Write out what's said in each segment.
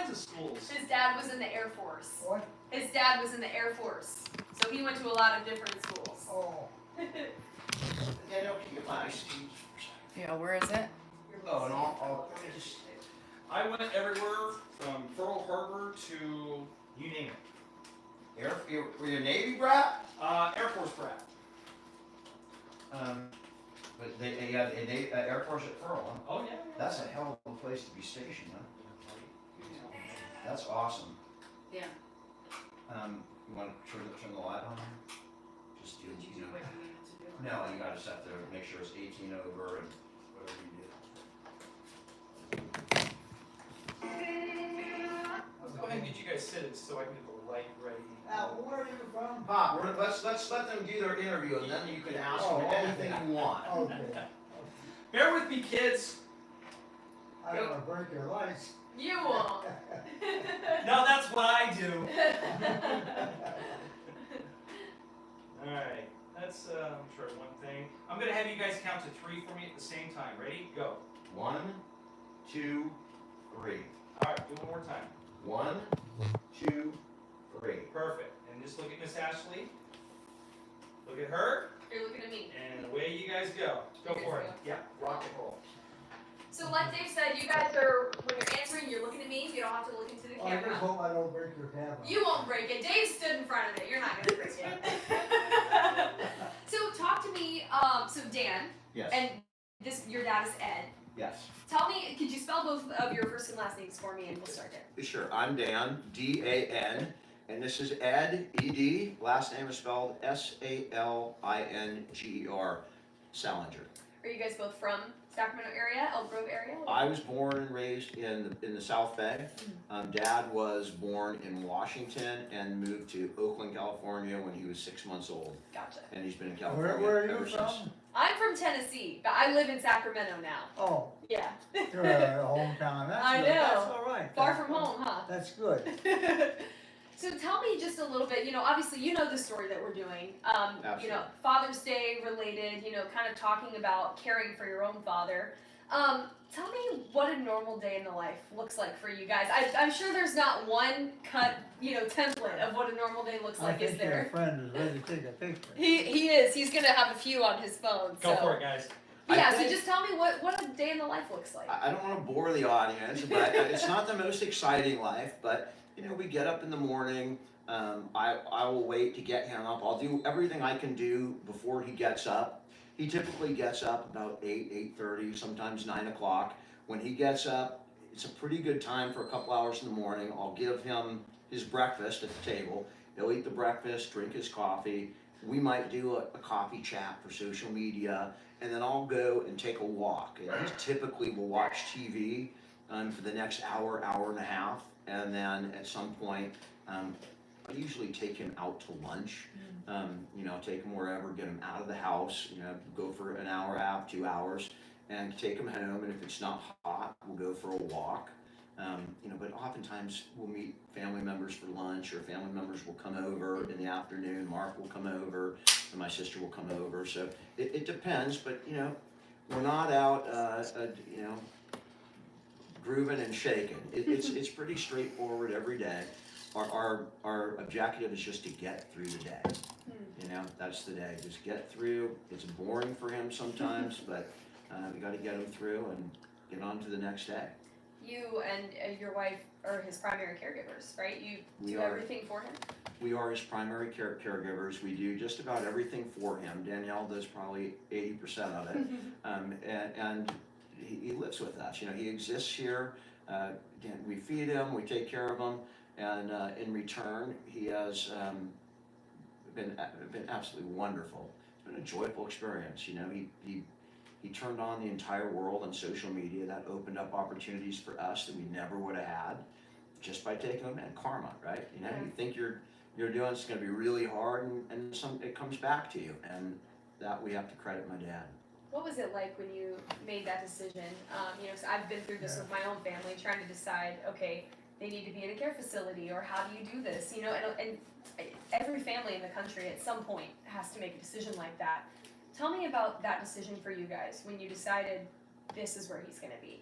kinds of schools. His dad was in the Air Force. What? His dad was in the Air Force, so he went to a lot of different schools. Oh. Yeah, no, keep my ice cream. Yeah, where is it? Oh, and let me just. I went everywhere from Pearl Harbor to you name it. Were you a Navy brat? Air Force brat. But they had an Air Force at Pearl, huh? Oh yeah. That's a hell of a place to be stationed, huh? That's awesome. Yeah. You want to turn the light on? Just do, you know. No, you gotta set the, make sure it's 18 over and whatever you do. Go ahead and get you guys seated so I can get the light ready. Where are you from? Pop, let's let them do their interview and then you can ask them anything you want. Okay. Bear with me, kids. I don't want to break your lights. You won't. No, that's what I do. All right. Let's try one thing. I'm gonna have you guys count to 3 for me at the same time. Ready? Go. 1, 2, 3. All right. Do it one more time. 1, 2, 3. Perfect. And just look at Miss Ashley. Look at her. You're looking at me. And away you guys go. Go You guys for it. go. Yeah. Rock and roll. So like Dave said, you guys are, when you're answering, you're looking at me, so you don't have to look into the I just camera. hope I don't break your camera. You won't break it. Dave stood in front of it. You're not going to break it. So talk to me, so Dan, Yes. and your dad is Ed. Yes. Tell me, could you spell both of your first and last names for me and we'll start there. Sure. I'm Dan, D-A-N, and this is Ed, E-D. Last name is spelled S-A-L-I-N-G-E-R, Salinger. Are you guys both from Sacramento area, Elk Grove area? I was born and raised in the South Bay. Dad was born in Washington and moved to Oakland, California when he was 6 months old. Gotcha. And he's been in California Where are you ever from? since. I'm from Tennessee, but I live in Sacramento now. Oh, Yeah. you're a hometown. That's I good. know. That's all right. Far from home, huh? That's good. So tell me just a little bit, obviously you know the story that we're doing. Absolutely. Father's Day related, kind of talking about caring for your own father. Tell me what a normal day in the life looks like for you guys. I'm sure there's not one cut, template of what a normal day looks like, is I think your there? friend is ready to take a picture. He is. He's gonna have a few on his phone. Go for it, guys. Yeah, so just tell me what a day in the life looks like. I don't want to bore the audience, but it's not the most exciting life, but we get up in the morning. I will wait to get him up. I'll do everything I can do before he gets up. He typically gets up about 8:30, sometimes 9 o'clock. When he gets up, it's a pretty good time for a couple hours in the morning. I'll give him his breakfast at the table. He'll eat the breakfast, drink his coffee. We might do a coffee chat for social media, and then I'll go and take a walk. And he typically will watch TV for the next hour, hour and a half, and then at some point, I usually take him out to lunch. Take him wherever, get him out of the house, go for an hour, half, 2 hours, and take him home. And if it's not hot, we'll go for a walk. But oftentimes we'll meet family members for lunch, or family members will come over in the afternoon. Mark will come over, and my sister will come over. So it depends, but we're not out, grooving and shaking. It's pretty straightforward every day. Our objective is just to get through the day. That's the day. Just get through. It's boring for him sometimes, but we got to get him through and get on to the next day. You and your wife are his primary caregivers, right? You do everything for him? We are his primary caregivers. We do just about everything for him. Danielle does probably 80% of it. And he lives with us. He exists here. We feed him, we take care of him, and in return, he has been absolutely wonderful. It's been a joyful experience. He turned on the entire world on social media. That opened up opportunities for us that we never would have had just by taking them in. Karma, right? You think you're doing it's going to be really hard, and it comes back to you, and that we have to credit my dad. What was it like when you made that decision? So I've been through this with my own family, trying to decide, okay, they need to be in a care facility, or how do you do this? And every family in the country at some point has to make a decision like that. Tell me about that decision for you guys when you decided this is where he's going to be.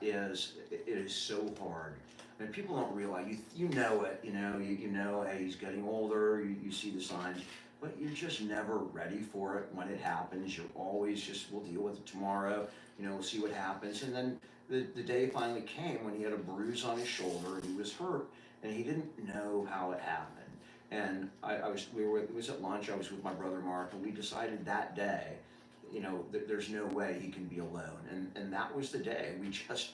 It is so hard. And people don't realize, you know it, you know, hey, he's getting older, you see the signs, but you're just never ready for it when it happens. You're always just, we'll deal with it tomorrow, we'll see what happens. And then the day finally came when he had a bruise on his shoulder, he was hurt, and he didn't know how it happened. And it was at lunch, I was with my brother Mark, and we decided that day, that there's no way he can be alone. And that was the day we just,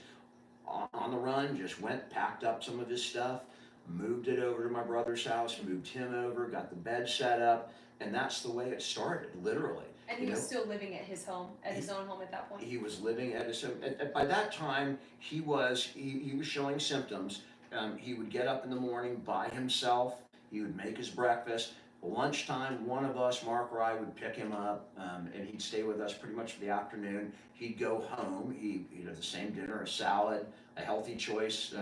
on the run, just went, packed up some of his stuff, moved it over to my brother's house, moved him over, got the bed set up, and that's the way it started, literally. And he was still living at his home, at his own home at that point? He was living at his home. By that time, he was showing symptoms. He would get up in the morning by himself, he would make his breakfast. Lunchtime, one of us, Mark or I, would pick him up, and he'd stay with us pretty much for the afternoon. He'd go home, he'd have the same dinner, a salad, a healthy choice.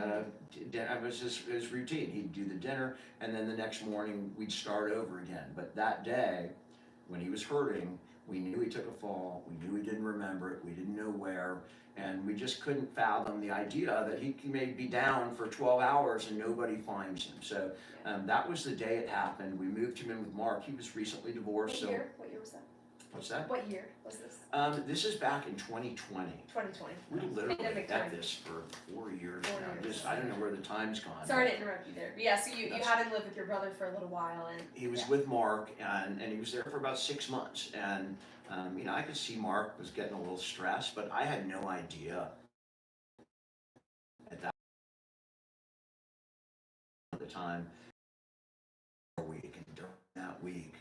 That was his routine. He'd do the dinner, and then the next morning we'd start over again. But that day, when he was hurting, we knew he took a fall, we knew he didn't remember it, we didn't know where, and we just couldn't fathom the idea that he may be down for 12 hours and nobody finds him. So that was the day it happened. We moved him in with Mark. He was recently divorced. What year was that? What's that? What year was this? This is back in 2020. 2020. We literally Pandemic had time. this for 4 years 4 now. years. Just, I don't know where the time's gone. Sorry to interrupt you there. But yeah, so you had him live with your brother for a little while, and He was with Mark, and he was there for about 6 months. And I could see Mark was getting a little stressed, but I had no idea at the time. A week, and during that week,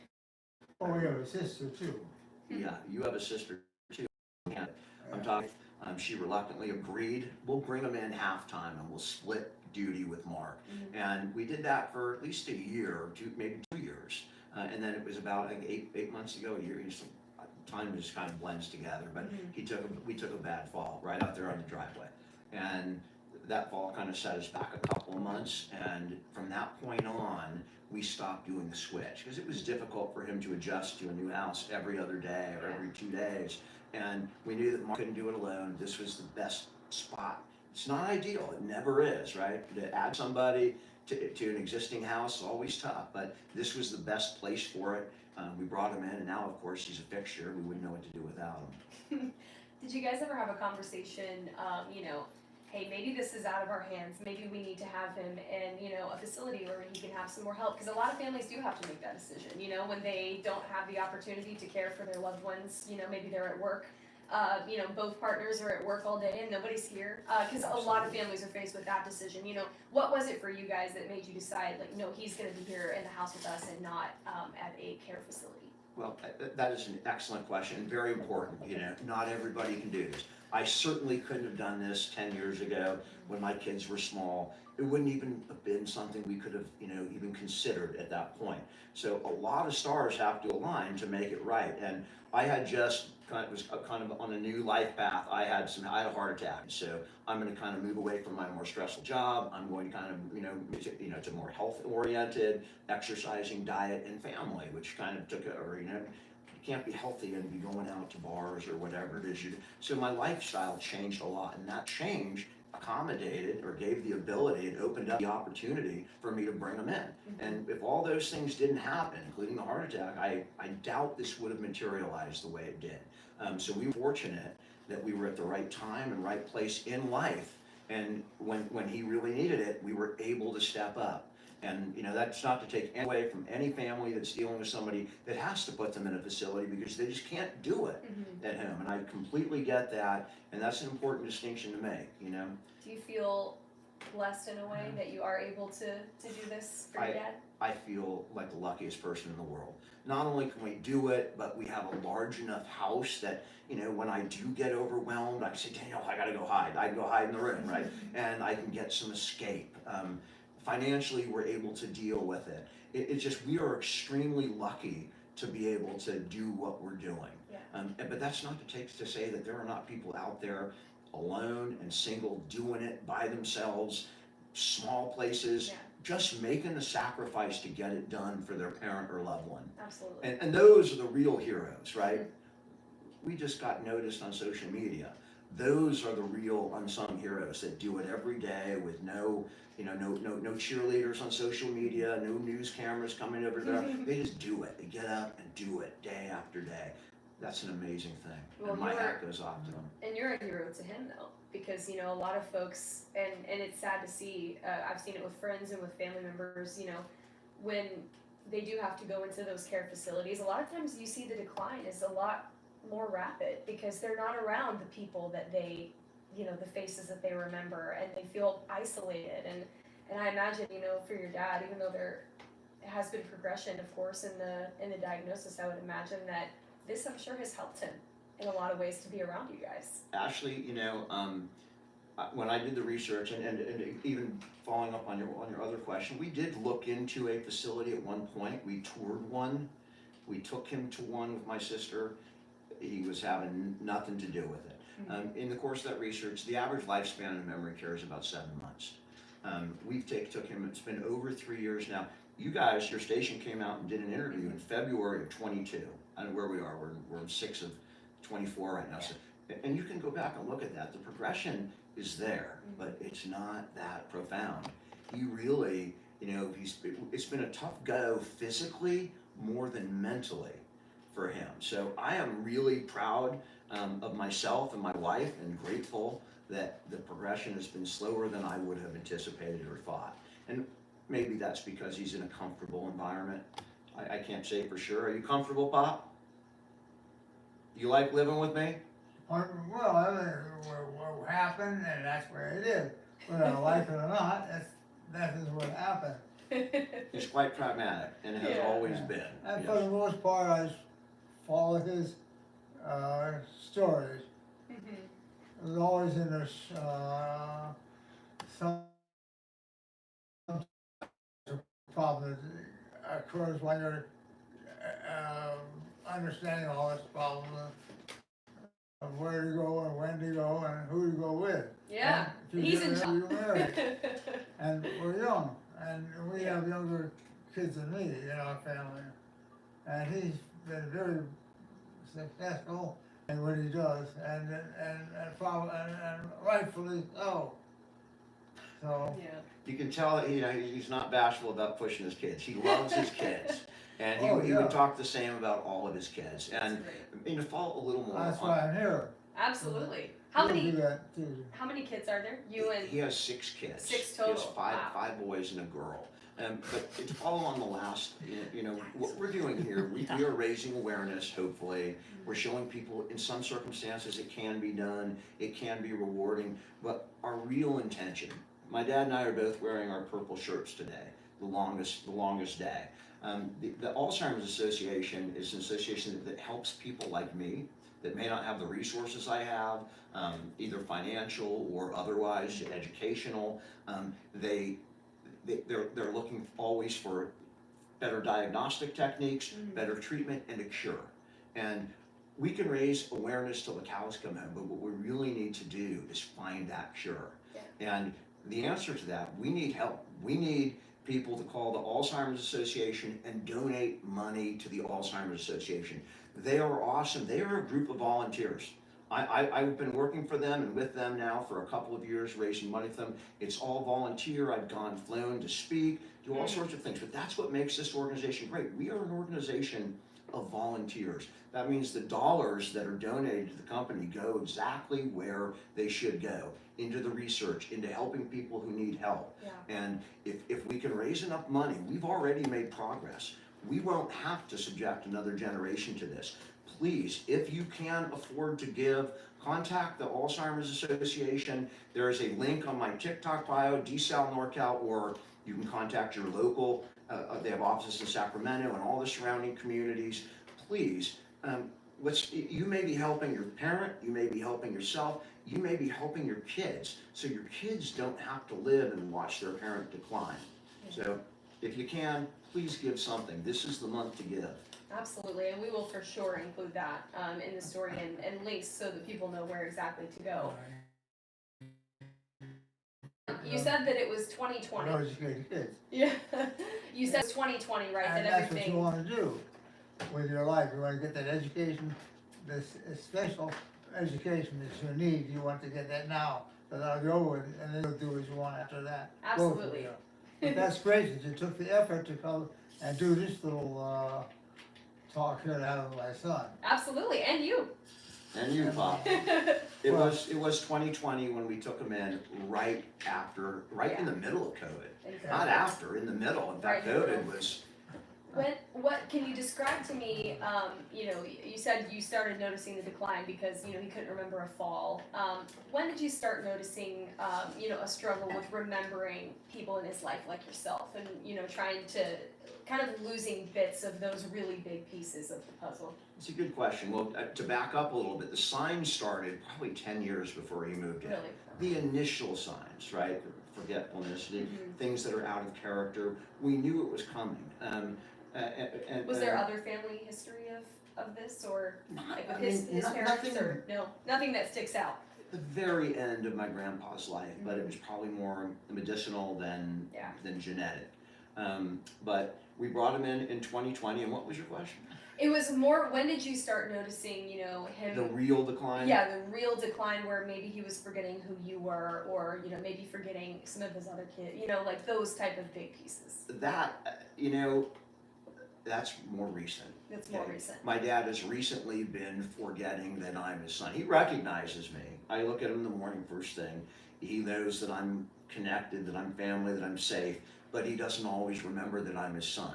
Oh, we have a sister too. yeah, you have a sister too. And I'm talking. She reluctantly agreed. We'll bring him in halftime, and we'll split duty with Mark. And we did that for at least a year, maybe 2 years. And then it was about, I think, eight months ago, a year. Time just kind of blends together. But we took a bad fall right out there on the driveway, and that fall kind of set us back a couple of months. And from that point on, we stopped doing the switch because it was difficult for him to adjust to a new house every other day or every 2 days. And we knew that Mark couldn't do it alone. This was the best spot. It's not ideal, it never is, right? To add somebody to an existing house is always tough, but this was the best place for it. We brought him in, and now, of course, he's a fixture. We wouldn't know what to do without him. did you guys ever have a conversation, hey, maybe this is out of our hands, maybe we need to have him in, a facility where he can have some more help? Because a lot of families do have to make that decision, when they don't have the opportunity to care for their loved ones, maybe they're at work, both partners are at work all day and nobody's here. Because a lot of families are faced with that decision, what was it for you guys that made you decide, like, no, he's gonna be here in the house with us and not at a care facility? Well, that is an excellent question, very important. Not everybody can do this. I certainly couldn't have done this 10 years ago when my kids were small. It wouldn't even have been something we could have, even considered at that point. So a lot of stars have to align to make it right. And I had just was kind of on a new life path. I had a heart attack. So I'm going to kind of move away from my more stressful job. I'm going to kind of, to more health oriented, exercising, diet, and family, which kind of took over, you can't be healthy and be going out to bars or whatever it is you do. So my lifestyle changed a lot, and that change accommodated or gave the ability, it opened up the opportunity for me to bring them in. And if all those things didn't happen, including the heart attack, I doubt this would have materialized the way it did. So we were fortunate that we were at the right time and right place in life, and when he really needed it, we were able to step up. And that's not to take away from any family that's dealing with somebody that has to put them in a facility because they just can't do it at home. And I completely get that, and that's an important distinction to make. Do you feel blessed in a way that you are able to do this for your dad? I feel like the luckiest person in the world. Not only can we do it, but we have a large enough house that, when I do get overwhelmed, I say, Daniel, I gotta go hide. I can go hide in the room, right? And I can get some escape. Financially, we're able to deal with it. It's just, we are extremely lucky to be able to do what we're doing. But that's not to say that there are not people out there alone and single doing it by themselves, small places, just making the sacrifice to get it done for their parent or loved one. Absolutely. And those are the real heroes, right? We just got noticed on social media those are the real unsung heroes that do it every day with no cheerleaders on social media, no news cameras coming over there. They just do it. They get up and do it day after day. That's an amazing thing. Well, And my hat goes off to them. And you're a hero to him though, because a lot of folks, and it's sad to see. I've seen it with friends and with family members. When they do have to go into those care facilities, a lot of times you see the decline is a lot more rapid because they're not around the people that they, the faces that they remember, and they feel isolated. And I imagine, for your dad, even though there has been progression, of course, in the diagnosis, I would imagine that this, I'm sure, has helped him in a lot of ways to be around you guys. Ashley, when I did the research and even following up on your other question, we did look into a facility at one point. We toured one. We took him to one with my sister. He was having nothing to do with it. Mm-hmm. In the course of that research, the average lifespan in memory care is about 7 months. We've took him, it's been over 3 years now. You guys, your station came out and did an interview in February of 22. I don't know where we are, we're in 6 of 24 right now. So, and you can go back and look at that. The progression is there, but it's not that profound. He really, it's been a tough go physically more than mentally for him. So I am really proud of myself and my wife and grateful that the progression has been slower than I would have anticipated or thought. And maybe that's because he's in a comfortable environment. I can't say for sure. Are you comfortable, Pop? You like living with me? Well, I mean, what happened, and that's where it is. Whether I like it or not, that is what happened. He's quite pragmatic and has always been. And yes. for the most part, I just follow his stories. There's always in this some problem that occurs when you're understanding all this problem of where to go and when to go and who to go with. Yeah, And he's in you charge. married. And we're young, and we have younger kids than me in our family. And he's been very successful in what he does, and rightfully so. So Yeah. You can tell that he's not bashful about pushing his kids. He loves his kids, and he yeah. would talk the same about all of his kids. And Great. to follow a little more, that's why I'm here. Absolutely. He'll do that too. How many kids are there? You and he has 6 kids. 6 He has total. five Wow. 5 boys and a girl. But to follow on the last, what we're doing here, we are raising awareness, hopefully. We're showing people in some circumstances it can be done, it can be rewarding, but our real intention, my dad and I are both wearing our purple shirts today, the longest day. The Alzheimer's Association is an association that helps people like me that may not have the resources I have, either financial or otherwise, educational. They're looking always for better diagnostic techniques, better treatment, and a cure. And we can raise awareness till the cows come home, but what we really need to do is find that cure. Yeah. And the answer to that, we need help. We need people to call the Alzheimer's Association and donate money to the Alzheimer's Association. They are awesome. They are a group of volunteers. I've been working for them and with them now for a couple of years, raising money for them. It's all volunteer. I've flown to speak, do all sorts of things, but that's what makes this organization great. We are an organization of volunteers. That means the dollars that are donated to the company go exactly where they should go, into the research, into helping people who need help. Yeah. And if we can raise enough money, we've already made progress. We won't have to subject another generation to this. Please, if you can afford to give, contact the Alzheimer's Association. There is a link on my TikTok bio, DSAL NorCal, or you can contact your local, they have offices in Sacramento and all the surrounding communities. Please, you may be helping your parent, you may be helping yourself, you may be helping your kids, so your kids don't have to live and watch their parent decline. Yeah. So if you can, please give something. This is the month to give. Absolutely, and we will for sure include that in the story and links so that people know where exactly to go. You said that it was 2020. Educated kids. Yeah. You said it's 2020, right? And that that's what everything. you want to do with your life. You want to get that education, this special education that you need, you want to get that now, so that'll go with it, and then you'll do what you want after that. Both of Absolutely. you. But that's great that you took the effort to come and do this little, talk here to have with my son. Absolutely, and you. And you, Pop. It was 2020 when we took him in right in the middle of COVID. Not after, in the middle. In fact, Right in the COVID middle. was, What can you describe to me? You know, you said you started noticing the decline because you know he couldn't remember a fall. When did you start noticing, you know, a struggle with remembering people in his life like yourself, and you know, trying to kind of losing bits of those really big pieces of the puzzle? it's a good question. Well, to back up a little bit, the signs started probably 10 years before he moved in. Really? The initial signs, right? Forgetfulness, things that are out of character. We knew it was coming. And Was there other family history of this, or like with his parents, nothing, or no, nothing that sticks out? the very end of my grandpa's life, but it was probably more medicinal than genetic. But we brought him in 2020, and what was your question? It was more, when did you start noticing, you know, him? The real decline? Yeah, the real decline where maybe he was forgetting who you were, or, you know, maybe forgetting some of his other kids, you know, like those type of big pieces. That, you know, that's more recent. It's more recent. My dad has recently been forgetting that I'm his son. He recognizes me. I look at him in the morning first thing. He knows that I'm connected, that I'm family, that I'm safe, but he doesn't always remember that I'm his son.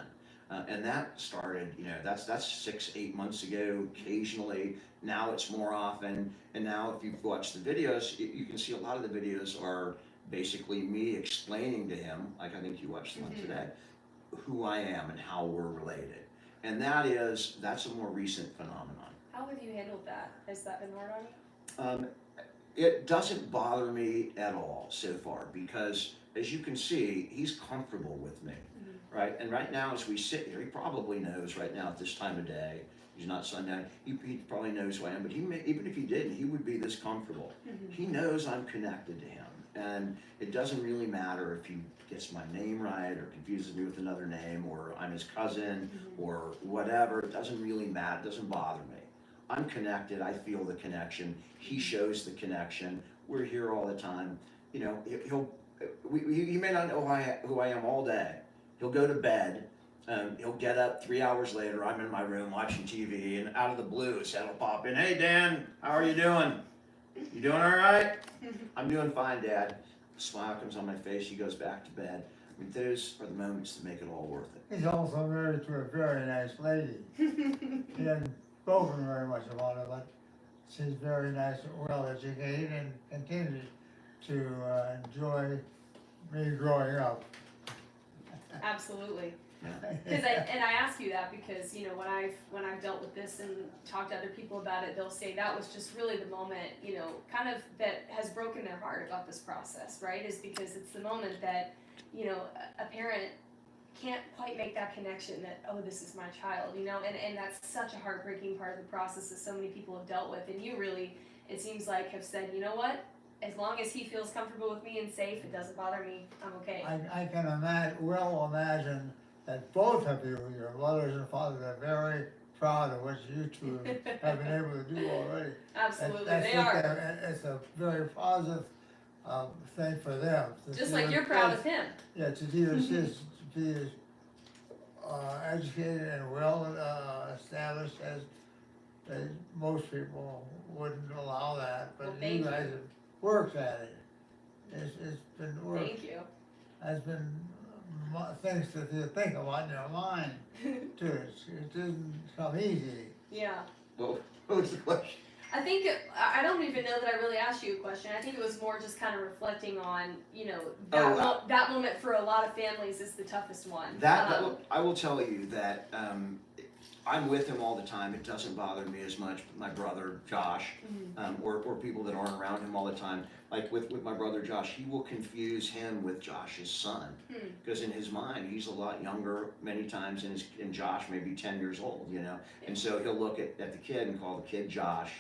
And that started, you know, that's 6-8 months ago, occasionally. Now it's more often. And now if you've watched the videos, you can see a lot of the videos are basically me explaining to him, like I think you watched the one today, who I am and how we're related. And that's a more recent phenomenon. How have you handled that? Has that been hard on you? It doesn't bother me at all so far, because as you can see, he's comfortable with me, right? And right now as we sit here, he probably knows right now at this time of day, he's not sundown, he probably knows who I am, but even if he didn't, he would be this comfortable. He knows I'm connected to him, and it doesn't really matter if he gets my name right or confuses me with another name, or I'm his cousin or whatever. It doesn't really matter, it doesn't bother me. I'm connected, I feel the connection, he shows the connection, we're here all the time. You know, he may not know who I am all day. He'll go to bed, he'll get up 3 hours later, I'm in my room watching TV, and out of the blue his head will pop in, "Hey Dan, how are you doing? You doing all right?" "I'm doing fine, Dad." A smile comes on my face, he goes back to bed. I mean, those are the moments that make it all worth it. He's also married to a very nice lady. He hasn't spoken very much about it, but she's very nice, well educated, and continues to enjoy me growing up. Absolutely. Yeah. And I ask you that because, you know, when I've dealt with this and talked to other people about it, they'll say that was just really the moment, you know, kind of that has broken their heart about this process, right? Is because it's the moment that, you know, a parent can't quite make that connection that, oh, this is my child, you know, and that's such a heartbreaking part of the process that so many people have dealt with. And you really, it seems like, have said, you know what? As long as he feels comfortable with me and safe, it doesn't bother me, I'm okay. I can imagine that both of you, your mothers and fathers, are very proud of what you two have been able to do already. Absolutely, That's they are. It's a very positive thing for them. Just like you're proud of him. Yeah, to be as educated and well established as most people wouldn't allow that, but Well, you guys have worked at it. It's been work. Thank you. Has been things that you think about in your mind too. It didn't come easy. Yeah. Well, what was the question? I think, I don't even know that I really asked you a question. I think it was more just kind of reflecting on, you know, that moment for a lot of families is the toughest one. I will tell you that I'm with him all the time. It doesn't bother me as much. My brother Josh, or people that aren't around him all the time. Like with my brother Josh, he will confuse him with Josh's son, because in his mind he's a lot younger many times, and Josh may be 10 years old, you know. And so he'll look at the kid and call the kid Josh,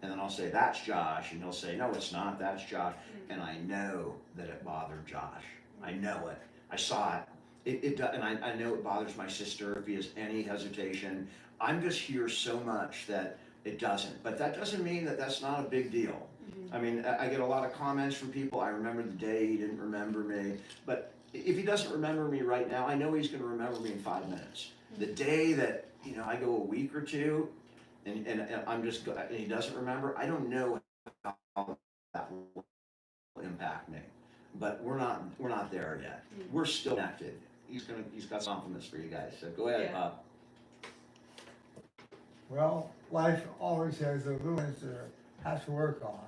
and then I'll say, "That's Josh," and he'll say, "No, it's not. That's Josh." And I know that it bothered Josh. I know it. I saw it. And I know it bothers my sister if he has any hesitation. I'm just here so much that it doesn't. But that doesn't mean that that's not a big deal. I mean, I get a lot of comments from people. I remember the day he didn't remember me. But if he doesn't remember me right now, I know he's going to remember me in 5 minutes. The day that, you know, I go a week or two and I'm just, and he doesn't remember, I don't know how that will impact me. But we're not there yet. We're still connected. He's got compliments for you guys. So go ahead, Yeah. Bob. Well, life always has the limits to have to work on.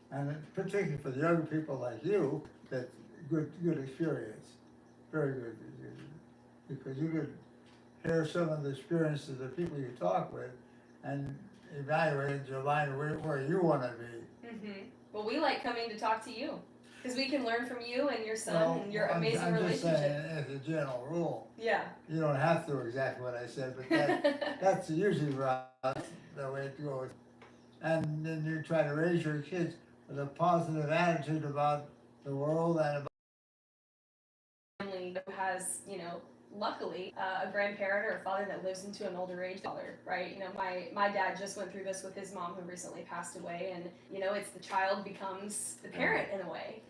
And particularly for the younger people like you, that's good experience, very good. Because you could hear some of the experiences of the people you talk with and evaluate your mind where you want to be. Well, we like coming to talk to you because we can learn from you and your son and your amazing I'm just relationship. saying, as a general rule, Yeah. you don't have to do exactly what I said, but that's usually the way it goes. And then you try to raise your kids with a positive attitude about the world and about Family who has, you know, luckily a grandparent or a father that lives into an older age father, right? You know, my dad just went through this with his mom who recently passed away, and you know, it's the child becomes the parent in a way.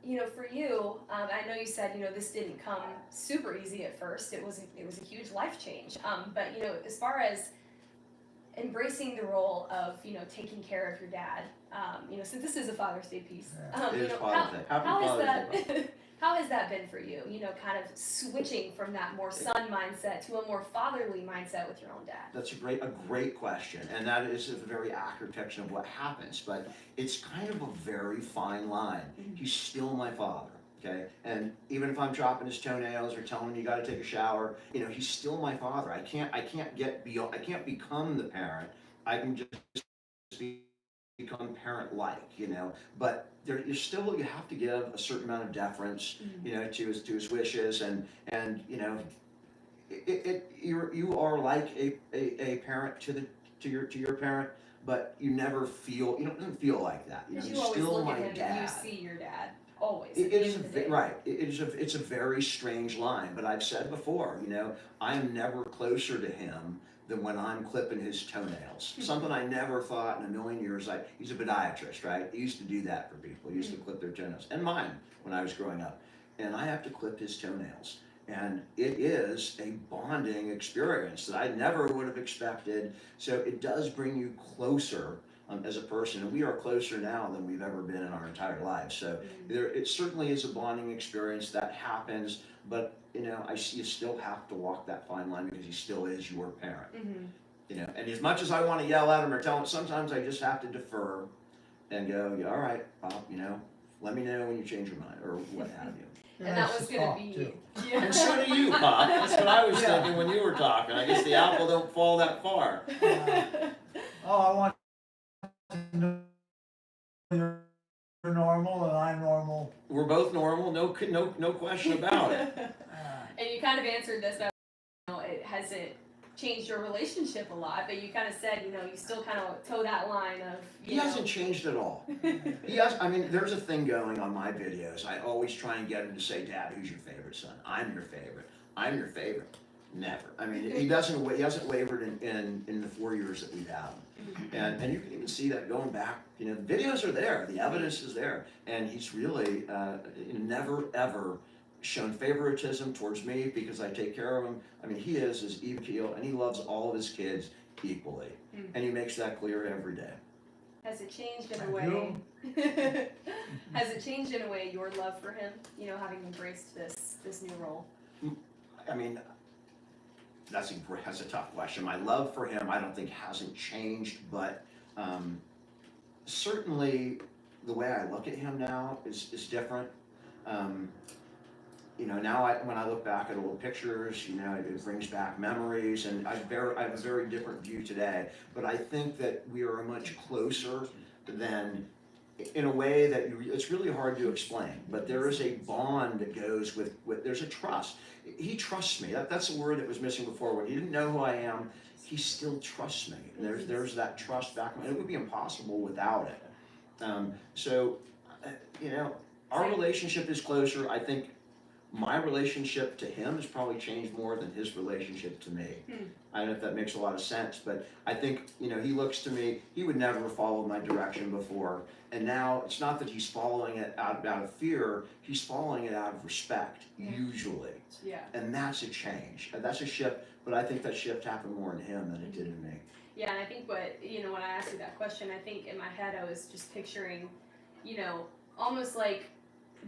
You know, for you, I know you said, you know, this didn't come super easy at first. It was a huge life change. But you know, as far as embracing the role of, you know, taking care of your dad, you know, since this is a Father's Day piece, It you is know, Father's Day. Happy how Father's has Day, that how has that been for you? You know, kind of switching from that more son mindset to a more fatherly mindset with your own dad. That's a great question, and that is a very accurate depiction of what happens. But it's kind of a very fine line. He's still my father, okay? And even if I'm chopping his toenails or telling him you got to take a shower, you know, he's still my father. I can't get beyond. I can't become the parent. I can just become parent-like, you know. But you have to give a certain amount of deference, you know, to his wishes, and you know, you are like a parent to your parent, but you never feel, you don't feel like that. You know, Because he's you always still look my at him dad. and you see your dad always. It at the is end of the day. right. It's a very strange line, but I've said before, you know, I am never closer to him than when I'm clipping his toenails. Something I never thought in a million years. He's a podiatrist, right? He used to do that for people. He used to clip their toenails, and mine when I was growing up. And I have to clip his toenails, and it is a bonding experience that I never would have expected. So it does bring you closer. As a person, and we are closer now than we've ever been in our entire lives. So it certainly is a bonding experience that happens, but you know, you still have to walk that fine line because he still is your parent. You know, and as much as I want to yell at him or tell him, sometimes I just have to defer and go, yeah, all right, Bob, you know, let me know when you change your mind or what have you. And that was going to be. Yeah. And so do you, Bob. That's what I was thinking when you were talking. I guess the apple don't fall that far. I want to know you're normal and I'm normal. We're both normal, no question about it. And you kind of answered this, but you know, has it changed your relationship a lot? But you kind of said, you know, you still kind of toe that line of. He hasn't changed at all. I mean, there's a thing going on my videos. I always try and get him to say, Dad, who's your favorite son? I'm your favorite. I'm your favorite. Never. I mean, he hasn't wavered in the 4 years that we've had him. And you can even see that going back, you know, the videos are there, the evidence is there, and he's really never ever shown favoritism towards me because I take care of him. I mean, he is as even keel, and he loves all of his kids equally, and he makes that clear every day. Has it changed in a way? Has it changed in a way your love for him? You know, having embraced this new role. I mean, that's a tough question. My love for him, I don't think hasn't changed, but certainly the way I look at him now is different. You know, now when I look back at old pictures, you know, it brings back memories, and I have a very different view today. But I think that we are much closer than, in a way that it's really hard to explain. But there is a bond that goes with there's a trust. He trusts me. That's a word that was missing before. When he didn't know who I am, he still trusts me. There's that trust back. It would be impossible without it. So, you know, our relationship is closer. I think my relationship to him has probably changed more than his relationship to me. I don't know if that makes a lot of sense, but I think, you know, he looks to me, he would never have followed my direction before. And now it's not that he's following it out of fear, he's following it out of respect, usually. Yeah. And that's a change. And that's a shift, but I think that shift happened more in him than it did in me. Yeah, and I think what, you know, when I asked you that question, I think in my head I was just picturing, you know, almost like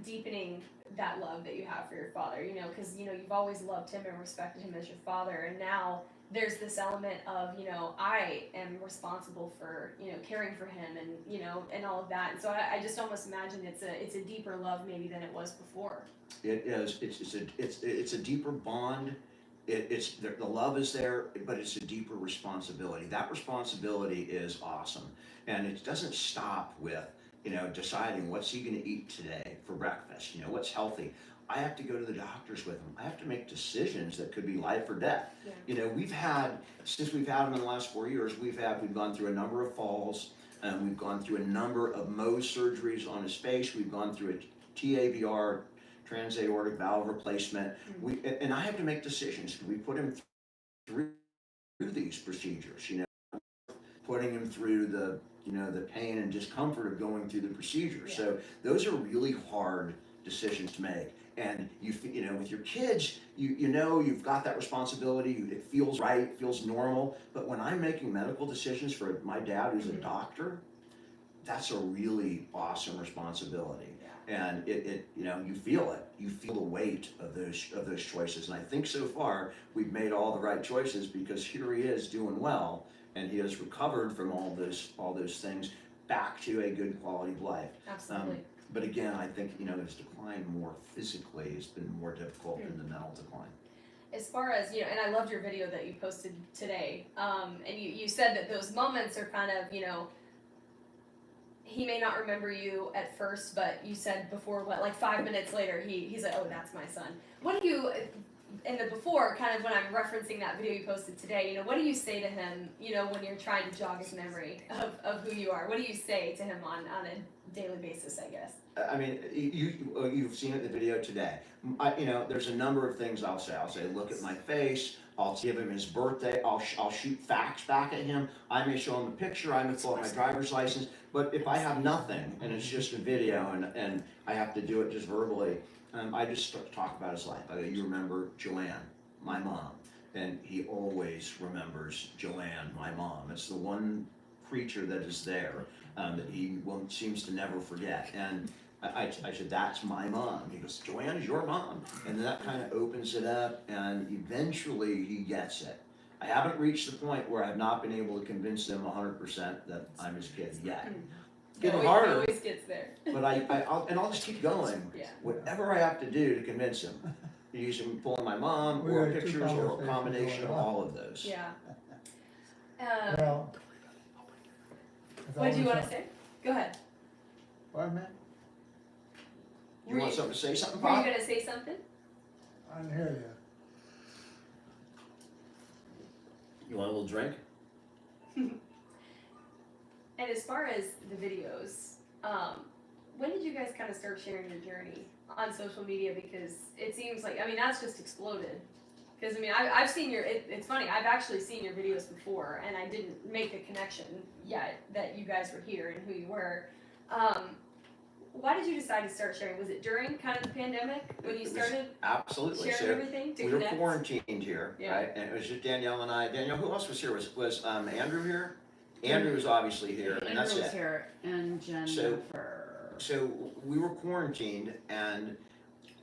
deepening that love that you have for your father, you know, because, you know, you've always loved him and respected him as your father, and now there's this element of, you know, I am responsible for, you know, caring for him and, you know, and all of that. And so I just almost imagine it's a deeper love maybe than it was before. It is. It's a deeper bond. It's the love is there, but it's a deeper responsibility. That responsibility is awesome, and it doesn't stop with, you know, deciding what's he going to eat today for breakfast. You know, what's healthy. I have to go to the doctors with him. I have to make decisions that could be life or death. Yeah. You know, since we've had him in the last 4 years, we've gone through a number of falls. We've gone through a number of Mohs surgeries on his face. We've gone through a TAVR, transaortic valve replacement. And I have to make decisions. We put him through these procedures, you know, putting him through the, you know, the pain and discomfort of going through the procedure. Yeah. So those are really hard decisions to make. And you know, with your kids, you know, you've got that responsibility. It feels right, it feels normal. But when I'm making medical decisions for my dad, who's a doctor, that's a really awesome responsibility. And it you know, you feel it. You feel the weight of those choices. And I think so far we've made all the right choices, because here he is doing well, and he has recovered from all those things back to a good quality of life. Absolutely. But again, I think, you know, his decline more physically has been more difficult than the mental decline. As far as, you know, and I loved your video that you posted today, and you said that those moments are kind of, you know, he may not remember you at first, but you said before, what, like 5 minutes later, he's like, oh, that's my son. What do you, in the before, kind of when I'm referencing that video you posted today, you know, what do you say to him, you know, when you're trying to jog his memory of who you are? What do you say to him on a daily basis, I guess? I mean, you've seen it in the video today. You know, there's a number of things I'll say. I'll say, look at my face. I'll give him his birthday. I'll shoot facts back at him. I may show him a picture. I may pull out my driver's license. But if I have nothing and it's just a video and I have to do it just verbally, I just talk about his life. I go, you remember Joanne, my mom. And he always remembers Joanne, my mom. It's the one creature that is there that he seems to never forget. And I said, that's my mom. He goes, Joanne is your mom. And then that kind of opens it up, and eventually he gets it. I haven't reached the point where I've not been able to convince him 100% that I'm his kid yet. Getting harder. It always gets there. But I'll just keep going. Yeah. Whatever I have to do to convince him. Using pulling my mom, or pictures, or a combination of all of those. Yeah. Well, What do you want to say? Go ahead. What, man? You want something to say something, Were you Pop? going to say something? I didn't hear You want a little drink? And as far as the videos, when did you guys kind of start sharing your journey on social media? Because it seems like, I mean, that's just exploded. Because, I mean, I've seen it's funny, I've actually seen your videos before, and I didn't make the connection yet that you guys were here and who you were. Why did you decide to start sharing? Was it during kind of the pandemic when you started Absolutely. sharing everything to We connect? were quarantined here, Yeah. right? And it was just Danielle and I. Danielle, who else was here? Was Andrew here? Andrew was obviously here, and that's Andrew was it. here, and Jennifer. So we were quarantined, and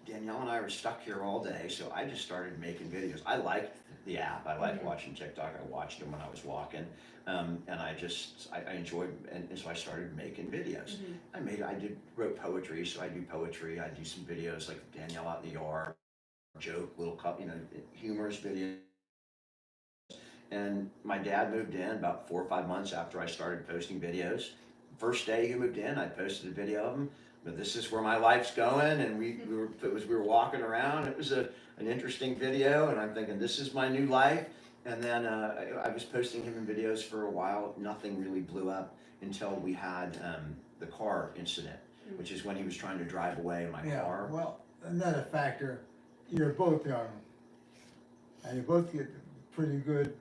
Danielle and I were stuck here all day, so I just started making videos. I liked the app. I liked watching TikTok. I watched them when I was walking, and I enjoyed, and so I started making videos. Wrote poetry, so I do poetry. I do some videos like Danielle out in the yard, joke, little humorous videos. And my dad moved in about 4 or 5 months after I started posting videos. First day he moved in, I posted a video of him. But this is where my life's going, and we were walking around. It was an interesting video, and I'm thinking, this is my new life. And then I was posting him in videos for a while. Nothing really blew up until we had the car incident, which is when he was trying to drive away in my car. Well, another factor, you're both young. And you both get pretty good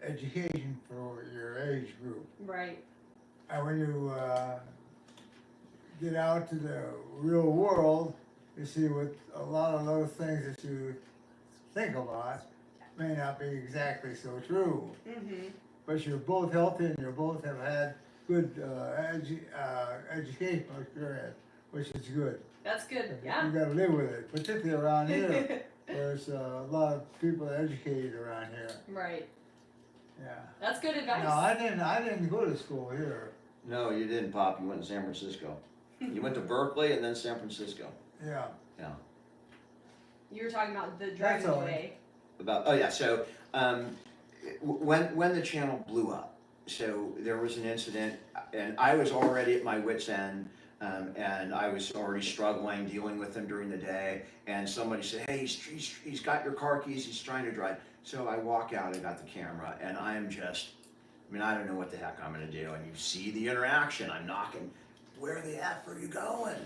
education for your age group. Right. And when you get out to the real world, you see what a lot of those things that you think about may not be exactly so true. Mm-hmm. But you're both healthy and you both have had good educational experience, which is good. That's good. Yeah. You gotta live with it, particularly around here. There's a lot of people educated around here. Right. Yeah. That's good advice. No, I didn't go to school here. No, you didn't, Pop. You went to San Francisco. You went to Berkeley and then San Francisco. Yeah. Yeah. You were talking about the driving all. away. Oh yeah, so when the channel blew up, so there was an incident, and I was already at my wit's end, and I was already struggling, dealing with him during the day, and somebody said, hey, he's got your car keys, he's trying to drive. So I walk out, I got the camera, and I'm just, I don't know what the heck I'm gonna do, and you see the interaction, I'm knocking, where the F are you going?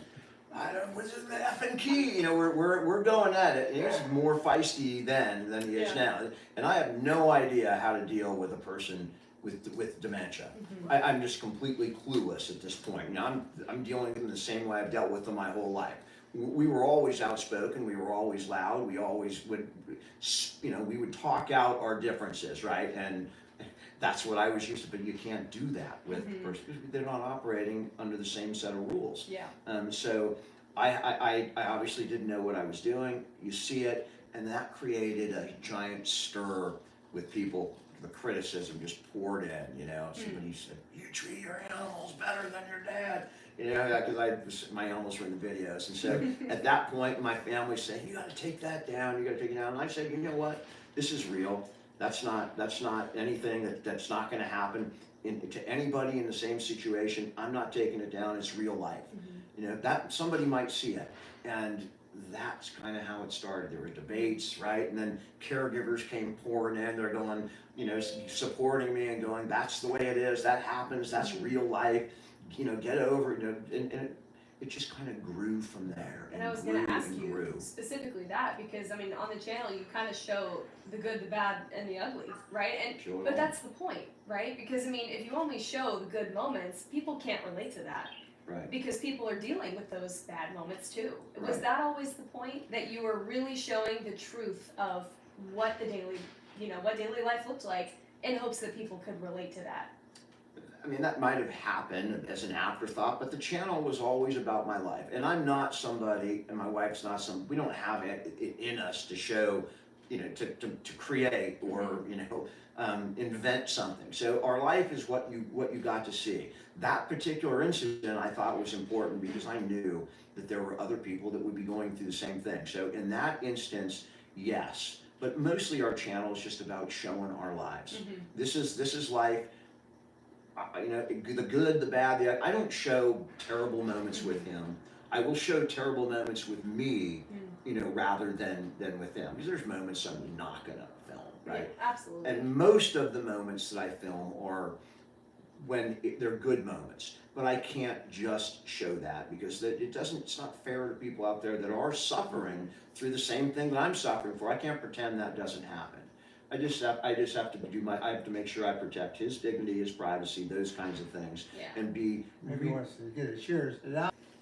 What's the effing key? You know, we're going at it. He's more feisty then than he is now, and I have no idea how to deal with a person with dementia. Mm-hmm. I'm just completely clueless at this point. You know, I'm dealing with them the same way I've dealt with them my whole life. We were always outspoken. We were always loud. We always would, you know, we would talk out our differences, right? And that's what I was used to, but you can't do that with because they're not operating under the same set of rules. Yeah. So I obviously didn't know what I was doing. You see it, and that created a giant stir with people. The criticism just poured in, you know. Somebody said, you treat your animals better than your dad. You know, because my animals were in the videos. And so at that point, my family said, you gotta take that down, you gotta take it down. And I said, you know what, this is real. That's not anything that's not gonna happen to anybody in the same situation. I'm not taking it down, it's real life. You know, that somebody might see it. And that's kind of how it started. There were debates, right? And then caregivers came pouring in, they're going, you know, supporting me and going, that's the way it is, that happens, that's real life, you know, get over it, you know, and it just kind of grew from there. And I was going to ask you specifically that because, I mean, on the channel, you kind of show the good, the bad, and the ugly, right? And but that's the point, right? Because, I mean, if you only show the good moments, people can't relate to that. Right. Because people are dealing with those bad moments too. Was that always the point, that you were really showing the truth of what the daily, you know, what daily life looked like in hopes that people could relate to that? I mean, that might have happened as an afterthought, but the channel was always about my life. And I'm not somebody, and my wife's not we don't have it in us to show, you know, to create or, you know, invent something. So our life is what you got to see. That particular incident I thought was important because I knew that there were other people that would be going through the same thing. So in that instance, yes, but mostly our channel is just about showing our lives. This is life. You know, the good, the bad, I don't show terrible moments with him. I will show terrible moments with me, you know, rather than with him. Because there's moments I'm not gonna film, right? Yeah, absolutely. And most of the moments that I film are when they're good moments. But I can't just show that because it's not fair to people out there that are suffering through the same thing that I'm suffering for. I can't pretend that doesn't happen. I just have to I have to make sure I protect his dignity, his privacy, those kinds of things, and be. Maybe he wants to get his cheers.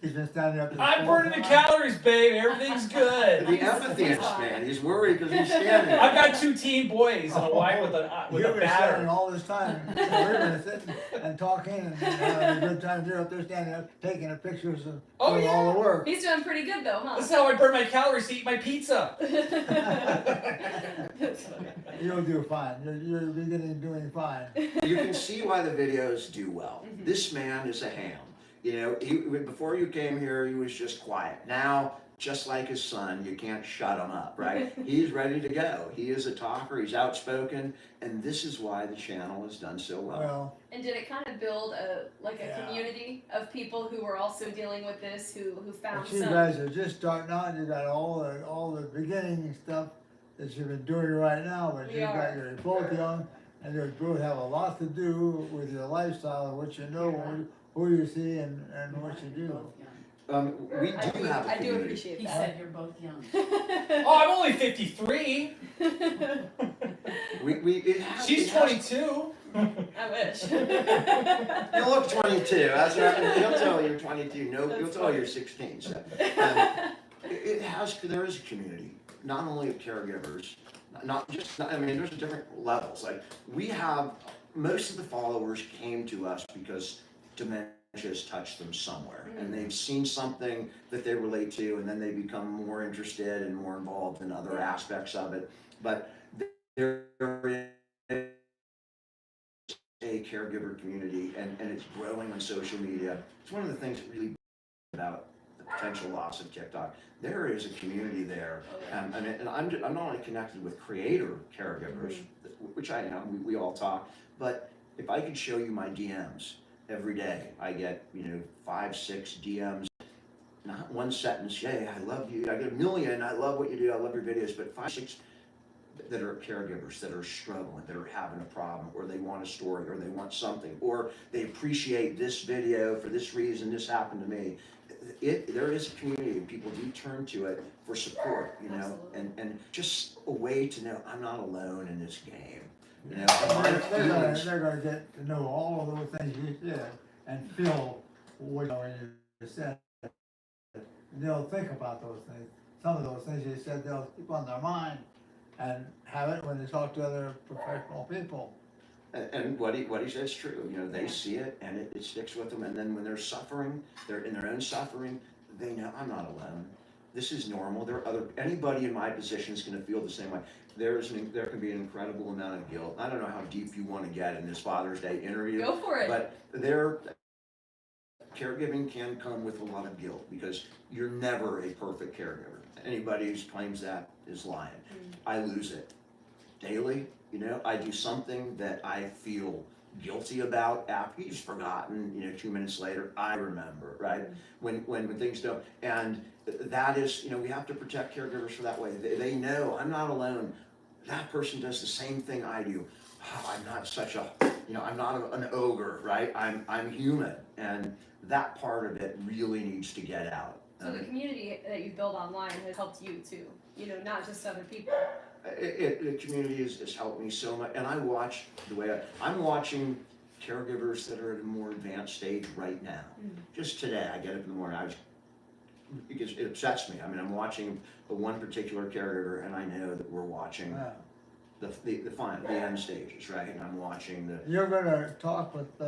He's been standing up. I'm burning the calories, babe. Everything's good. The empathiness, man. He's worried because he's standing. I've got 2 teen boys and a wife with a You've been batter. standing all this time. So we've been sitting and talking and having a good time. You're up there standing up, taking the pictures and doing all the work. He's doing pretty good though, huh? This is how I burn my calories to eat my pizza. You'll do fine. You're beginning doing fine. You can see why the videos do well. This man is a ham. You know, before you came here, he was just quiet. Now, just like his son, you can't shut him up, right? He's ready to go. He is a talker, he's outspoken, and this is why the channel has done so well. And did it kind of build a community of people who were also dealing with this, who found You guys are just starting out. You got all the beginning stuff that you've been doing right now, but you're both young, and you both have a lot to do with your lifestyle and what you know, who you see, and what you do. We do have a I do community. appreciate He that. said you're both young. Oh, I'm only 53. It has, She's it has- 22. I wish. You look 22. That's right. He'll tell you you're 22. No, he'll That's tell you you're 16. So, there is a community, not only of caregivers, I mean, there's different levels. Like we have, most of the followers came to us because dementia has touched them somewhere, and they've seen something that they relate to, and then they become more interested and more involved in other aspects of it. But there is a caregiver community, and it's growing on social media. It's one of the things that really about the potential loss of TikTok. There is a community there, and I'm not only connected with creator caregivers, which I am, we all talk, but if I could show you my DMs every day, I get 5, 6 DMs, not one sentence, hey, I love you, I get 1 million, I love what you do, I love your videos, but 5, 6 that are caregivers, that are struggling, that are having a problem, or they want a story, or they want something, or they appreciate this video for this reason, this happened to me. There is a community, and people do turn to it for support, and just a way to know I'm not alone in this game. My feelings. They're gonna get to know all of those things you said and feel what you said. They'll think about those things. Some of those things you said, they'll keep on their mind and have it when they talk to other professional people. And what he says is true. They see it and it sticks with them. And then when they're suffering, they're in their own suffering, they know I'm not alone. This is normal. Anybody in my position is going to feel the same way. There can be an incredible amount of guilt. I don't know how deep you want to get in this Father's Day interview. Go for it. But caregiving can come with a lot of guilt because you're never a perfect caregiver. Anybody who claims that is lying. I lose it daily. I do something that I feel guilty about after he's forgotten. 2 minutes later, I remember, right? When things don't, and that is, we have to protect caregivers for that way. They know I'm not alone. That person does the same thing I do. Oh, I'm not such a, I'm not an ogre, right? I'm human, and that part of it really needs to get out. So the community that you build online has helped you too, not just other people. The community has helped me so much, and I watch I'm watching caregivers that are at a more advanced stage right now. Just today, I get up in the morning, because it upsets me. I mean, I'm watching one particular caregiver, and I know that we're watching the end stages, right? And I'm watching the. You're gonna talk with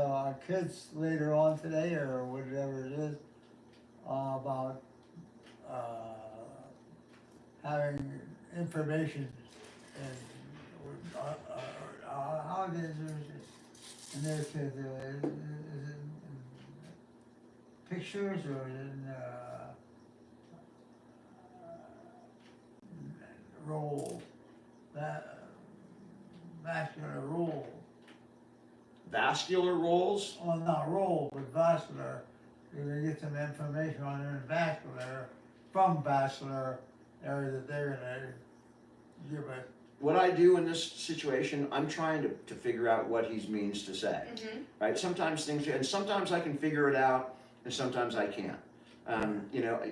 kids later on today, or whatever it is, about having information and how it is in their kids. Is it in pictures or in role, vascular role? Vascular roles? Well, not role, but vascular. You're gonna get some information on their vascular, from vascular area that they're gonna give it. What I do in this situation, I'm trying to figure out what he means to say, right? Sometimes sometimes I can figure it out, and sometimes I can't.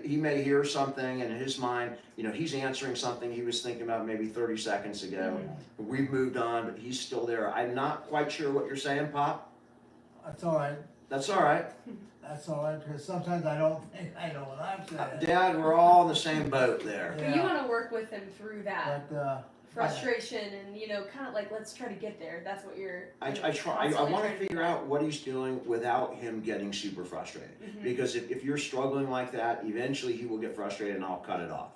He may hear something, and in his mind, he's answering something he was thinking about maybe 30 seconds ago. We've moved on, but he's still there. I'm not quite sure what you're saying, Pop. That's all right. That's all right. That's all right, because sometimes I don't think I know what I'm saying. Dad, we're all in the same boat there. But you want to work with him through that But, frustration and kind of like, let's try to get there. That's what you're. I want to figure out what he's doing without him getting super frustrated. Because if you're struggling like that, eventually he will get frustrated and I'll cut it off.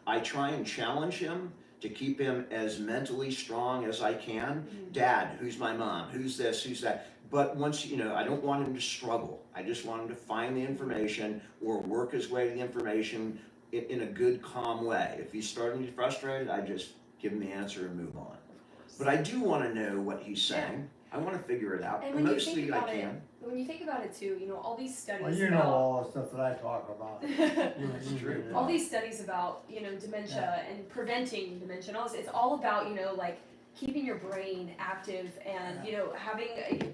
I try and challenge him to keep him as mentally strong as I can. Dad, who's my mom? Who's this? Who's that? But once, I don't want him to struggle. I just want him to find the information or work his way to the information in a good, calm way. If he's starting to get frustrated, I just give him the answer and move on. But I do want to know what he's saying. I want to figure it out. And when Mostly you think I about can. When you think about it too, all these studies well, you know all the stuff that I talk about. It's true. all these studies about, dementia and preventing dementia and all this, it's all about, like keeping your brain active and, having,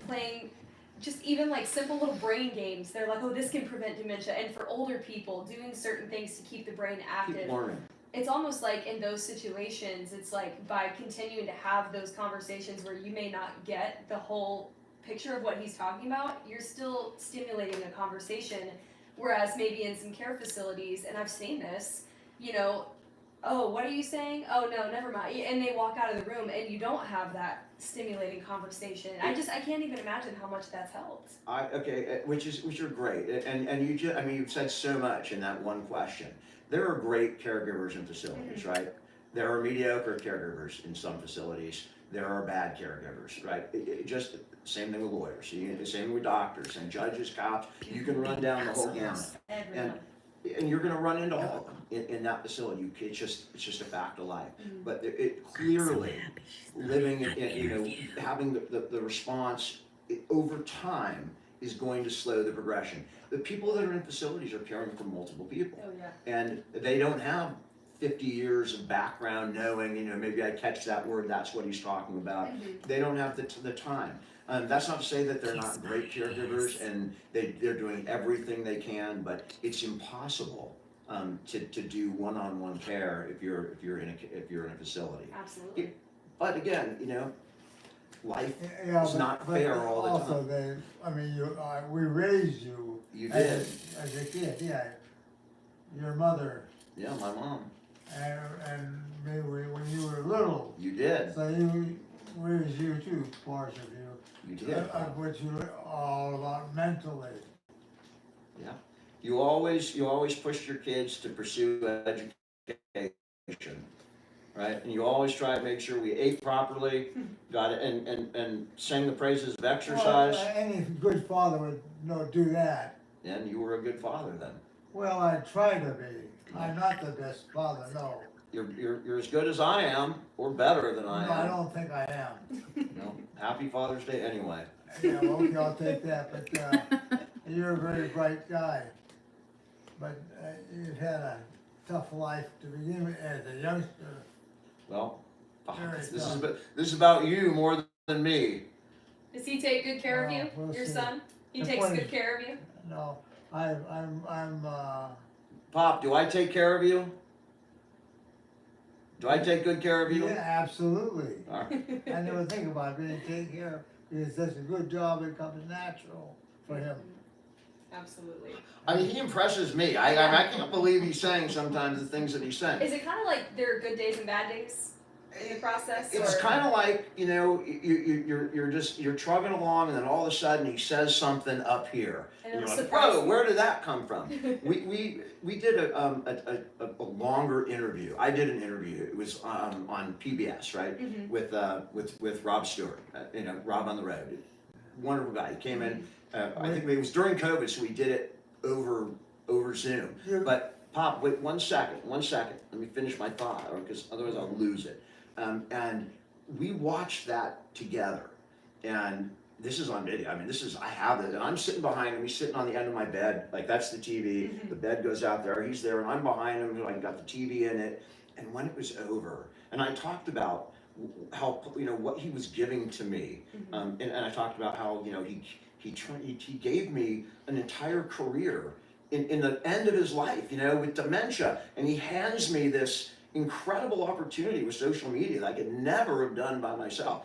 playing just even like simple little brain games. They're like, oh, this can prevent dementia. And for older people, doing certain things to keep the brain active. Keep learning. It's almost like in those situations, it's like by continuing to have those conversations where you may not get the whole picture of what he's talking about, you're still stimulating a conversation. Whereas maybe in some care facilities, and I've seen this, you know, oh, what are you saying? Oh, no, never mind. And they walk out of the room and you don't have that stimulating conversation. I can't even imagine how much that's helped. Which are great. And you've said so much in that one question. There are great caregivers in facilities, right? There are mediocre caregivers in some facilities. There are bad caregivers, right? Just same thing with lawyers, same with doctors and judges, cops. You can run down the whole gamut. And you're going to run into all of them in that facility. It's just a fact of life. But it clearly living having the response over time is going to slow the progression. The people that are in facilities are caring for multiple people. Oh, yeah. And they don't have 50 years of background knowing, maybe I catch that word, that's what he's talking about. They don't have the time. That's not to say that they're not great caregivers and they're doing everything they can, but it's impossible to do one-on-one care if you're in a facility. Absolutely. But again, life is not fair all the time. Also, we raised you. You did. As a kid, yeah. Your mother. Yeah, my mom. And maybe when you were little. You did. So you raised you too, parts of you. You did. Of what you were all about mentally. Yeah. You always pushed your kids to pursue education, right? And you always try to make sure we ate properly, got it, and sang the praises of exercise. Well, any good father would do that. And you were a good father then. Well, I try to be. I'm not the best father, no. You're as good as I am, or better than I am. No, I don't think I am. Happy Father's Day anyway. Yeah, okay, I'll take that, but you're a very bright guy. But you've had a tough life to begin with as a youngster. Well, Very this tough. is about you more than me. Does he take good care of you, We'll your see. son? He The takes point good is- care of you? No, I'm Pop, do I take care of you? Do I take good care of you? yeah, absolutely. All right. I never think about being taken care of. Because that's a good job, it comes natural for him. Absolutely. I mean, he impresses me. I can't believe he's saying sometimes the things that he's saying. Is it kind of like there are good days and bad days in the process? It's or? kind of like, you're trugging along and then all of a sudden he says something up here. And And you're it'll like, surprise whoa, you. where did that come from? We did a longer interview. I did an interview. It was on PBS, right? With Rob Stewart, Rob on the Road. Wonderful guy. He came in, I think it was during COVID, so we did it over Zoom. Yeah. But Pop, wait 1 second. Let me finish my thought, because otherwise I'll lose it. And we watched that together. And this is on video. I mean, I have it. And I'm sitting behind him. He's sitting on the end of my bed. Like, that's the TV. The bed goes out there. He's there, and I'm behind him. Like, got the TV in it. And when it was over, and I talked about how, what he was giving to me. And I talked about how, he gave me an entire career in the end of his life, with dementia. And he hands me this incredible opportunity with social media that I could never have done by myself.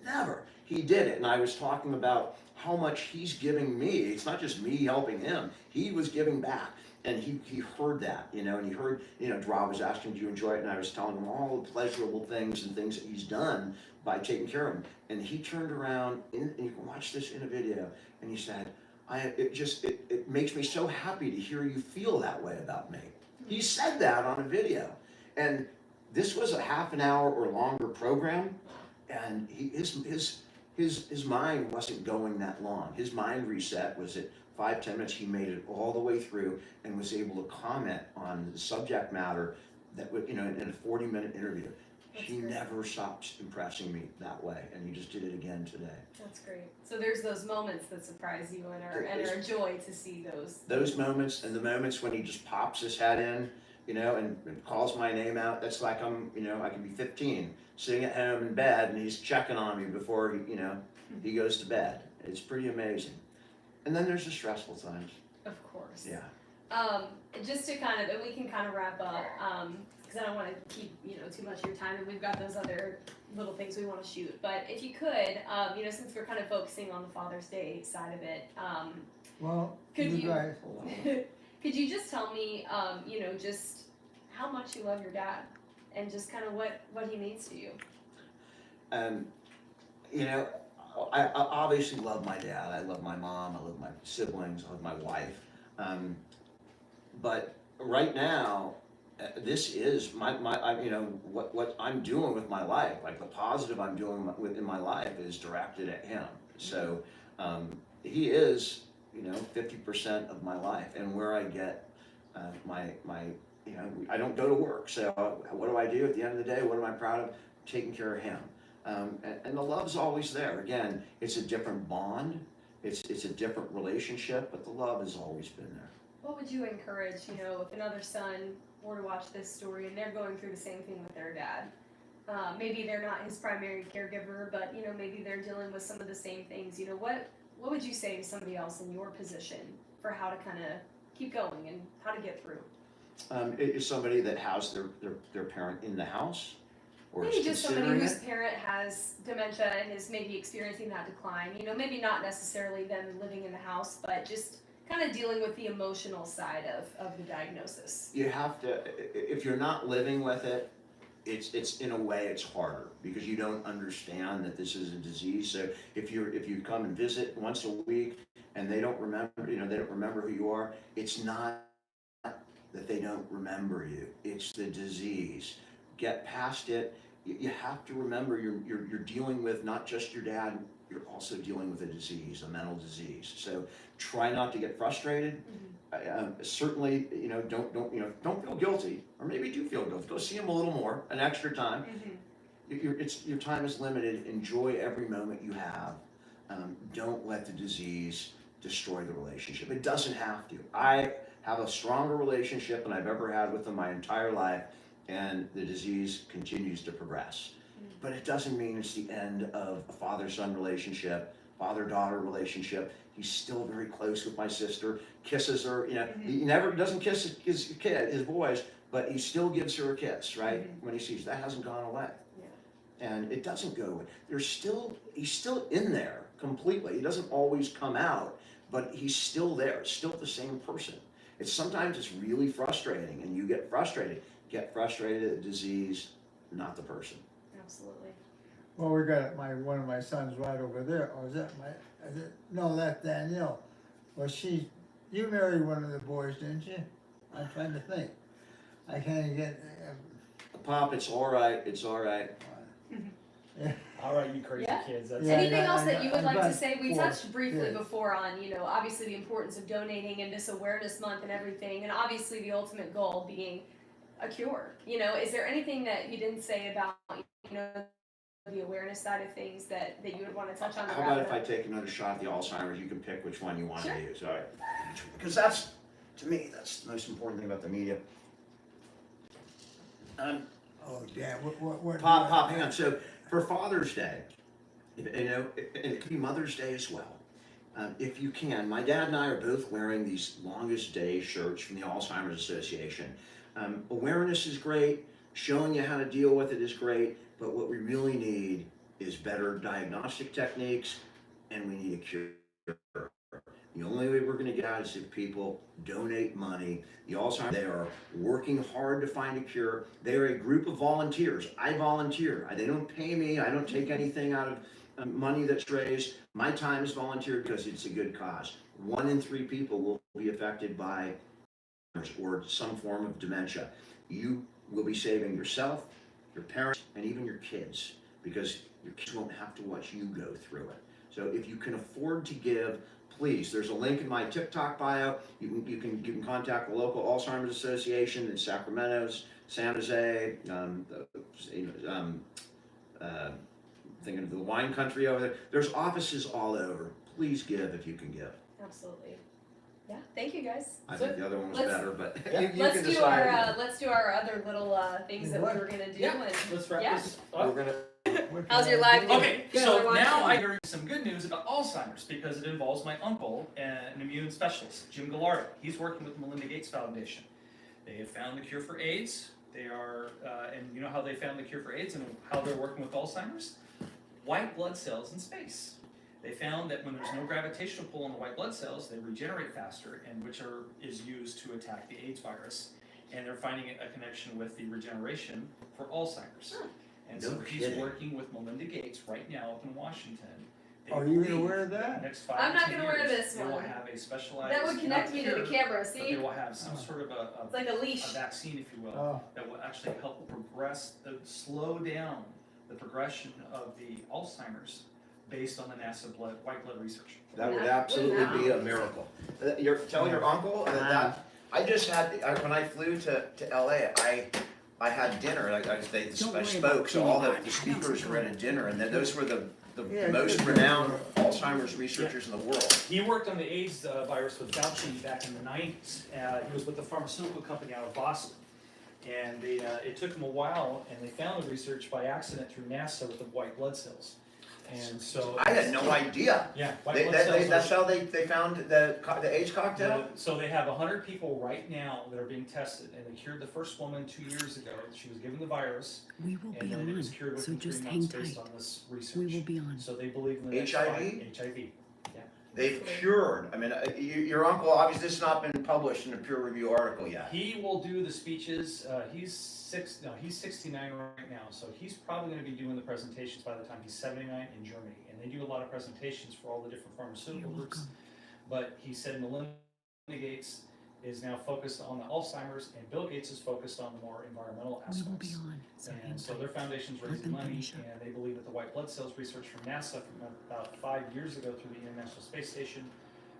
Never. He did it. And I was talking about how much he's giving me. It's not just me helping him. He was giving back. And he heard that, and he heard, Rob was asking, do you enjoy it? And I was telling him all the pleasurable things and things that he's done by taking care of him. And he turned around, and you can watch this in a video, and he said, it makes me so happy to hear you feel that way about me. He said that on a video. And this was a half an hour or longer program, and his mind wasn't going that long. His mind reset was at 5-10 minutes. He made it all the way through and was able to comment on the subject matter that would, in a 40-minute interview. He never stopped impressing me that way, and he just did it again today. That's great. So there's those moments that surprise you and are a joy to see those. Those moments, and the moments when he just pops his head in, and calls my name out. That's like I can be 15, sitting at home in bed, and he's checking on me before he goes to bed. It's pretty amazing. And then there's the stressful times. Of course. Yeah. Just to kind of, and we can kind of wrap up, because I don't want to keep, too much of your time, and we've got those other little things we want to shoot. But if you could, since we're kind of focusing on the Father's Day side of it, Well, could you, guys, could you just tell me, just how much you love your dad, and just kind of what he means to you? You know, I obviously love my dad. I love my mom. I love my siblings. I love my wife. But right now, this is what I'm doing with my life. Like the positive I'm doing in my life is directed at him. So he is, 50% of my life, and where I get my I don't go to work. So what do I do at the end of the day? What am I proud of? Taking care of him. And the love's always there. Again, it's a different bond. It's a different relationship, but the love has always been there. What would you encourage, if another son were to watch this story and they're going through the same thing with their dad? Maybe they're not his primary caregiver, but, maybe they're dealing with some of the same things. What would you say to somebody else in your position for how to kind of keep going and how to get through? It is somebody that has their parent in the house, or Maybe is just somebody considering whose it. parent has dementia and is maybe experiencing that decline. Maybe not necessarily them living in the house, but just kind of dealing with the emotional side of the diagnosis. You have to, if you're not living with it, it's in a way it's harder because you don't understand that this is a disease. So if you come and visit once a week and they don't remember, they don't remember who you are, it's not that they don't remember you. It's the disease. Get past it. You have to remember you're dealing with not just your dad, you're also dealing with a disease, a mental disease. So try not to get frustrated. Certainly, don't feel guilty, or maybe do feel guilty. Go see him a little more, an extra time. Your time is limited. Enjoy every moment you have. Don't let the disease destroy the relationship. It doesn't have to. I have a stronger relationship than I've ever had with him my entire life, and the disease continues to progress. But it doesn't mean it's the end of a father-son relationship, father-daughter relationship. He's still very close with my sister, kisses her, he never doesn't kiss his boys, but he still gives her a kiss, right? When he sees that hasn't gone away. And it doesn't go away. He's still in there completely. He doesn't always come out, but he's still there, still the same person. Sometimes it's really frustrating, and you get frustrated. Get frustrated at the disease, not the person. Absolutely. well, we got one of my sons right over there. Or no, that's Danielle. Well, you married one of the boys, didn't you? I'm trying to think. I can't get. Pop, it's all right. It's all right. Yeah. All right, you crazy Yeah. kids. That's Yeah, Anything I else that you would I've like to got say? We 4 touched briefly kids. before on, obviously the importance of donating and this awareness month and everything, and obviously the ultimate goal being a cure. Is there anything that you didn't say about, the awareness side of things that you would want to touch on? How about if I take another shot at the Alzheimer's? You can pick which one you want Sure. to use. All right. Because that's, to me, that's the most important thing about the media. Oh, damn. What? Pop, hang on. So for Father's Day, and it could be Mother's Day as well. If you can, my dad and I are both wearing these Longest Day shirts from the Alzheimer's Association. Awareness is great. Showing you how to deal with it is great. But what we really need is better diagnostic techniques, and we need a cure. The only way we're going to get out is if people donate money. The Alzheimer's, they are working hard to find a cure. They are a group of volunteers. I volunteer. They don't pay me. I don't take anything out of money that's raised. My time is volunteer because it's a good cause. 1 in 3 people will be affected by or some form of dementia. You will be saving yourself, your parents, and even your kids, because your kids won't have to watch you go through it. So if you can afford to give, please, there's a link in my TikTok bio. You can contact the local Alzheimer's Association in Sacramento, San Jose, thinking of the wine country over there. There's offices all over. Please give if you can give. Absolutely. Yeah, thank you guys. I think the other one was Let's- better, but Yeah. you Let's can do decide. our other little things that we were gonna do. Yeah. And Let's wrap Yeah. this We're up. gonna, how's your live? Okay, Good. so Everyone? now I bring some good news about Alzheimer's because it involves my uncle, an immune specialist, Jim Gallardo. He's working with the Melinda Gates Foundation. They have found the cure for AIDS. They are, and you know how they found the cure for AIDS and how they're working with Alzheimer's? White blood cells in space. They found that when there's no gravitational pull on the white blood cells, they regenerate faster, and which is used to attack the AIDS virus. And they're finding a connection with the regeneration for Alzheimer's. And so No he's kidding. working with Melinda Gates right now up in Washington. They Are you believe aware of in the that? next 5 I'm to not 10 gonna wear years, this they will one. have a specialized That would connect me to the cure, camera. but See, they will have some sort of it's like a leash. a vaccine, if you will, Oh, that will actually help slow down the progression of the Alzheimer's based on the NASA white blood research. that would Wouldn't absolutely that be a miracle. Tell your uncle that, I just had, when I flew to LA, I had dinner, I spoke, so all the speakers were at a dinner, and then those were the Yeah, most good. renowned Alzheimer's researchers in the world. He worked on the AIDS virus with Fauci back in the 90s. He was with the pharmaceutical company out of Boston. And it took him a while, and they found the research by accident through NASA with the white blood cells. And so I had no idea. Yeah, white blood cells. That's how they found the AIDS cocktail? So they have 100 people right now that are being tested, and they cured the first woman 2 years ago. She was given the virus, We will and be then it was on, cured so within 3 just months hang based tight. on this research. We will be on. So they believe in the next HIV? HIV. They've cured, I mean, your uncle, obviously this has not been published in a peer review article yet. He will do the speeches. He's 69 right now, so he's probably going to be doing the presentations by the time he's 79 in Germany. And they do a lot of presentations for all the different pharmaceutical You're groups. welcome. But he said Melinda Gates is now focused on the Alzheimer's, and Bill Gates is focused on the more environmental We will be aspects. on, so hang And so tight. their foundation's Let raising them money, finish up. and they believe that the white blood cells research from NASA from about 5 years ago through the International Space Station,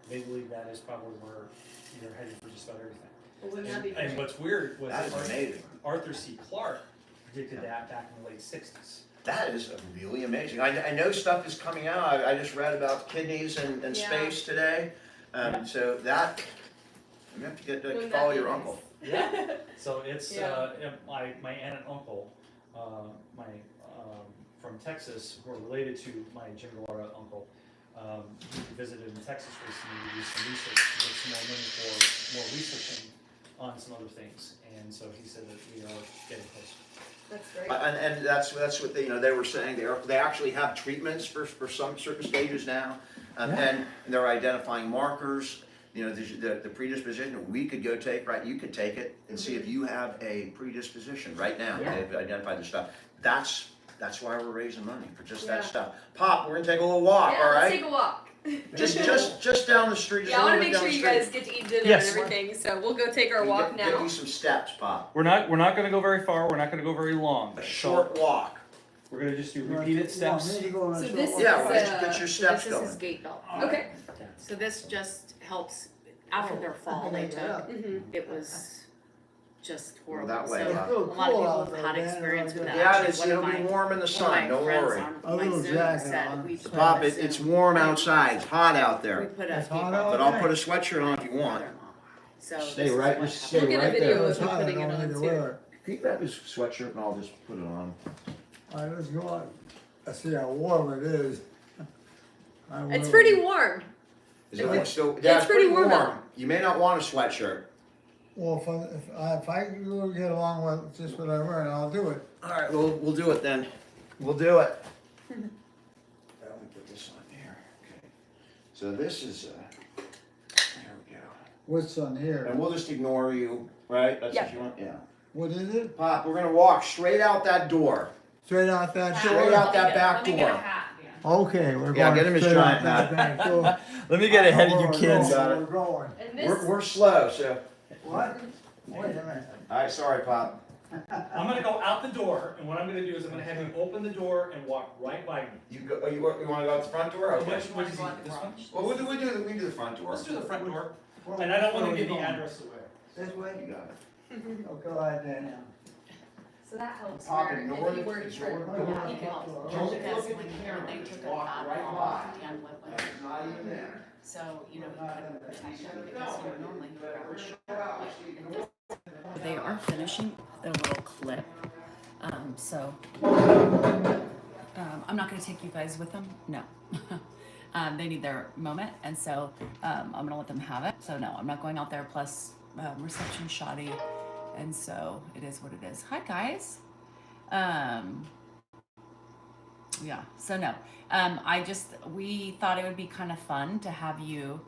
they believe that is probably where they're headed for just about everything. Well, wouldn't that be And what's weird was That is amazing. Arthur C. Clarke predicted that back in the late 60s. That is really amazing. I know stuff is coming out. I just read about kidneys and Yeah. space today. So that, you have to get to Wouldn't follow that be your nice? uncle. Yeah. So it's Yeah. my aunt and uncle, from Texas, who are related to my Jim Gallardo uncle. He visited in Texas recently to do some research to get some more money for more researching on some other things, and so he said that we are getting close. That's great. And that's what they were saying. They actually have treatments for some certain stages now, and they're identifying markers. You know, the predisposition. We could go take, right? You could take it and see if you have a predisposition right now. Yeah. They've identified the stuff. That's why we're raising money for just that Yeah. stuff. Pop, we're gonna take a little walk, Yeah, all let's right? take a walk. Just down the street. Just Yeah, I a want to little make bit sure down you the guys street. get to eat dinner Yes. and everything. So we'll go take our walk Get now. you some steps, Pop. We're not going to go very far. We're not going to go very long. A short walk. We're going to just do repeated steps. So this is Yeah, well, get your steps This is his going. gait belt. Okay. So this just helps, after their fall, they took, it was just Well, horrible. that way, So huh? a lot of people have had experience with that. Yeah, Actually, it'll be warm in the sun. Don't worry. A little jacket on. We put Pop, this it's in- warm outside. It's hot out We there. put a It's gait hot belt out But on I'll put a sweatshirt on if you want. their mom. So Stay this is right- what just happened. stay We'll get a right video there. of you putting it on too. Keep that sweatshirt and I'll just put it on. All right, let's go on. Let's see how warm it is. It's pretty warm. Is it If like it's- still? it's Yeah, it's pretty pretty warm warm. out. You may not want a sweatshirt. Well, if I can go get along with just what I'm wearing, I'll do it. All right, we'll do it then. We'll do it. Let me put this on here. Okay. So this is, there we go. What's on here? And we'll just ignore you, right? That's Yeah. what you want? Yeah. What is it? Pop, we're gonna walk straight out that door. Straight out that Straight door? out that back Let me get a door. hat. Okay, we're going Yeah, get him his straight out giant that hat. back door. Let me get ahead of you We're kids. going, We're going. And this. We're slow, so. What? Wait a minute. All right, sorry, Pop. I'm going to go out the door, and what I'm going to do is I'm going to have you open the door and walk right by me. You go. You wanna go out the front door? Okay. Which is this one? Well, we do the front door. Let's do the front door. And I don't want to give the address away. This way? You got it. Oh, go ahead then. So that helps. Pop, Where ignore if you the- were to ignore turn. the Yeah, door. he can help. Don't Because look at when the camera. they took a Walk pot right off by. and went with That's not even there. So, you know, he couldn't protect him because, you know, normally he would grab his shoulder. They are finishing their little clip. I'm not going to take you guys with them. No. They need their moment. And so I'm going to let them have it. So no, I'm not going out there. Plus reception shoddy. And so it is what it is. Hi, guys. Yeah, so no. We thought it would be kind of fun to have you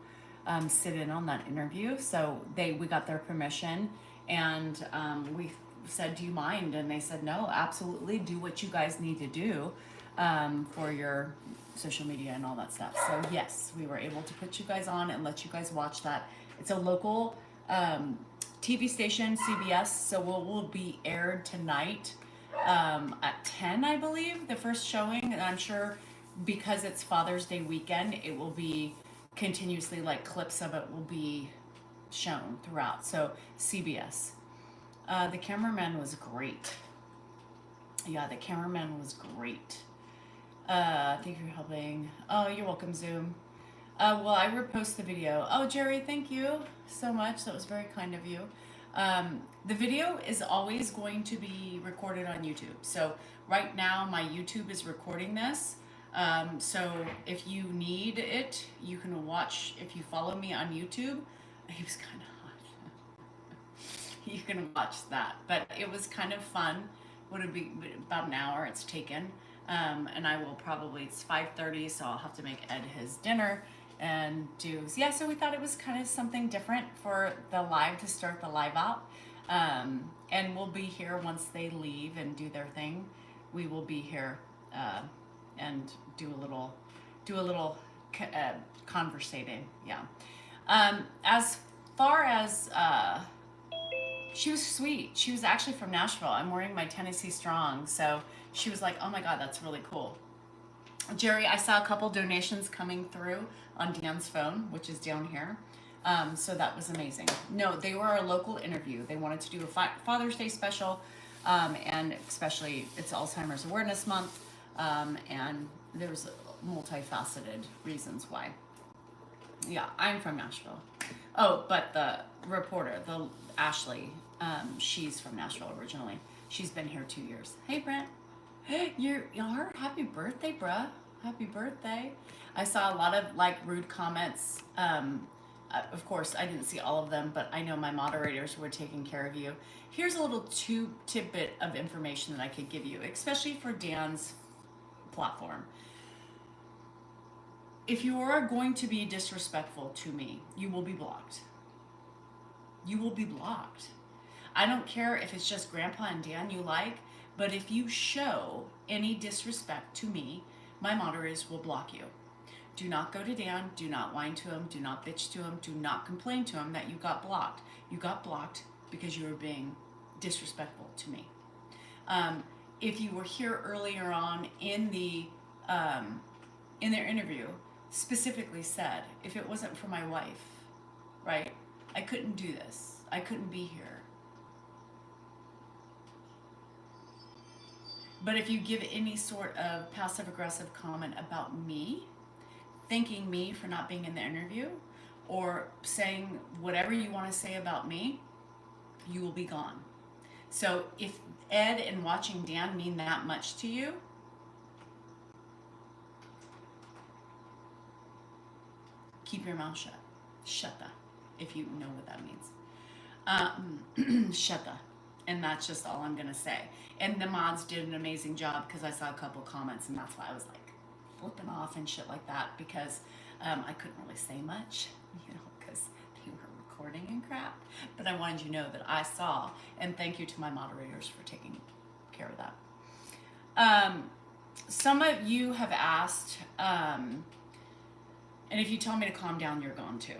sit in on that interview. So we got their permission, and we said, do you mind? And they said, no, absolutely, do what you guys need to do for your social media and all that stuff. So yes, we were able to put you guys on and let you guys watch that. It's a local TV station, CBS, so will be aired tonight at 10, I believe, the first showing. And I'm sure because it's Father's Day weekend, it will be continuously, like clips of it will be shown throughout. So CBS. The cameraman was great. Yeah, the cameraman was great. Thank you for helping. Oh, you're welcome, Zoom. Well, I repost the video. Oh, Jerry, thank you so much. That was very kind of you. The video is always going to be recorded on YouTube. So right now my YouTube is recording this. So if you need it, you can watch, if you follow me on YouTube. It was kind of hot. You can watch that, but it was kind of fun. Would it be about an hour it's taken. And I will probably, it's 5:30, so I'll have to make Ed his dinner and do, yeah, so we thought it was kind of something different for the live, to start the live out. And we'll be here once they leave and do their thing. We will be here and do a little conversating, yeah. As far as, she was sweet. She was actually from Nashville. I'm wearing my Tennessee Strong, so she was like, oh my God, that's really cool. Jerry, I saw a couple donations coming through on Dan's phone, which is down here. So that was amazing. No, they were a local interview. They wanted to do a Father's Day special, and especially it's Alzheimer's Awareness Month, and there's multifaceted reasons why. Yeah, I'm from Nashville. Oh, but the reporter, Ashley, she's from Nashville originally. She's been here 2 years. Hey, Brent. You're happy birthday, bruh. Happy birthday. I saw a lot of like rude comments. Of course, I didn't see all of them, but I know my moderators were taking care of you. Here's a little tidbit of information that I could give you, especially for Dan's platform. If you are going to be disrespectful to me, you will be blocked. You will be blocked. I don't care if it's just Grandpa and Dan you like, but if you show any disrespect to me, my moderators will block you. Do not go to Dan, do not whine to him, do not bitch to him, do not complain to him that you got blocked. You got blocked because you were being disrespectful to me. If you were here earlier on in their interview, specifically said, if it wasn't for my wife, right, I couldn't do this. I couldn't be here. But if you give any sort of passive-aggressive comment about me, thanking me for not being in the interview, or saying whatever you want to say about me, you will be gone. So if Ed and watching Dan mean that much to you, keep your mouth shut. Shut up, if you know what that means. Shut up. And that's just all I'm gonna say. And the mods did an amazing job, because I saw a couple comments, and that's why I was like flipping off and shit like that, because I couldn't really say much, because they were recording and crap. But I wanted you to know that I saw, and thank you to my moderators for taking care of that. Some of you have asked, and if you tell me to calm down, you're going to.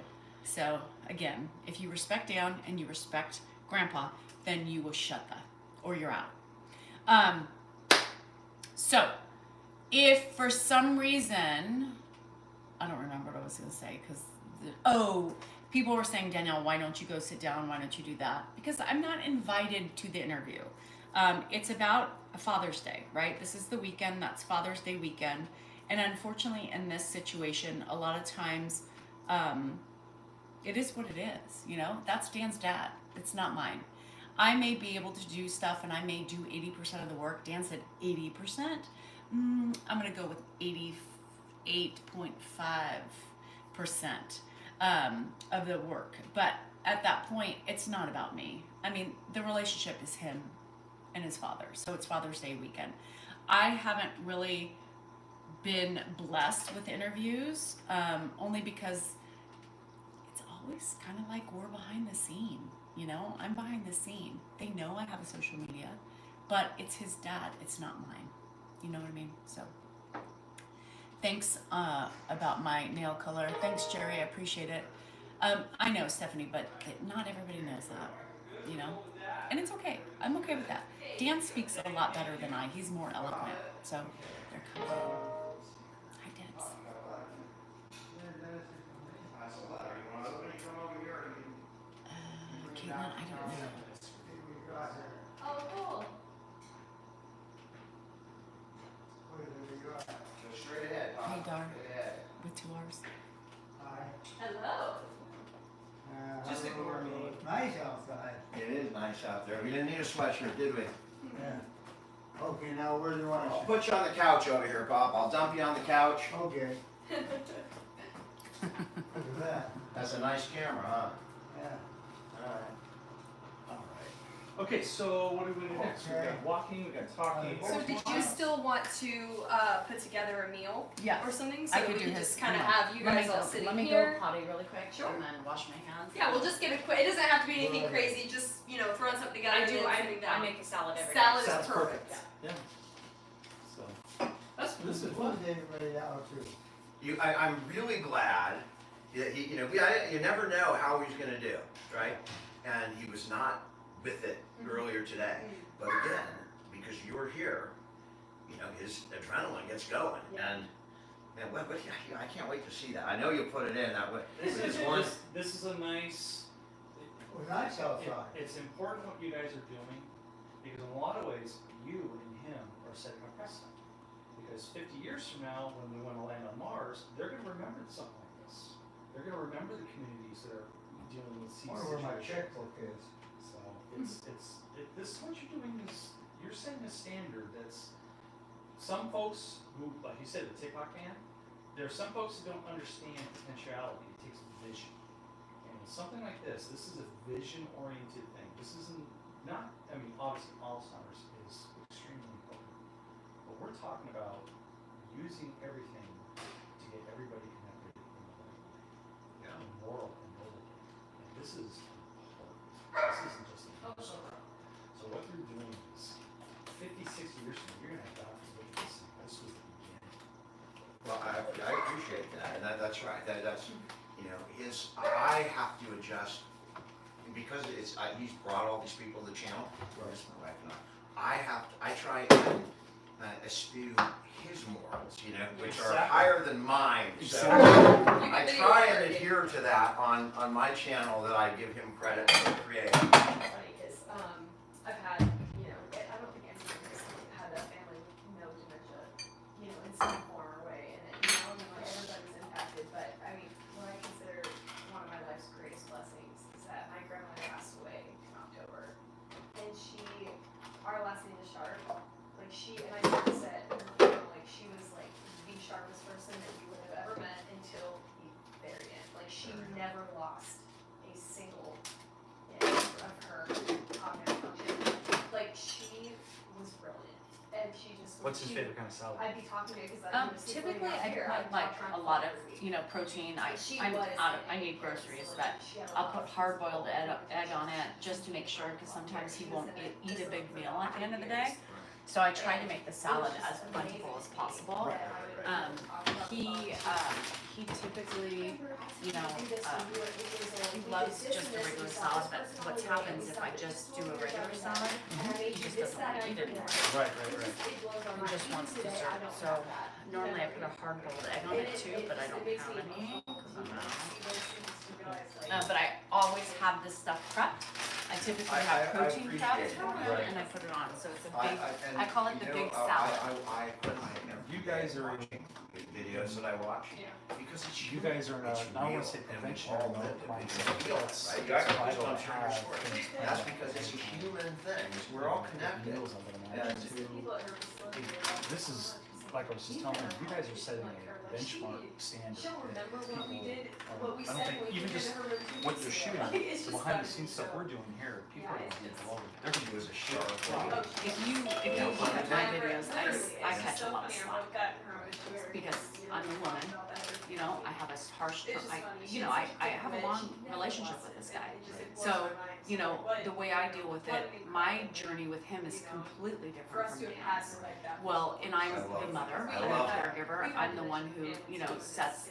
So again, if you respect Dan and you respect Grandpa, then you will shut that, or you're out. So if for some reason, I don't remember what I was going to say, because, people were saying, Danielle, why don't you go sit down? Why don't you do that? Because I'm not invited to the interview. It's about Father's Day, right? This is the weekend. That's Father's Day weekend. And unfortunately, in this situation, a lot of times it is what it is, you know? That's Dan's dad. It's not mine. I may be able to do stuff and I may do 80% of the work. Dan said 80%. I'm going to go with 88.5% of the work. But at that point, it's not about me. I mean, the relationship is him and his father. So it's Father's Day weekend. I haven't really been blessed with interviews, only because it's always kind of like we're behind the scene. You know, I'm behind the scene. They know I have a social media, but it's his dad. It's not mine. You know what I mean? So, thanks about my nail color. Thanks, Jerry. I appreciate it. I know, Stephanie, but not everybody knows that. You know, and it's okay. I'm okay with that. Dan speaks a lot better than I. He's more eloquent. So, they're coming in. Hi, Debs. Caitlin, I don't know. Oh, cool. Go straight ahead. Hey, Dar. Straight ahead. With 2 R's. Hello. Just ignore me. Nice outside. It is nice out there. We didn't need a sweatshirt, did we? Yeah. Okay, now where do you want I'll to? put you on the couch over here, Bob. I'll dump you on the couch. Okay. Look at that. That's a nice camera, huh? Yeah. Alright. Okay, so what are we gonna do next? We Okay. got walking, we got talking. So did you still want to put together a meal Yes. or something? So I that could we do could his just kind of meal. have you guys all sitting Let me here. go potty really quick Sure. and then wash my hands. Yeah, we'll just get it quick. It doesn't have to be anything crazy. Just throwing something together. I and do. then I sitting down. make a salad every day. Salad is Sounds perfect. Yeah. So, this is fun. Who's everybody out too? I'm really glad that you never know how he's gonna do, right? And he was not with it earlier today. But again, because you were here, his adrenaline gets going. Yeah. And I can't wait to see that. I know you'll put it in that way. This With is his one- this is a nice. It was nice outside. It's important what you guys are doing, because in a lot of ways, you and him are setting a precedent. Because 50 years from now, when we want to land on Mars, they're going to remember something like this. They're going to remember the communities that are dealing with I sea wonder where my situations. checkbook is. So this what you're doing is you're setting a standard that's some folks who, like you said, the TikTok man. There are some folks who don't understand potentiality. It takes vision, and something like this is a vision-oriented thing. This isn't not. I mean, obviously, Alzheimer's is extremely important, but we're talking about using everything to get everybody connected in the right way, in moral and noble. And this is important. This isn't just a news program. So what you're doing is 50, 60 years from now, you're gonna have doctors look at this and this was the beginning. Well, I appreciate that, and that's right. That's I have to adjust because he's brought all these people to the channel. Where's my wife and I try and eschew his morals, which are Exactly. higher than mine. So You I can try video and it. adhere to that on my channel that I give him credit for creating. Funny because I've had I don't think anyone has had a family with no dementia, in some form or way, and everybody's impacted. But I mean, what I consider one of my life's greatest blessings is that my grandmother passed away in October, and our last name is Sharp. Like and I never said in her funeral, like she was like the sharpest person that you would have ever met until the very end. Like she never lost a single inch of her cognitive function. Like she was brilliant, and she just. What's his favorite kind of salad? I'd be talking to you because Typically I put like a lot of, protein. I need groceries, but I'll put hard-boiled egg on it just to make sure, because sometimes he won't eat a big meal at the end of the day. So I try to make the salad as plentiful as possible. He typically, he loves just a regular salad, but what happens if I just do a regular salad, he just doesn't want to eat it anymore. Right. He just wants dessert. So normally I put a hard-boiled egg on it too, but I don't have any, 'cause I'm out. But I always have this stuff prepped. I typically I have protein appreciate powder it. Right. and I put it on, so it's a I- big, and, I call it the you know, big salad. You guys are videos that I watch because it's You guys are in a, it's I don't real, wanna say and prevention, we've all but lived it. mindset. It's real, It's right? You guys are vital just to on sharing have your story. things That's planned. because it's a human thing. We're all connected. Meals, I'm gonna imagine, to, this is, like I was just telling you, you guys are setting a benchmark standard. She'll remember what we did, People what we I don't said, think when we even did just her review. what you're shooting, Like, it's the just behind the funny. scenes stuff we're doing here, people are Yeah, gonna be it's blown. They're gonna do as a show. If you look at my videos, I catch a lot of slack because I'm a woman, you know, I have a harsh, I have a long relationship with this guy. So, you know, the way I deal with it, my journey with him is completely For different us from to have his. passed like that. Well, and I'm the mother, I I'm a love caregiver, I'm the one who, you know, sets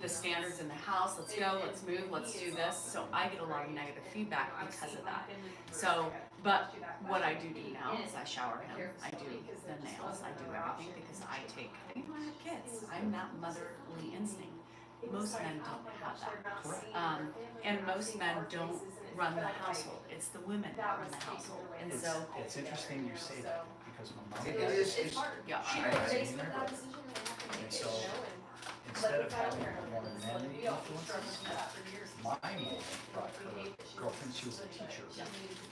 the standards in the house, let's go, let's move, let's do this, so I get a lot of negative feedback because of that. So, but what I do now is I shower him, I do the nails, I do everything because I take, you know, I have kids, I'm that motherly instinct. Most men don't have that. And most men don't run the household, it's the women that run the household, and It's, so, it's interesting you say that, because when mom It does is, it, it's, yeah. and so, instead of having more men influences, my mom brought her girlfriend, she was a teacher,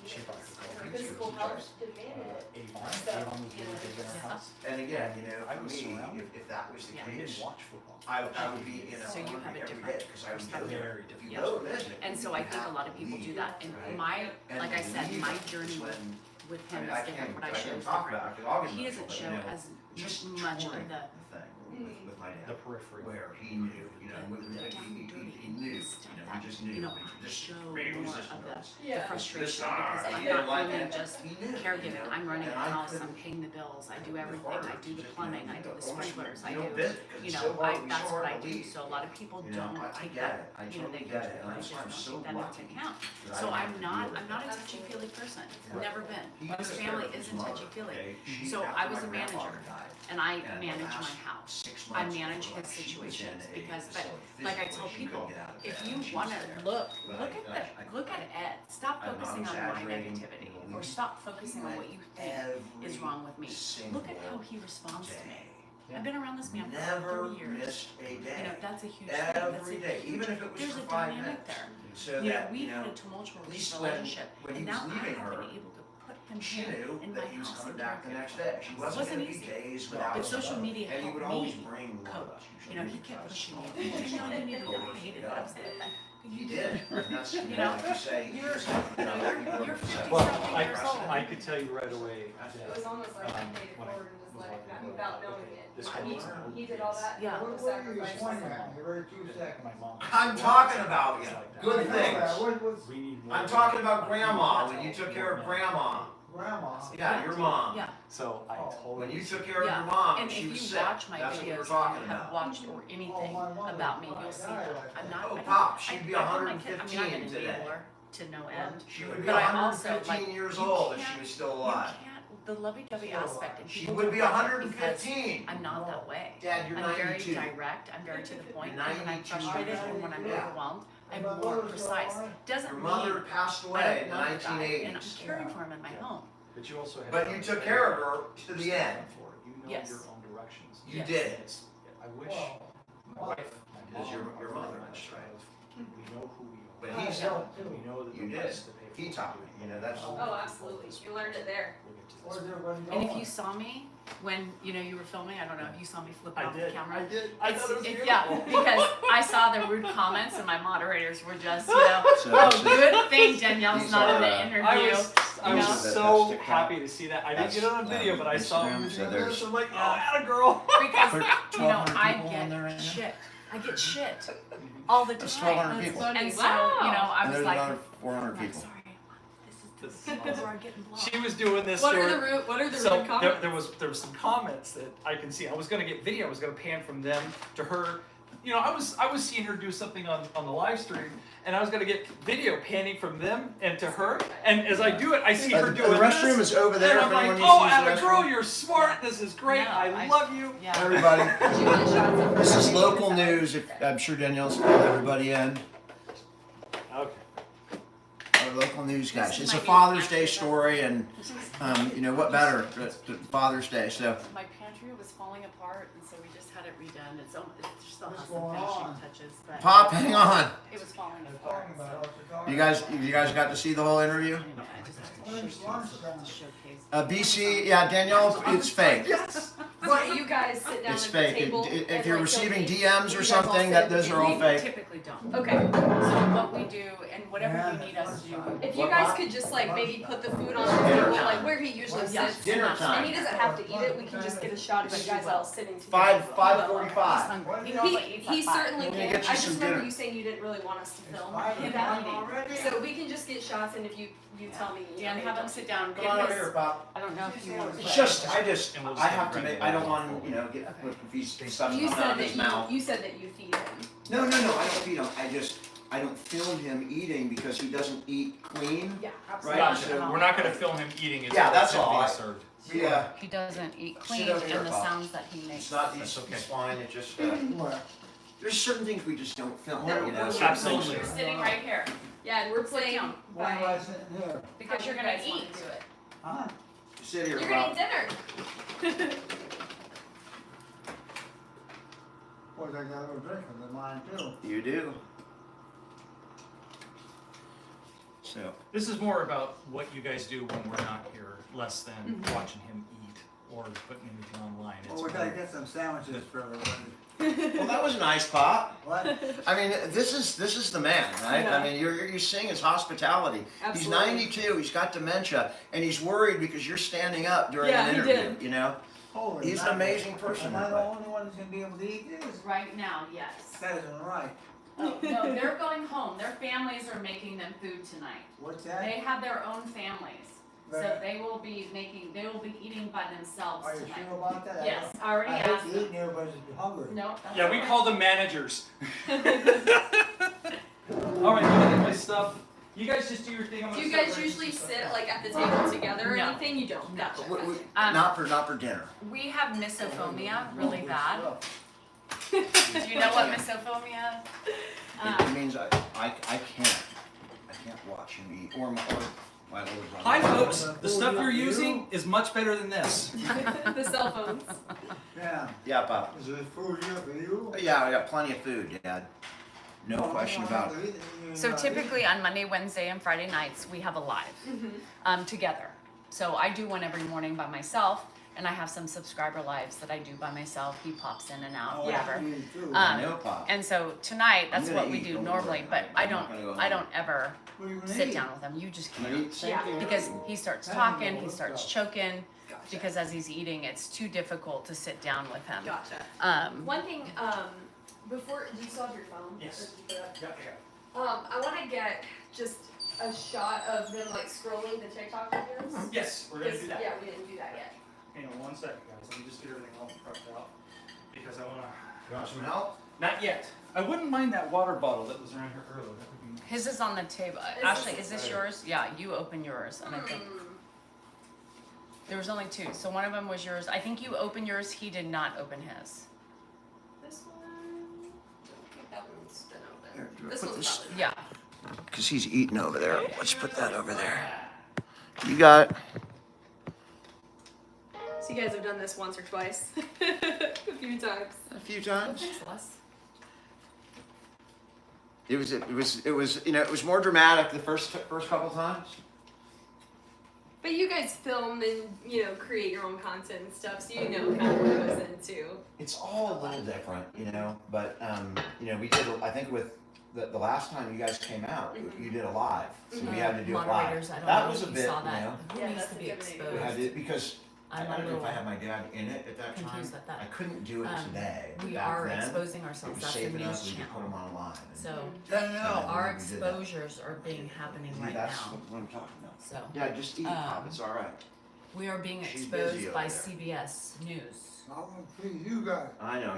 she brought her girlfriend, she was a teacher. Avon was really big in our house. and again, you know, I for was me, surrounded. if that was the Yeah. We case, didn't watch football. I would be in a So you have a every different day, because I would go perspective. there. Very If you Yeah. go to visit. And so I think a lot of people do that, and my, like I said, my journey with I him mean, is I different, can't, what I I show can't is talk different. about it, 'cause I'll get He emotional, doesn't but, show you know, as just much of touring the thing with my The dad, periphery. where he knew, you know, he knew, you know, he just knew. you know, Just show maybe it was more just of words. the frustration, star, because I'm he didn't not like only it. just He knew, caregiving, you know, I'm running and the I house, couldn't- I'm paying the bills, I do it was everything, harder I do the to, plumbing, I do the almost sprinklers, I you don't do, visit, 'cause you it's know, so hard, it's that's so what hard I to do, leave. so a lot of people You know, don't I take get that, it. I you know, they totally go get to it, the and just I'm don't so take that into lucky account. that I So don't have I'm to not, deal with I'm not a that. touchy-feely person, Right. never been, He my took care family of his isn't mother, touchy-feely. okay? She- So after I was my a manager, grandfather died, and I and the manage last my house. 6 I months of manage her his life, she was situations in a because, but facility like I physically, tell she people, couldn't get out of if bed, you and she wanna was there. look But look at Ed, stop I'm not focusing on my exaggerating, negativity, we or stop focusing on what you think is every wrong with me. Look at how single he responds to me. day. I've been around this man for Never 30 years. missed a You know, day. that's a huge thing. That's Every a day, huge, even if it was there's for a 5 dynamic minutes. there. So You know, that, we you had know, a tumultuous at least relationship, when he and was now I leaving have her, been able to put him she here knew in that my he was house coming and back the care next for day. him. She It wasn't wasn't gonna be easy. days without But social him. media And he helped would always me bring cope. love. You know, he kept pushing me. You know, you need to, I hated it. I was like, He did, and that's, You you know, know, like you say, you're- you know, you're 50 Well, something I, years old. I could tell you right away It that, was almost like I paid it when I forward in his was life, working without with, knowing okay, it. this I whole mean, term he did all that, Yeah. all What the were you sacrifices. pointing at? You're very too seconds. my mom. I'm talking about you. Good I know things. that. What's We need more. I'm talking about grandma, when you took care of grandma. grandma? Yeah, your mom. Yeah. So I Oh. totally. When you took care of Yeah, your mom, and she if was you sick. watch my That's what we're videos, talking and have about. watched or anything my mother about me, died you'll see like that. that. I'm not. Oh, I don't- Pop, she'd be I told my kid, I'm not 115 gonna today. enable her to no end. She would be But I also, 115 like, years you old if she can't- was still You alive. can't, the lovey-dovey Still aspect, and She people would don't be get it because 115. I'm not that way. Dad, you're I'm very 92. direct, I'm very to the point, and when I'm 92 frustrated years and when I'm old. Yeah. overwhelmed, I'm My more mother's precise. alive. Doesn't Your mean mother passed I away in don't the love the guy, and I'm 1980s. caring for him in my home. But you also have. But you took care of her to the end. You know Yes. your own directions. You Yes. did. It's, I wish Well, my wife, my Is mom, your mother, very that's much right. of, we know who we But are. he's, We know that You the did. price to pay for. he what taught we me, do. you know, that's. Oh, absolutely, you learned it there. We'll get to this. where's everybody And going? if you saw me when, you know, you were filming, I don't know if you saw me flipping I off the did, camera. I did, I thought it was beautiful. Yeah, because I saw the rude comments and my moderators were just, you know, So oh, this is- good thing Danielle's these not in are, the I interview. was That- so that's TikTok. happy to see that. I didn't get it on That's, video, but I saw Instagram, him so doing there's- this. I'm like, oh, atta girl. Because, Put you know, 1,200 I people on there right get now? shit. I get shit all the That's time. 1,200 people. And so, you know, I And was there's like, another 400 I'm people. sorry. This This is is people are getting blocked. She was doing this. What to are her- the rude, what are the So rude comments? there was some comments that I can see. I was gonna get video. I was gonna pan from them to her. You know, I was seeing her do something on the live stream, and I was gonna get video panning from them and to her. And as I do it, I see her The doing restroom this. is over there. And If I'm like, anyone oh, needs to use atta the girl, restroom. you're smart. This is great. No, I I- love you. Yeah. Everybody, She wanted shots of her. this is local news. I'm sure Danielle's called everybody in. Okay. our local news guys. This It's a might be Father's Day actually story, and you know what better than Father's Day? So My pantry was falling apart, and so we just had it redone. It still has What's some going finishing on? touches, but Pop, hang on. it was falling They're apart. talking about what you're talking You guys got to see the whole interview? Anyway, I just have to When's lunchtime? showcase. BC, yeah, Danielle, it's fake. So you guys sit down It's at fake. the table. If and, you're like, receiving donate. DMs You or guys all something, sit that at the those are all table. fake. Typically don't. Okay. So what we do, and whatever you need us to do, If you What guys about- could just like maybe put the food on the Dinner table, time. like where he usually Yeah, sits. dinner And time. he doesn't have to eat it. We can just get a shot of you guys all sitting together. 5:45. hungry. He certainly We're gonna can. get you I some just remember dinner. you saying you didn't really want us to film about. you that meeting. So we can just get shots, and if you tell me, you know, Dan, have them sit down. Come on over here, Pop. I don't know if you want to. It's just, I And we'll I just have to get make, ready. I don't want him, you know, get Okay. if he's stuff You coming said out of that his mouth. you said that you feed him. No, I don't feed him. I don't film him eating because he doesn't eat clean. Yeah, Right. absolutely. Gotcha. We're not gonna film him eating. It's Yeah, that's him all. being served. Yeah, He doesn't eat clean, Sit over here, and the Bob. sounds that he makes. it's not, That's okay. it's fine, it just, What? there's certain things we just don't film, No, you know? no, certain absolutely. things- You're sitting right here Yeah, and we're Sit playing down. Why am I by sitting here? because you're how gonna you guys wanna eat. do it. Huh? Sit here, You're gonna Bob. eat dinner. Boy, I got a little drink in mine too. You do. So, This is more about what you guys do when we're not here, less than Mm-hmm. watching him eat or putting anything online. It's Well, we gotta more- get some sandwiches for everybody. well, that was nice, Pop. What? I mean, this is the man, right? Yeah. I mean, you're seeing his hospitality. He's Absolutely. 92. He's got dementia, and he's worried because you're standing up during Yeah, an he interview. did. You know, Holy he's an mackerel. amazing person. Am I that the way. only one that's gonna be able to eat this? Right now, yes. That isn't right. Oh, no, they're going home. Their families are making them food tonight. What's They that? have their own families, so Right. they will be eating by themselves Are you tonight. sure about that? Yes, I already I hate asked to them. eat and everybody's hungry. No. that's Yeah, we all right. call them managers. All right, you get my stuff. You guys just do your thing. I'm Do gonna you start guys writing usually some sit stuff like at the table together or No. anything? You don't. No. Gotcha. We- Um, not for dinner. We have misophomia really bad. Stuff. Do you know what misophomia is? It means I can't watch him eat or my older brother. Hi, folks. The stuff you're using is much better than this. The cell phones. Yeah. Yeah, Pop. Is it food here for you? Yeah, I got plenty of food, Dad. No question about it. So typically on Monday, Wednesday, and Friday nights, we have a live together. So I do one every morning by myself, and I have some subscriber lives that I do by myself. He pops in and out, whatever. I know, Pop. And so tonight, that's I'm gonna what we eat, do don't normally, worry. but I I'm not gonna go don't home. ever What are you gonna sit eat? down with him. You just I'm can't. gonna eat the same Yeah. thing. Because he starts talking, he starts choking, because as he's eating, it's too difficult to sit down with him. Gotcha. One thing, before, do you still have your phone? Yes. Or do you put it up? Yeah. I want to get just a shot of them like scrolling the TikTok videos. Yes, we're gonna do that. Yeah, we didn't do that yet. Hang on 1 second, guys. Let me just get everything all prepped out because I wanna. You want some help? Not yet. I wouldn't mind that water bottle that was around here earlier. That would be. His is on the table. Is Ashley, this- is this yours? Yeah, you open yours, and I think there was only two. So one of them was yours. I think you opened yours. He did not open his. This one, I don't think that one's been Here, open. This put one's this- probably. Yeah. Because he's eating over there. Let's put that over there. You got it. So you guys have done this once or twice, a few times. A few times. Thanks, Les. It was you know, it was more dramatic the first couple times. But you guys film and create your own content and stuff, so you know kind of what goes into. It's all a little different, you know, but we did, I think with the last time you guys came out, you did a live, so we had to do it live. Moderators, I don't That know was if a you bit, saw you that. know. Who Yeah, needs that's to be intimidating. We had exposed? to, because I I'm a don't know if little I had my dad in it at that time. confused at that. I couldn't do it today. We Back are then, exposing it ourselves. was That's the safe enough news we could put them channel. on live. So Danielle. our we did that. exposures are being happening Yeah, right that's now. what I'm talking about. So Yeah, just eat, Pop. Um, It's all right. we are being She's busy exposed over by there. CBS News. I want to please you guys. I know.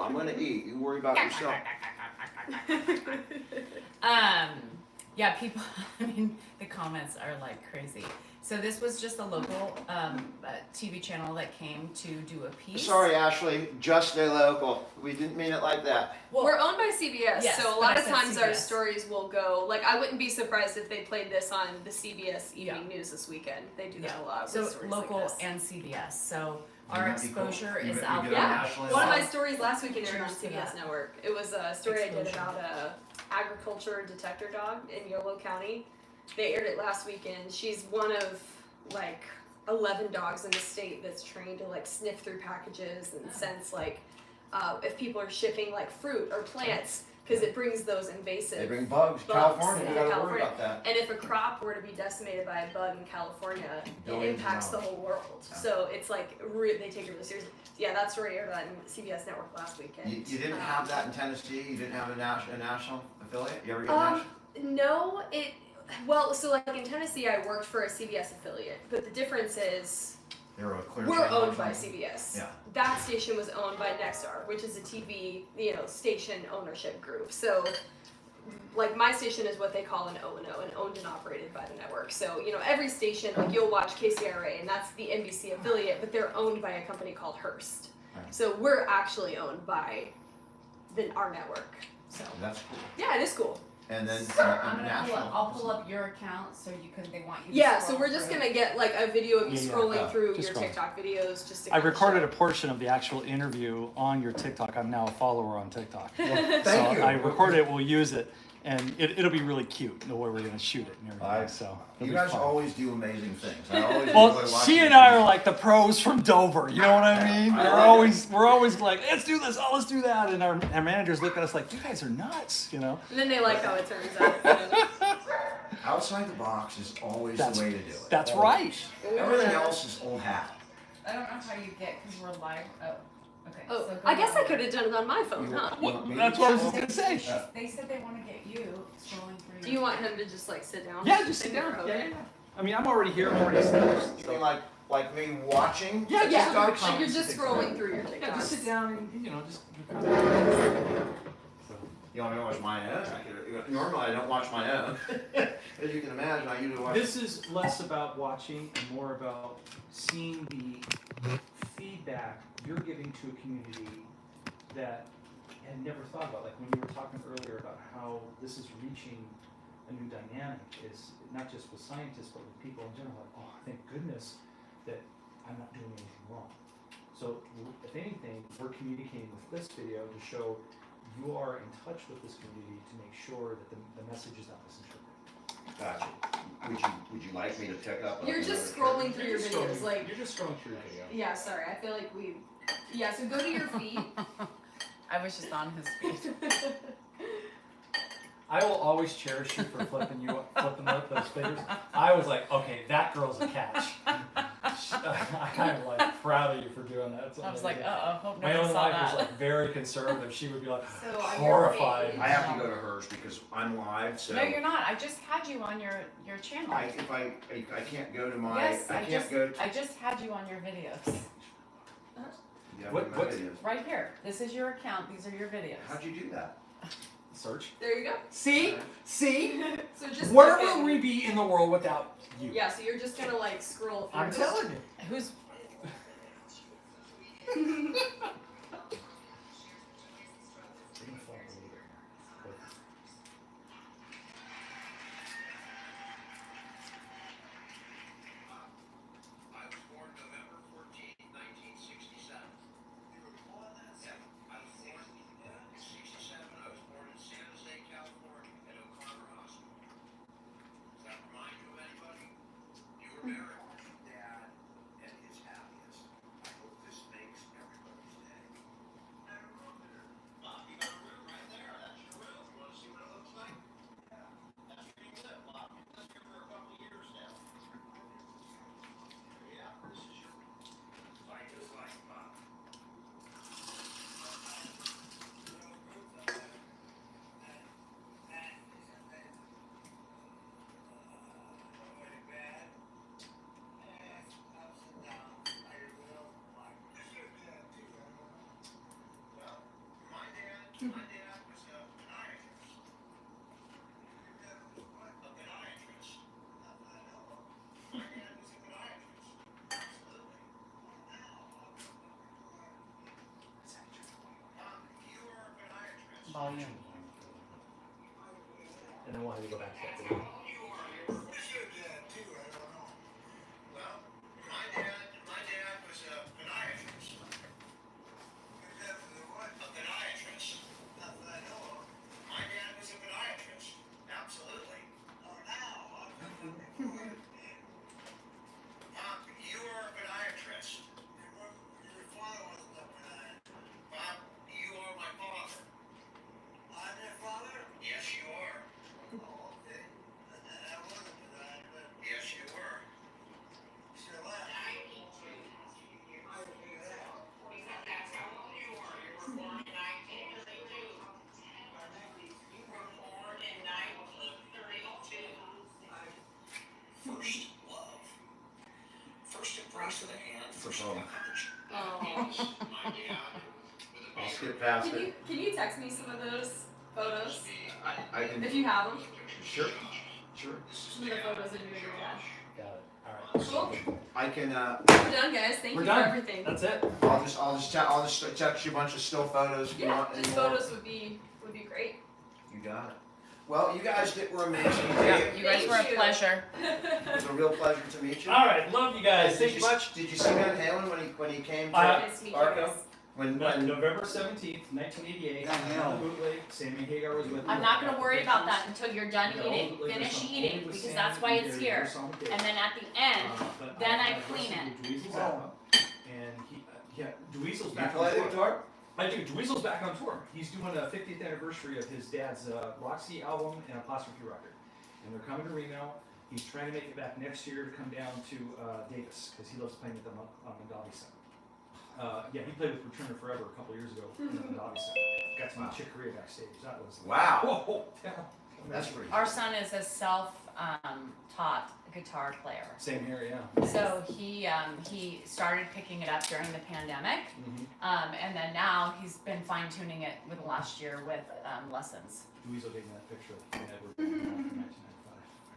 I'm gonna eat. You worry about yourself. Yeah, people. I mean, the comments are like crazy. So this was just a local TV channel that came to do a piece. Sorry, Ashley, just stay local. We didn't mean it like that. Well, We're owned by CBS, Yes, so a but lot I of said times our CBS. stories will go, like, I wouldn't be surprised if they played this on the CBS Evening News this weekend. They do that a lot with so stories local like this. and CBS. So You our might be cool. exposure You is might be out good there. on Yeah, national one of my level. stories last weekend aired on Cheers to CBS that. Network. It was a story I did Exposure. about a agriculture detector dog in Yolo County. They aired it last weekend. She's one of like 11 dogs in the state that's trained to like sniff through packages and sense like if people are shipping like fruit or plants because it brings those invasive. They bring bugs. Bugs California, in we gotta California. worry about that. And if a crop were to be decimated by a bug in California, it Billions of impacts the dollars. whole world. Yeah. So it's like they take it really seriously. Yeah, that story aired on CBS Network last weekend. You didn't have that in Tennessee? You didn't have a national affiliate? You ever get a national? No, well, so like in Tennessee, I worked for a CBS affiliate, but the difference is They were a clear we're channel or owned by something. CBS. Yeah. That station was owned by Nexstar, which is a TV, station ownership group. So, like my station is what they call an O&O, and owned and operated by the network. So, every station, like you'll watch KCRA, and that's the NBC affiliate, but they're owned by a company called Hearst. Right. So we're actually owned by our network. So That's cool. yeah, it is cool. And then I'll pull up your account so they want you to Yeah, so scroll we're just through. gonna get like a video of you Yeah, yeah. scrolling Yeah, through just your scroll. TikTok videos just to I kinda recorded show. a portion of the actual interview on your TikTok. I'm now a follower on TikTok. Thank So you. I recorded it, we'll use it, and it'll be really cute the way we're gonna shoot it and everything. So it'll You be guys fun. always do amazing things. I always Well, enjoy watching she you and I do are like the pros from Dover. You know what I mean? We're always like, let's do this. Oh, let's do that. And our managers look at us like, you guys are nuts. And then they like how it turns out. Outside the box is always That's- the way to do it. That's Always. right. Everything else is old hat. I don't know how you get because we're live. Oh, okay. Oh, so go I guess I down. could have done it on my phone, huh? Well, that's what I was just gonna say. They said they want to get you scrolling through. Do you want him to just like sit down? Yeah, just sit down. Okay. Yeah, yeah. I mean, I'm already here. I'm already established. You mean like me watching? Yeah, just Yeah, start like commenting. you're just scrolling through your Yeah, just sit TikToks. down and just. You want me to watch my own? Normally I don't watch my own. As you can imagine, I usually watch. This is less about watching and more about seeing the feedback you're giving to a community that I had never thought about. Like when you were talking earlier about how this is reaching a new dynamic, is not just with scientists but with people in general. Like, oh, thank goodness that I'm not doing anything wrong. So if anything, we're communicating with this video to show you are in touch with this community to make sure that the message is not misinterpreted. Gotcha. Would you like me to pick up? You're just scrolling through your videos, like. You're just scrolling through your video. Yeah, sorry. I feel like Yeah, so go to your feed. I was just on his feed. I will always cherish you for flipping up those figures. I was like, okay, that girl's a catch. I'm like proud of you for doing that. It's I was like, amazing. hope My nobody own saw life that. was like very conservative. She would be like So on your horrified. page- I have to go to hers because I'm live, so No, you're not. I just had you on your channel. I can't go to my Yes, I can't go to I just had you on your videos. yeah, What- my what's- videos. Right here. This is your account. These are your videos. How'd you do that? Search. There you go. See? So just Where click would in. we be in the world without you? Yeah, so you're just gonna like scroll through. I'm telling you. Who's I was born November 14th, 1967. You were born then? Yeah. I was born in 67. I was born in San Jose, California, at O'Connor Hospital. Does that remind you of anybody? You were married. Dad at his happiest. I hope this makes everybody's Oh, yeah. And then we'll have you go back to that video. What's your dad too? I don't know. Well, my dad was a podiatrist. Your dad was a what? A podiatrist. Not that I know of. My dad was a podiatrist. Absolutely. Oh, now, I was before. Bob, you are a podiatrist. Your father wasn't a podiatrist. Bob, you are my father. I'm your father? Yes, you are. Oh, okay. I wasn't a podiatrist. Yes, you were. Still am. I do that. That's how old you are. You were born in 1932. You were born in 1932. First love. First embrace with a hand. First touch. Oh. My dad with a I'll baby. skip past it. Can you text me some of those photos I can, if you have them? sure, sure. Some of the photos of you and your dad. Got it. All right. Cool. I can, We're done, guys. Thank We're you done. for everything. That's it. I'll just text you a bunch of still photos if you Yeah, want any just more. photos would be great. You got it. Well, you guys were amazing. Yeah. You guys Thank were a you. pleasure. It was a real pleasure to meet you. All right. Love you guys. Thank you much. Did you see Van Halen when he came to Nice to meet you Arco? guys. When November 17th, 1988. Yeah, I know. On the bootleg. Sammy Hagar was with me. I'm not gonna worry about that until you're done Yeah, eating. like, there's Finish some eating, only with because Sammy that's why it's and here. there's some with And Dave. then at the end, But then I I've clean listened to Dweezil's Oh. album, and Dweezil's you back play on the tour. guitar? I do. Dweezil's back on tour. He's doing a 50th anniversary of his dad's Roxy album and a Plastic Tree record, and they're coming to Reno. He's trying to make it back next year to come down to Davis because he loves playing at the Mondavi Center. Yeah, he played with Return to Forever a couple years ago in the Mondavi Center. Got some Chick Corea backstage. That was Wow. whoa. Yeah. That's pretty. our son is a self-taught guitar player. Same here, yeah. So he started picking it up during the pandemic, Mm-hmm. and then now he's been fine-tuning it with last year with lessons. Dweezil gave me that picture of Edward from 1995.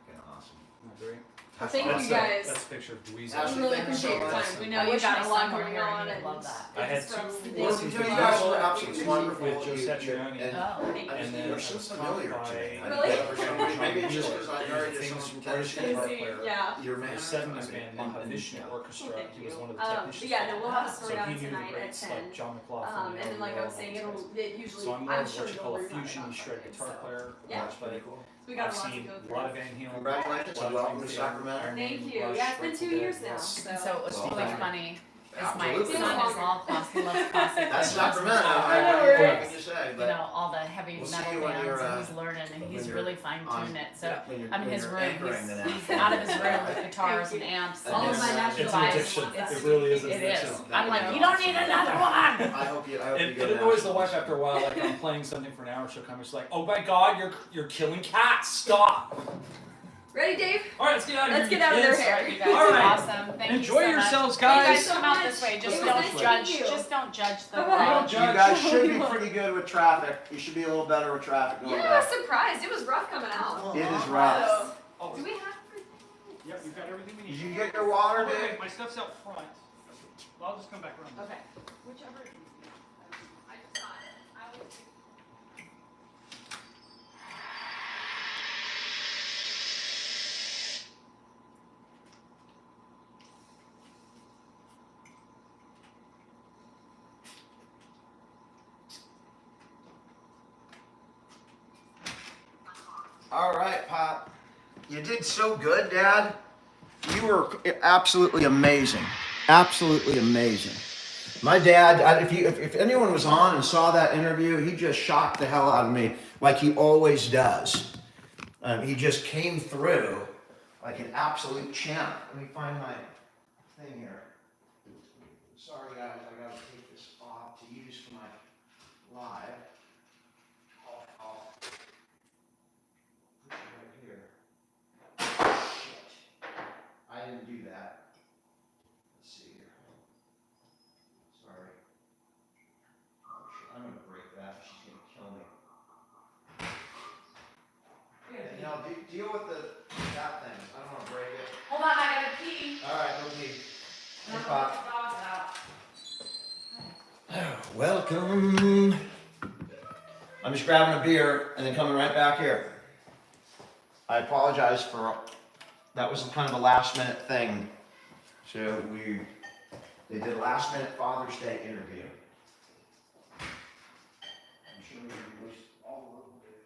Fucking awesome. Isn't that great? Thank you That's guys. That's a picture of Dweezil. Absolutely. We really Thank you so appreciate your much. time. We Oh, know you we've got got a my lot son going over here, on, I and love that. I had disrupts two the day. working You together guys were absolutely wonderful. with Joe You- Satriani. and- Oh, Thank you. And then You're so familiar to me. Really? For some reason, maybe it's just because I married Famous someone from British Tennessee. guitar Easy, player. yeah. Your The man. 70s band Mahavishnu Orchestra. Thank He was you. one of the But technicians. yeah, no, we'll have a So story on he knew the tonight at greats 10. like John McLaughlin. And then like I was saying, it usually, So I'm more I'm of sure what you call you'll a learn fusion about shred it, guitar so. player. Yeah. That's pretty cool. We got I've a lot to seen go a lot of through. Van Halen. Congratulations a lot and of welcome Dream to Theater, Sacramento. Iron Thank Maiden, you. Rush, Yeah, it's been Grateful 2 Dead, years now, yes. so. And so what's Well, really thank you. funny is my Absolutely. son is all classic, he loves classic. That's he loves Sacramento. guitar. I know, know right? what you say, You but know, all the heavy We'll see metal you when bands, you're, and he's learning, and when he's you're really fine-tuned it, so. when you're, I'm in when his you're room, anchoring the he's national. out of his room with guitars Thank and you. amps. All and of his my national It's an device. addiction. It's- It really is an It is. addiction. I'm like, you don't need another one! I hope you It get annoys the nationals. wife after a while. Like I'm playing something for an hour, she'll come and she's like, "Oh my God, you're killing cats! Stop!" Ready, Dave? All right, let's get out of Let's here. get out of you their kids. hair. Alright, you guys All are right. awesome, thank you Enjoy so much. yourselves, You guys guys. come out this way, just It was don't nice meeting judge, you. just don't judge the Bye-bye. crowd. Don't You judge. guys should be pretty good with traffic. You should be a little better with traffic going Yeah, I was back. surprised. It was rough coming out. It is rough. So, Oh, do we have? yep, we've got everything we Did need. you get your water, Oh, wait, Dave? wait, my stuff's out front. Well, I'll just come back around. Okay. Whichever. I just got it. I will. All right, Pop. You did so good, Dad. You were absolutely amazing. Absolutely amazing. My dad, if anyone was on and saw that interview, he just shocked the hell out of me, like he always does. He just came through like an absolute champ. Let me find my thing here. Sorry, guys, I gotta take this off to use for my live. I'll put it right here. Shit. I didn't do that. Let's see here. Sorry. Oh shit, I'm gonna break that. She's gonna kill me. Yeah, now deal with that thing. I don't wanna break it. Hold on, I gotta pee. Alright, go pee. I'm Hey, gonna Pop. put the dogs out. Welcome I'm just grabbing a beer and then coming right back here. I apologize for, that was kind of a last minute thing. So they did a last minute Father's Day interview. I'm sure we released all the little bits.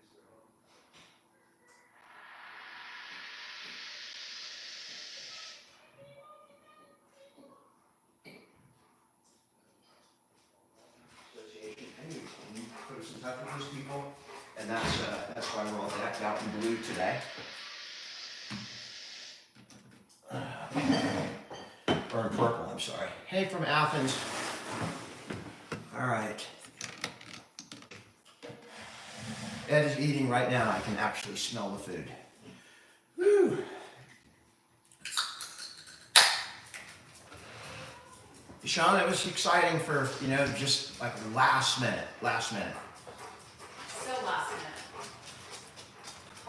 Association, and you put us in touch with those people, and that's why we're all decked out in blue today. Or in purple, I'm sorry. Hey, from Athens. All right. Ed is eating right now. I can actually smell the food. Woo. Sean, it was exciting for, just like last minute. So last minute.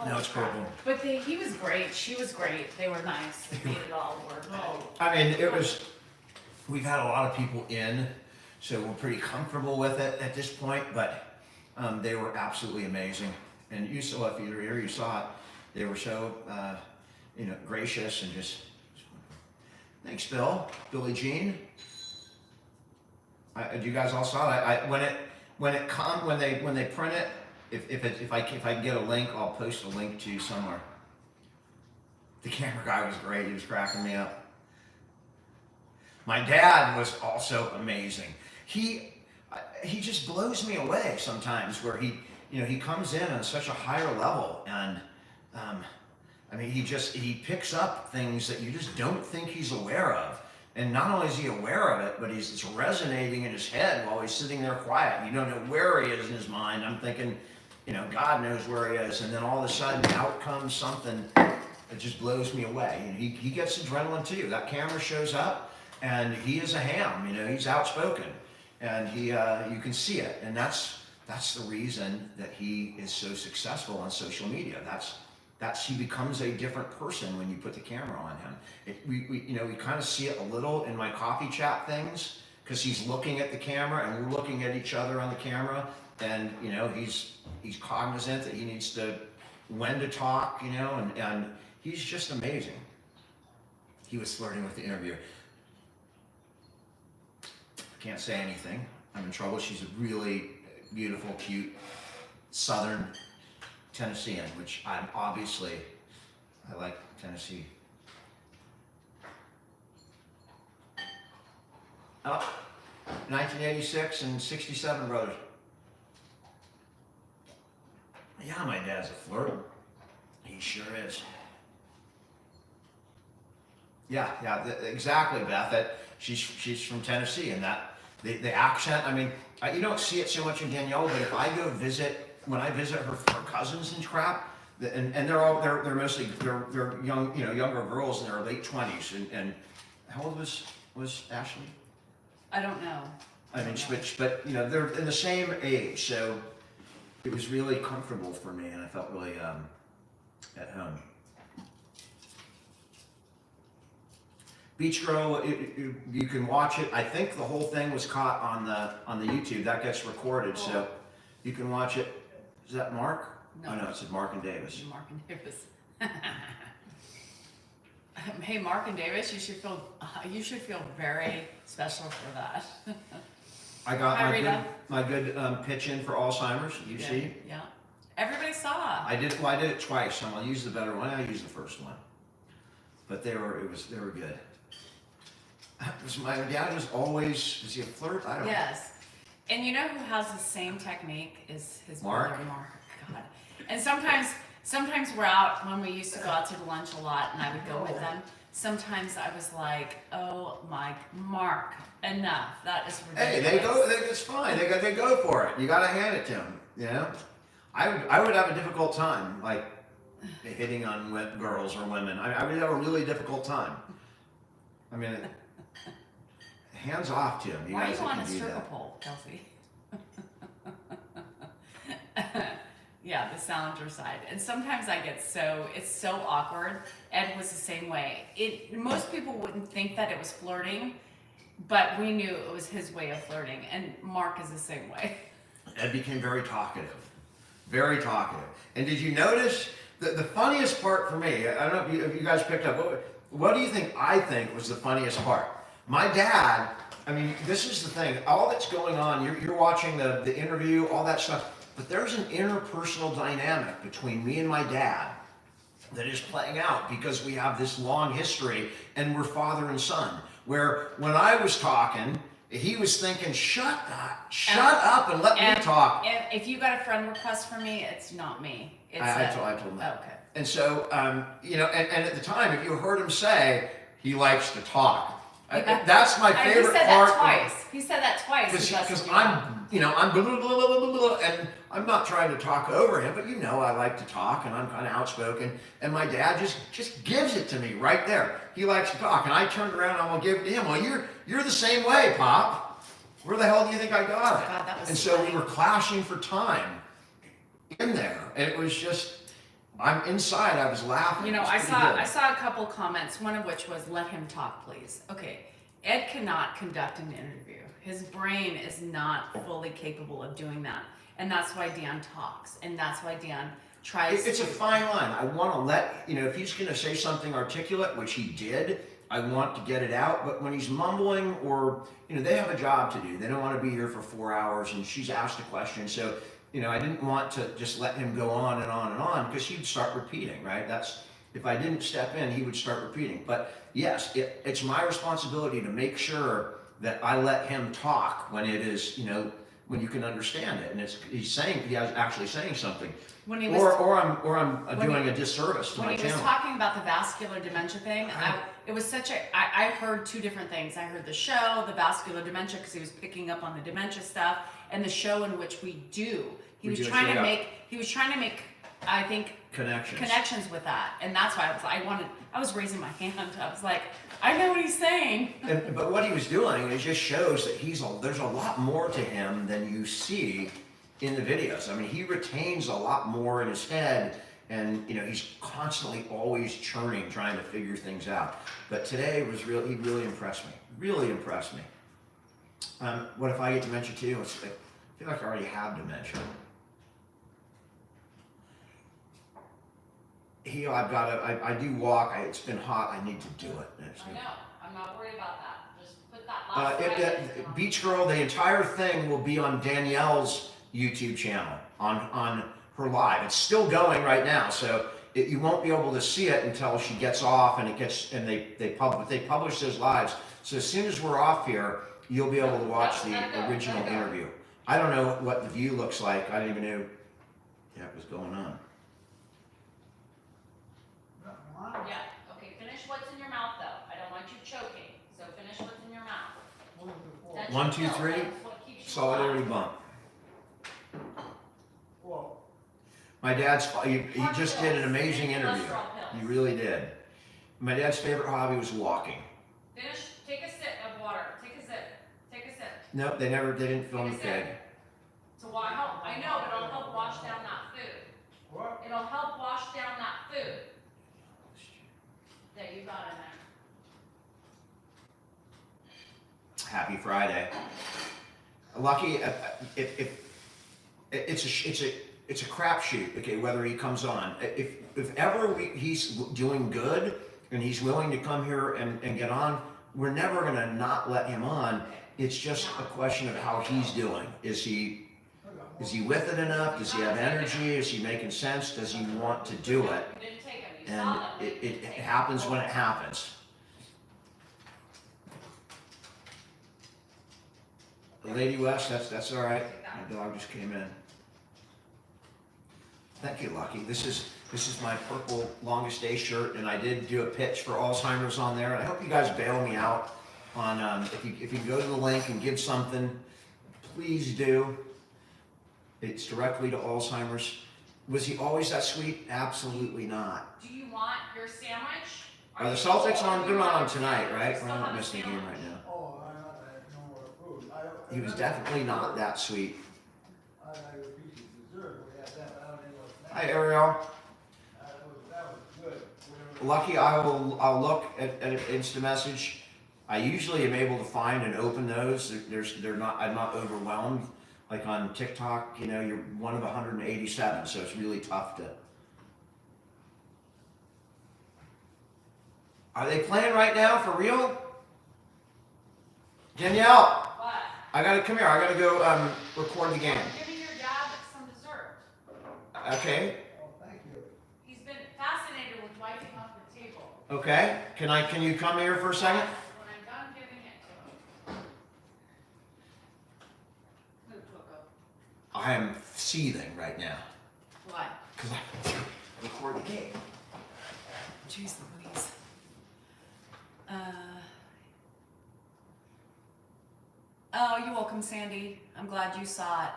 No, it's purple. But he was great. She was great. They were nice. They made it all work. I mean, we've had a lot of people in, so we're pretty comfortable with it at this point, but they were absolutely amazing. And you saw, if you were here, you saw it. They were so, gracious and just, thanks, Bill, Billie Jean. You guys all saw it. When they print it, if I can get a link, I'll post a link to you somewhere. The camera guy was great. He was cracking me up. My dad was also amazing. He just blows me away sometimes, where he comes in on such a higher level, and he picks up things that you just don't think he's aware of. And not only is he aware of it, but it's resonating in his head while he's sitting there quiet. You don't know where he is in his mind. I'm thinking, God knows where he is. And then all of a sudden, out comes something that just blows me away. And he gets adrenaline too. That camera shows up, and he is a ham. He's outspoken, and you can see it. And that's the reason that he is so successful on social media. He becomes a different person when you put the camera on him. We kind of see it a little in my coffee chat things, because he's looking at the camera and we're looking at each other on the camera, and he's cognizant that he needs when to talk, and he's just amazing. He was flirting with the interviewer. Can't say anything. I'm in trouble. She's a really beautiful, cute, southern Tennessean, which I like Tennessee. Oh, 1986 and 67 brothers. Yeah, my dad's a flirt. He sure is. Yeah, exactly, Beth. She's from Tennessee, and the accent. I mean, you don't see it so much in Danielle, but if I go when I visit her cousins and crap, and they're mostly young, younger girls in their late 20s, and how old was Ashley? I don't know. I mean, but they're in the same age, so it was really comfortable for me, and I felt really at home. Beach Girl, you can watch it. I think the whole thing was caught on the YouTube. That gets recorded, so you can watch it. Is that Mark? No. Oh no, it's Mark and Davis. Mark and Davis. Hey, Mark and Davis, you should feel very special for that. I got Hi, my good pitch in for Alzheimer's. You see? Yeah. Everybody saw. I did it twice. I'll use the better one. I used the first one, but they were good. My dad was he a flirt? I don't know. Yes. And you know who has the same technique is his Mark? brother, Mark. God. And sometimes we're out, when we used to go out to lunch a lot, and I would go with them. Sometimes I was like, oh my, Mark, enough. That is ridiculous. Hey, it's fine. They go for it. You gotta hand it to them, I would have a difficult time, like, hitting on girls or women. I would have a really difficult time. I mean, hands off to them. Why are you on a stripper pole, Kelsey? Yeah, the Salinger side. And sometimes I get it's so awkward. Ed was the same way. Most people wouldn't think that it was flirting, but we knew it was his way of flirting. And Mark is the same way. Ed became very talkative. Very talkative. And did you notice the funniest part for me? I don't know if you guys picked up. What do you think I think was the funniest part? My dad. I mean, this is the thing. All that's going on. You're watching the interview, all that stuff. But there's an interpersonal dynamic between me and my dad that is playing out because we have this long history and we're father and son. Where when I was talking, he was thinking, shut up and let me talk. If you got a friend request from me, it's not me. It's I told him that. Okay. And so, you know, and at the time, if you heard him say he likes to talk, that's my favorite He said part. that twice. He said that twice. Because I'm, you know, I'm blah, blah, blah, blah, blah, blah, and I'm not trying to talk over him, but you know I like to talk and I'm kind of outspoken. And my dad just gives it to me right there. He likes to talk, and I turned around and I'm gonna give it to him. Well, you're the same way, Pop. Where the hell do you think I got it? God, that was and so funny. we were clashing for time in there, and it was just. I'm inside. I was laughing. You know, It was I pretty saw a couple comments. One of which was, "Let him talk, please." Okay, Ed cannot conduct an interview. His brain is not fully capable of doing that, and that's why Dan talks, and that's why Dan tries. It's a fine line. I want to let, you know, if he's going to say something articulate, which he did, I want to get it out. But when he's mumbling or, you know, they have a job to do. They don't want to be here for 4 hours, and she's asked a question. So, you know, I didn't want to just let him go on and on and on because he'd start repeating, right? That's, if I didn't step in, he would start repeating. But yes, it's my responsibility to make sure that I let him talk when it is, you know, when you can understand it, and he's actually saying something, When he was or I'm when doing he- a disservice to when my he was channel. talking about the vascular dementia thing, it was such a. I heard two different things. I heard the show, the vascular dementia, because he was picking up on the dementia stuff, and the show in which we do. He was trying to make. I think connections with that, and that's why I was raising my hand. I was like, I know what he's saying. But what he was doing, it just shows that there's a lot more to him than you see in the videos. I mean, he retains a lot more in his head, and you know, he's constantly always churning, trying to figure things out. But today he really impressed me. Really impressed me. What if I get dementia too? I feel like I already have dementia. I do walk. It's been hot. I need to do it. I know. I'm not worried about that. Just put that Beach Girl, the entire thing will be on Danielle's YouTube channel on her live. It's still going right now, so you won't be able to see it until she gets off and they publish those lives. So as soon as we're off here, you'll be able to watch the original interview. I don't know what the view looks like. I didn't even know that was going on. Yeah. Okay. Finish what's in your mouth, though. I don't want you choking. So finish what's in your mouth. That's 1, 2, your 3. pill. That's what keeps you Solidarity alive. bump. Whoa. My dad's, he just did an amazing interview. Cholesterol pills. He really did. My dad's favorite hobby was walking. Finish. Take a sip of water. Take a sip. Take a sip. Nope, they didn't film the Take a sip. keg. To help. I know, but it'll help wash down that food. What? It'll help wash down that food that you got in there. Happy Friday. Lucky, if it's a crapshoot. Okay, whether he comes on. If ever he's doing good and he's willing to come here and get on, we're never gonna not let him on. It's just a question of how he's doing. Is he with it enough? Does he have energy? Is he making sense? Does he want to do it? You didn't take them. You And saw them. it happens when it happens. Lady West, that's all right. My dog just came in. Thank you, Lucky. This is my purple longest day shirt, and I did do a pitch for Alzheimer's on there. And I hope you guys bail me out on if you go to the link and give something, please do. It's directly to Alzheimer's. Was he always that sweet? Absolutely not. Do you want your sandwich? Are the Celtics on? They're not on tonight, right? We're not missing the game right now. Oh, I had no more food. He was definitely not that sweet. I had a piece of dessert. We had that. I don't know what's Hi, Ariel. That was good. Lucky, I'll look at an instant message. I usually am able to find and open those. I'm not overwhelmed like on TikTok, you know, you're one of 187, so it's really tough to. Are they playing right now for real? Danielle, What? I gotta come here. I gotta go record the game. I'm giving your dad some dessert. Okay. Oh, thank you. He's been fascinated with wiping off the table. Okay. Can you come here for a second? When I'm done giving it to him. Move, Coco. I am seething right now Why? because I record the game. Jeez Louise. Oh, you're welcome, Sandy. I'm glad you saw it.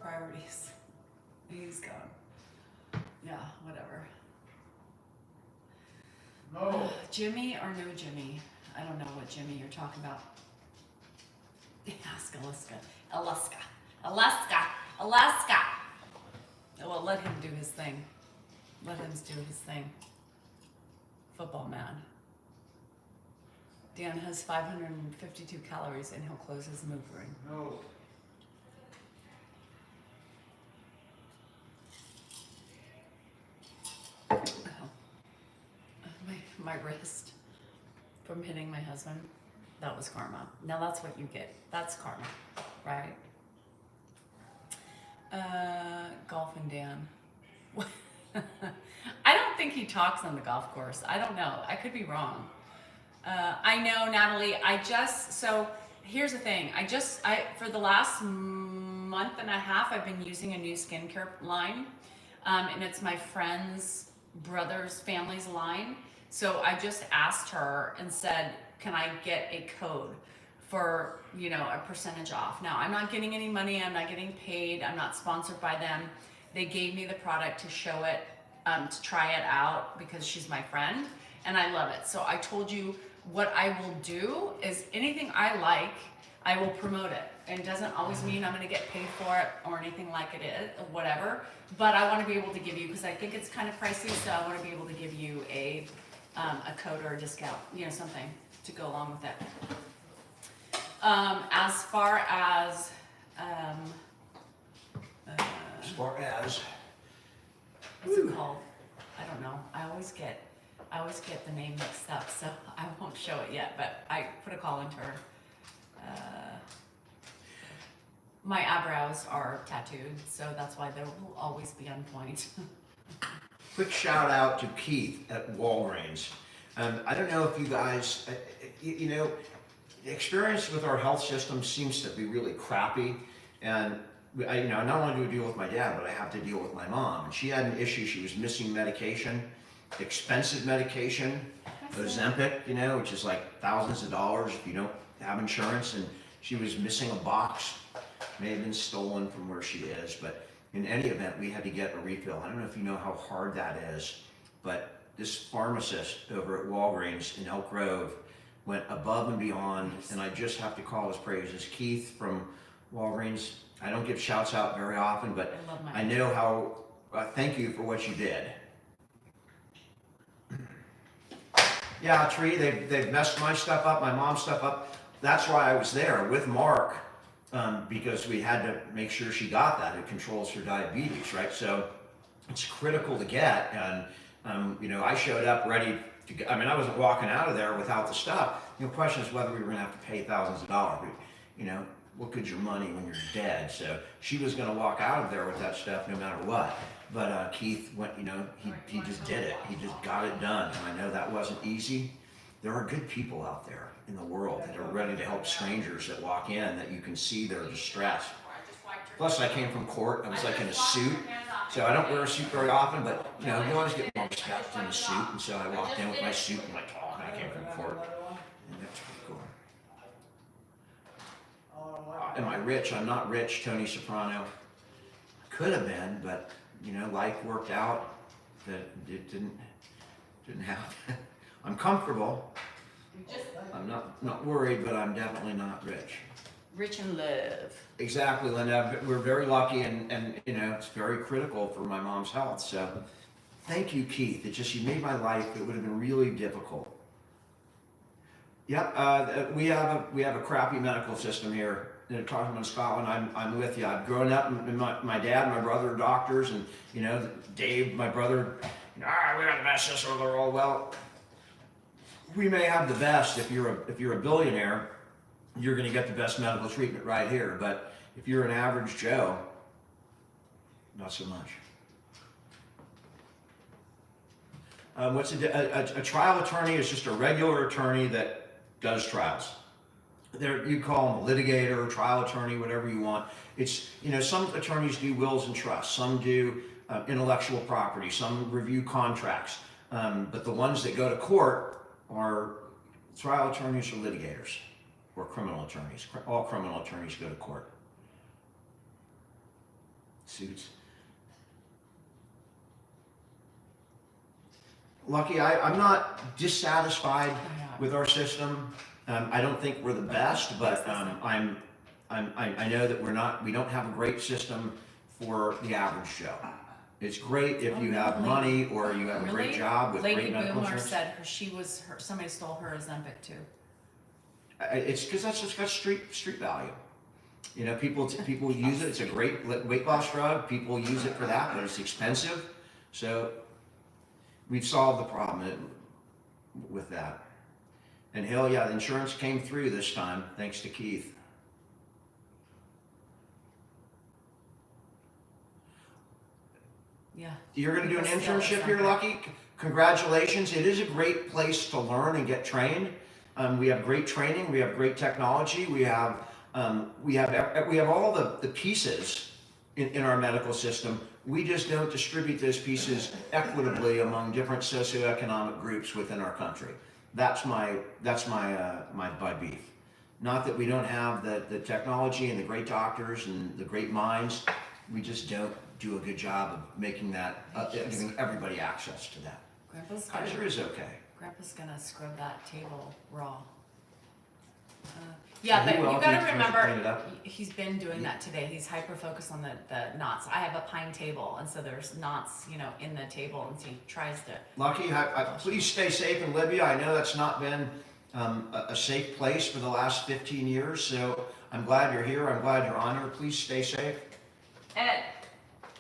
Priorities. He's gone. Yeah, whatever. No. Jimmy or no Jimmy? I don't know what Jimmy you're talking about. Ask Alaska. Well, let him do his thing. Let him do his thing. Football man. Dan has 552 calories and he'll close his move ring. No. My wrist from hitting my husband. That was karma. Now that's what you get. That's karma, right? Golfing Dan. I don't think he talks on the golf course. I don't know. I could be wrong. I know, Natalie. So here's the thing. For the last month and a half, I've been using a new skincare line, and it's my friend's brother's family's line. So I just asked her and said, can I get a code for, a percentage off? Now, I'm not getting any money. I'm not getting paid. I'm not sponsored by them. They gave me the product to show it, to try it out because she's my friend and I love it. So I told you what I will do is anything I like, I will promote it. And it doesn't always mean I'm going to get paid for it or anything like it is, or whatever. But I want to be able to give you, because I think it's kind of pricey, so I want to be able to give you a code or a discount, something to go along with it. As far as what's it called? I don't know. I always get the name mixed up, so I won't show it yet. But I put a call into her. My eyebrows are tattooed, so that's why they will always be on point. Quick shout out to Keith at Walgreens. I don't know if you guys, the experience with our health system seems to be really crappy. And I not only do I deal with my dad, but I have to deal with my mom. And she had an issue. She was missing medication, expensive medication, Ozempic, which is like thousands of dollars if you don't have insurance. And she was missing a box. May have been stolen from where she is, but in any event, we had to get a refill. I don't know if you know how hard that is, but this pharmacist over at Walgreens in Elk Grove went above and beyond, and I just have to call his praises. Keith from Walgreens, I don't give shouts out very often, but I know how, thank you for what you did. Yeah, Tree, they've messed my stuff up, my mom's stuff up. That's why I was there with Mark. Because we had to make sure she got that. It controls her diabetes, right? So it's critical to get. And, I showed up ready to get, I wasn't walking out of there without the stuff. The question is whether we were going to have to pay thousands of dollars. What good's your money when you're dead? So she was going to walk out of there with that stuff no matter what. But Keith went, he just did it. He just got it done. And I know that wasn't easy. There are good people out there in the world that are ready to help strangers that walk in, that you can see their distress. Plus, I came from court. I was like in a suit, so I don't wear a suit very often, but you always get more respect in a suit. And so I walked in with my suit and I came from court, and that's pretty cool. Am I rich? I'm not rich, Tony Soprano. Could have been, but life worked out that it didn't happen. I'm comfortable. I'm not worried, but I'm definitely not rich. Rich in love. Exactly, Linda. We're very lucky, and it's very critical for my mom's health. So, thank you, Keith. You made my life. It would have been really difficult. Yep. We have a crappy medical system here, talking about Scotland, I'm with you. I've grown up, and my dad and my brother are doctors, and Dave, my brother, we got the best system in the world. Well, we may have the best. If you're a billionaire, you're going to get the best medical treatment right here. But if you're an average Joe, not so much. What's a trial attorney is just a regular attorney that does trials. You call them a litigator, trial attorney, whatever you want. It's, some attorneys do wills and trusts, some do intellectual property, some review contracts. But the ones that go to court are trial attorneys or litigators or criminal attorneys. All criminal attorneys go to court. Suits. Lucky, I'm not dissatisfied with our system. I don't think we're the best, but I know that we don't have a great system for the average Joe. It's great if you have money or you have a great job with Lady great medical Boomer insurance. said somebody stole her Ozempic too. It's because that's just got street value. People use it. It's a great weight loss drug. People use it for that, but it's expensive. So we've solved the problem with that. And hell yeah, the insurance came through this time, thanks to Keith. Yeah. You're going to do an People steal internship here, Ozempic. Lucky. Congratulations. It is a great place to learn and get trained. We have great training. We have great technology. We have all the pieces in our medical system. We just don't distribute those pieces equitably among different socioeconomic groups within our country. That's my beef. Not that we don't have the technology and the great doctors and the great minds. We just don't do a good job of making that, giving everybody access to that. Kaiser is okay. Grandpa's gonna scrub that table raw. Yeah, But he will. you gotta He's gonna remember, clean it up. he's been doing that today. He's hyper-focused on the knots. I have a pine table, and so there's knots, in the table, and so he tries to. Lucky, please stay safe in Libya. I know that's not been a safe place for the last 15 years, so I'm glad you're here. I'm glad you're on here. Please stay safe. Ed,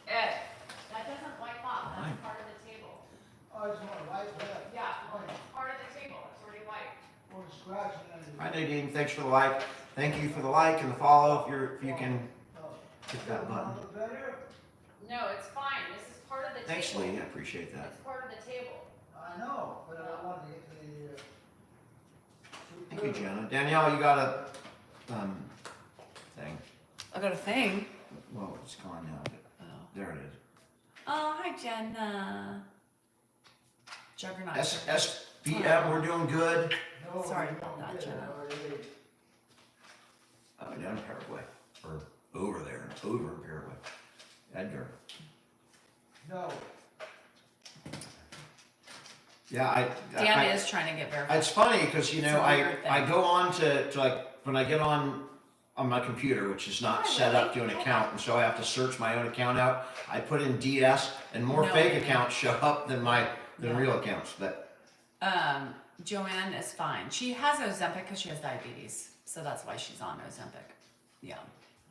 that doesn't wipe off. That's part of the table. I just want to wipe that. Yeah, part of the table. It's already wiped. Or scratching anything. Hi Nadine, thanks for the like. Thank you for the like and the follow. If you can hit that button. No, it's fine. This is part of the Thanks, table. Lee. I appreciate that. It's part of the table. I know, but I wanted to get to the. Thank you, Jenna. Danielle, you got a thing. I got a thing. Well, it's gone now. But there it is. Oh, hi, Jenna. Juggernaut. SBM, we're doing good. No, Sorry you about don't that, get it. Jenna. Down in Paraguay. Or over in Paraguay. Edgar. No. Yeah, Dan is trying to get verified. It's funny because It's a weird I thing. go on to like when I get on my computer, which is not Oh, set up to really? an account, and so I have to search my own account out. I put in DS, and more No. fake accounts show up than Yeah. real accounts. But Joanne is fine. She has Ozempic because she has diabetes, so that's why she's on Ozempic. Yeah,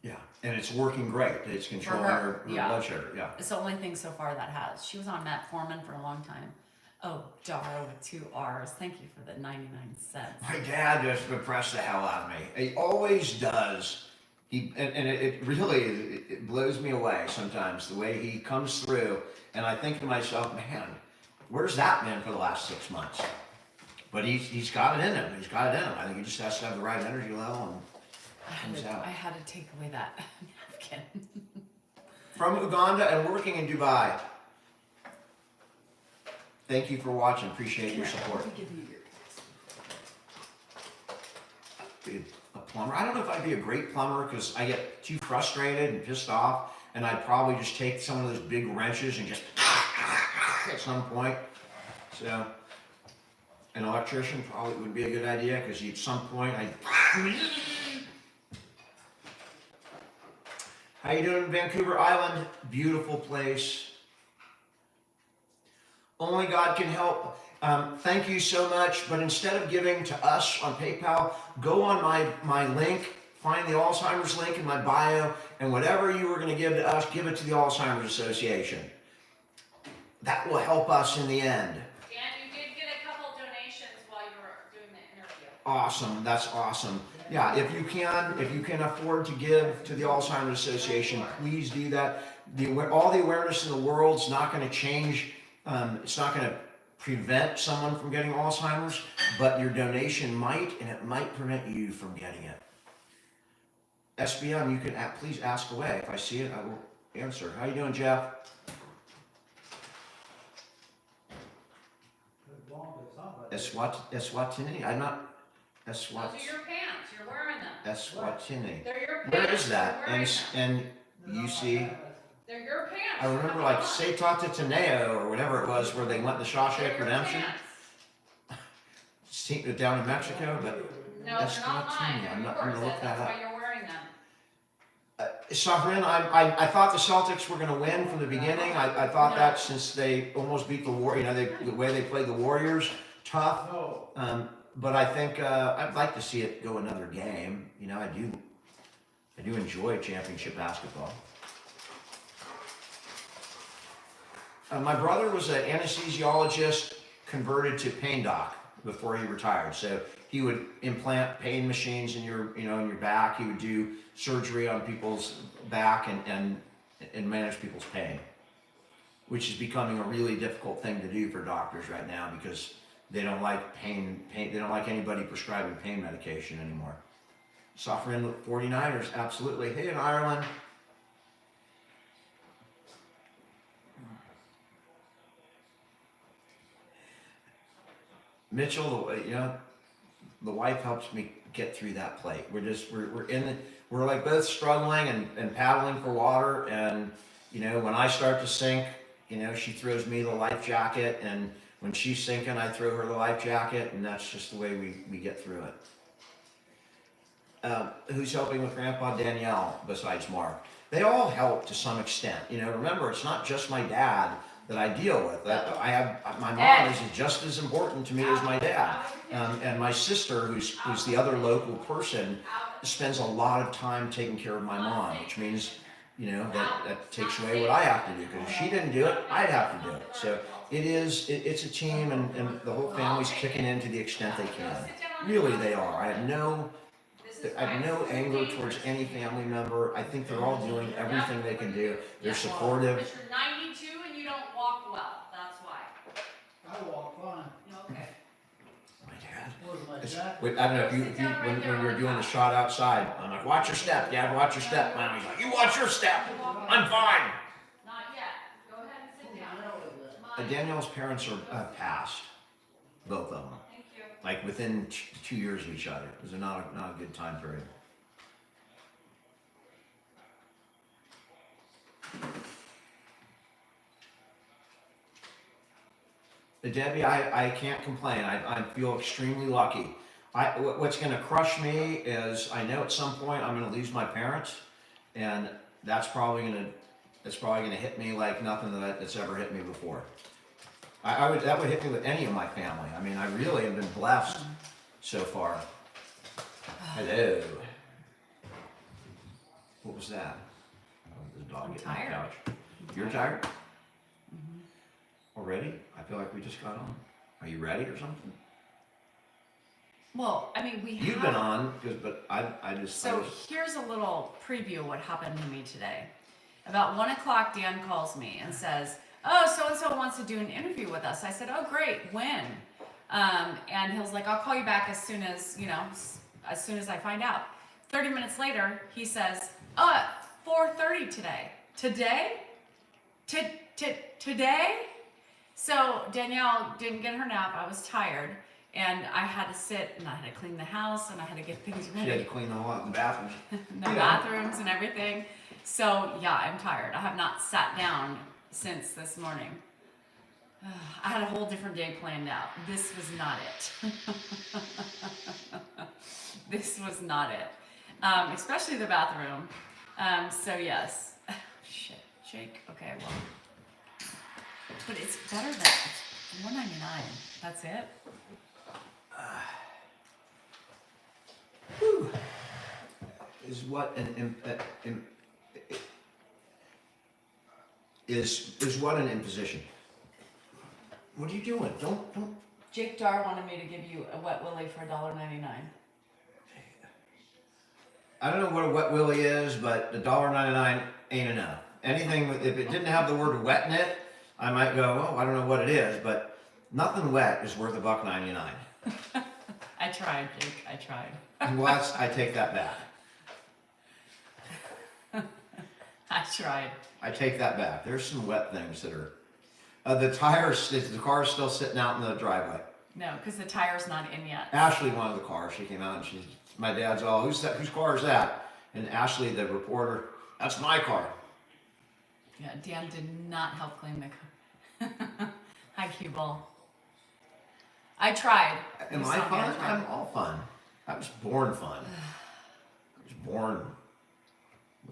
yeah, and it's working great. It's controlling her, her yeah. blood sugar. Yeah. it's the only thing so far that has. She was on metformin for a long time. Oh, Dara with 2 R's. Thank you for the 99 cents. My dad just impressed the hell out of me. He always does. It really it blows me away sometimes the way he comes through, and I think to myself, man, where's that been for the last 6 months? But he's got it in him. He's got it in him. I think he just has to have the right energy level and comes out. I had to take away that napkin. From Uganda and working in Dubai. Thank you for watching. Appreciate your support. Be a plumber. I don't know if I'd be a great plumber because I get too frustrated and pissed off, and I'd probably just take some of those big wrenches and just at some point. So, an electrician probably would be a good idea because at some point How you doing, Vancouver Island? Beautiful place. Only God can help. Thank you so much. But instead of giving to us on PayPal, go on my link find the Alzheimer's link in my bio, and whatever you were going to give to us, give it to the Alzheimer's Association. That will help us in the end. Dan, you did get a couple donations while you were doing the interview. Awesome, that's awesome. Yeah, if you can afford to give to the Alzheimer's Association, please do that. All the awareness in the world is not going to change. It's not going to prevent someone from getting Alzheimer's, but your donation might, and it might prevent you from getting it. SBM, you can please ask away. If I see it, I will answer. How you doing, Jeff? Eswatini. I'm not. Those are your pants. You're wearing them. Eswatini. They're your pants. Where is that? You're wearing them. And you see, They're your pants. I remember like Setata Teneo or whatever it was, where they went the Shawshank Redemption. Down in Mexico, but No, they're not mine. I'm They're gonna yours. look that That's up. why you're wearing them. Safrin, I thought the Celtics were going to win from the beginning. I thought that since they almost beat the the way they played the Warriors, tough. But I think I'd like to see it go another game. You know, I do enjoy championship basketball. My brother was an anesthesiologist converted to pain doc before he retired. So he would implant pain machines in your back. He would do surgery on people's back and manage people's pain, which is becoming a really difficult thing to do for doctors right now because they don't like pain. They don't like anybody prescribing pain medication anymore. Suffering 49ers, absolutely. Hey, in Ireland. Mitchell, the wife helps me get through that plate. We're like both struggling and paddling for water. And, when I start to sink, she throws me the life jacket. And when she's sinking, I throw her the life jacket. And that's just the way we get through it. Who's helping with Grandpa? Danielle, besides Mark. They all help to some extent. Remember, it's not just my dad that I deal with. My mom is just as important to me as my dad. And my sister, who's the other local person, spends a lot of time taking care of my mom, which means, that takes away what I have to do. Because if she didn't do it, I'd have to do it. So it's a team, and the whole family's kicking in to the extent they can. Really, they are. I have no anger towards any family member. I think they're all doing everything they can do. They're supportive. But you're 92 and you don't walk well. That's why. I walk fine. Okay. My dad. Where's my It's- jacket? I don't know if when we were doing the shot outside, I'm like, watch your step, Dad, watch your step. Mommy's like, you watch your step. I'm fine. Not yet. Go ahead and sit down. Danielle's parents are passed, both of them, Thank you. like within 2 years of each other. It was not a good time period. Debbie, I can't complain. I feel extremely lucky. What's going to crush me is I know at some point I'm going to lose my parents, and that's probably going to hit me like nothing that's ever hit me before. That would hit me with any of my family. I mean, I really have been blessed so far. Hello. What was that? Oh, the dog I'm getting on the tired. couch. You're tired? Already? I feel like we just got on. Are you ready or something? Well, I mean, You've been on, but I just. So here's a little preview of what happened to me today. About 1 o'clock, Dan calls me and says, "Oh, so-and-so wants to do an interview with us." I said, "Oh, great. When?" And he was like, "I'll call you back as soon as I find out." 30 minutes later, he says, "Oh, at 4:30 today." Today? Today? So Danielle didn't get her nap. I was tired. And I had to sit and I had to clean the house and I had to get things She ready. had to clean the bathrooms. The bathrooms and everything. So yeah, I'm tired. I have not sat down since this morning. I had a whole different day planned out. This was not it. This was not it. Especially the bathroom. So yes. Shit, Jake. Okay, well. But it's better than it's $1.99. That's it. is what is what an imposition. What are you doing? Don't. Jake Dar wanted me to give you a wet willy for $1.99. I don't know what a wet willy is, but $1.99 ain't enough. Anything, if it didn't have the word wet in it, I might go, oh, I don't know what it is, but nothing wet is worth $1.99. I tried, Jake. I tried. What? I take that back. I tried. I take that back. There's some wet things that are. The tires, the car's still sitting out in the driveway. No, because the tire's not in yet. Ashley wanted the car. She came out and my dad's all, whose car is that? And Ashley, the reporter, that's my car. Yeah, Dan did not help clean the car. Hi, cue ball. I tried. Am You I saw me, fun? tried. I'm all fun. I was born fun. I was born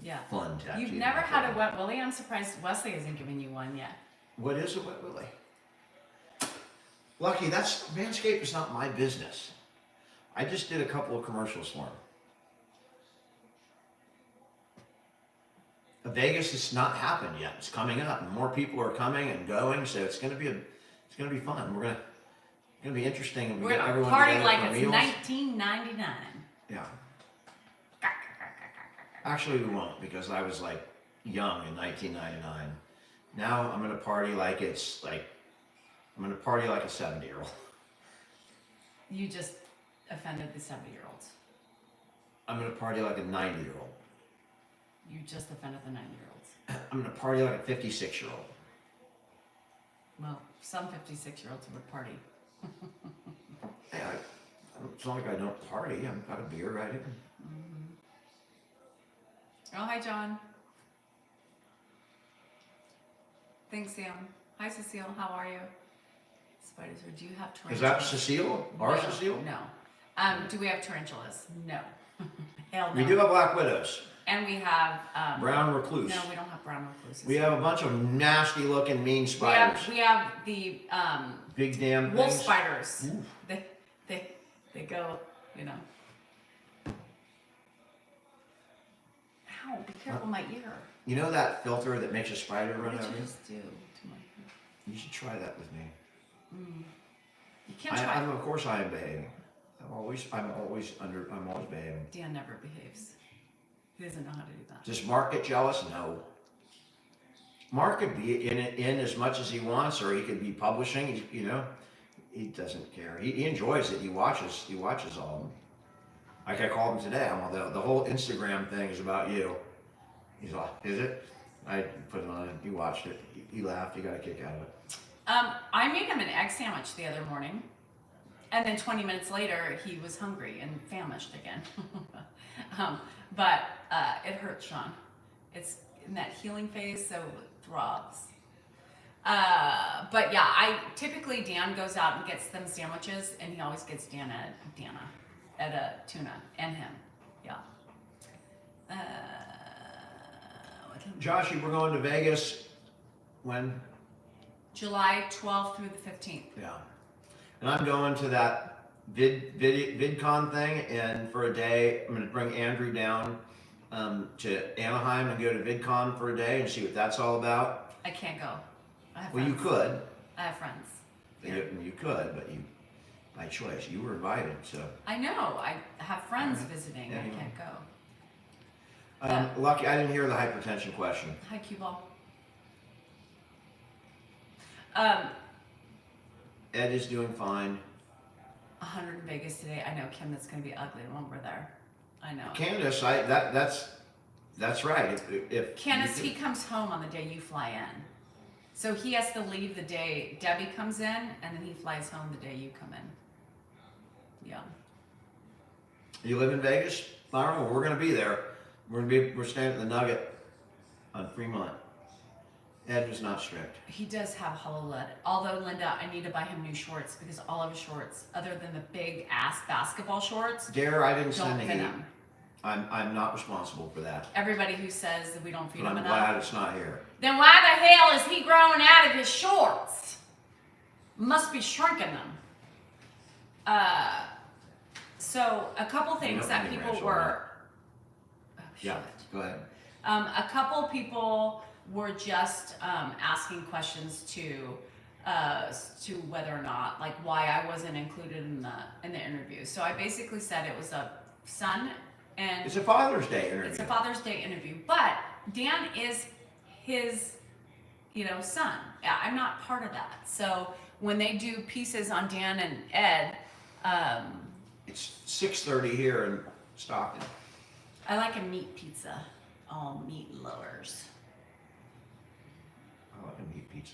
Yeah. fun tattoo. You've never had a wet willy? I'm surprised Wesley hasn't given you one yet. What is a wet willy? Lucky, Manscaped is not my business. I just did a couple of commercials for them. Vegas has not happened yet. It's coming up, and more people are coming and going, so it's gonna be fun. It's gonna be interesting. And We're get gonna everyone party together like for it's meals. 1999. Yeah. Actually, we won't, because I was like young in 1999. Now I'm gonna party like I'm gonna party like a 70-year-old. You just offended the 70-year-olds. I'm gonna party like a 90-year-old. You just offended the 90-year-olds. I'm gonna party like a 56-year-old. Well, some 56-year-olds would party. Hey, it's not like I don't party. I've got a beer right here. Mm-hmm. Oh, hi, John. Thanks, Sam. Hi, Cecile. How are you? Spiders, or do you have tarantulas? Is that Cecile? Our No, Cecile? No. Do we have tarantulas? No. Hell no. We do have black widows. And we have Brown recluse. No, we don't have brown recluses. We have a bunch of nasty-looking, mean spiders. We have the Big damn wolf things. spiders. Ooh. They go, you know. Ow! Be careful, my ear. You know that filter that makes a spider run What did over you you? just do to my ear? You should try that with me. You can't try. Of course I am behaving. I'm always behaving. Dan never behaves. He doesn't know how to do that. Does Mark get jealous? No. Mark could be in as much as he wants, or he could be publishing. He doesn't care. He enjoys it. He watches all of them. Like I called him today. I'm all, the whole Instagram thing is about you. He's like, is it? I put it on. He watched it. He laughed. He got a kick out of it. I made him an egg sandwich the other morning, and then 20 minutes later he was hungry and famished again. But it hurts, Sean. It's in that healing phase, so it throbs. But yeah, typically Dan goes out and gets them sandwiches, and he always gets Dana at a tuna, and him. Yeah. Josh, you were going to Vegas when? July 12th through the 15th. Yeah. And I'm going to that VidCon thing, and for a day, I'm going to bring Andrew down to Anaheim and go to VidCon for a day and see what that's all about. I can't go. I have Well, friends. you could. I have friends. You could, but by choice. You were invited, so. I know. I have friends visiting. Yeah, I you can't go. Lucky, I didn't hear the hypertension question. Hi, cue ball. Ed is doing fine. 100 in Vegas today. I know, Kim, that's going to be ugly when we're there. I know. Candace, that's right. If Candace, you he comes home on the day you fly in. So he has to leave the day Debbie comes in, and then he flies home the day you come in. Yeah. You live in Vegas, Myra? Well, we're going to be there. We're staying at the Nugget on Fremont. Ed was not strict. He does have hollow lead. Although, Linda, I need to buy him new shorts because all of his shorts, other than the big ass basketball shorts, Dare, I didn't don't send the fit heat. him. I'm not responsible for that. Everybody who says that we don't feed But him I'm enough. glad it's not here. Then why the hell is he growing out of his shorts? Must be shrinking them. So a couple things don't that need people ranch on were Yeah, go ahead. A couple people were just asking questions to whether or not, like, why I wasn't included in the interview. So I basically said it was a son and It's a Father's Day interview. it's a Father's Day interview, but Dan is his, son. Yeah, I'm not part of that. So when they do pieces on Dan and Ed, It's 6:30 here in Stockton. I like a meat pizza, all meat lovers. I like a meat pizza.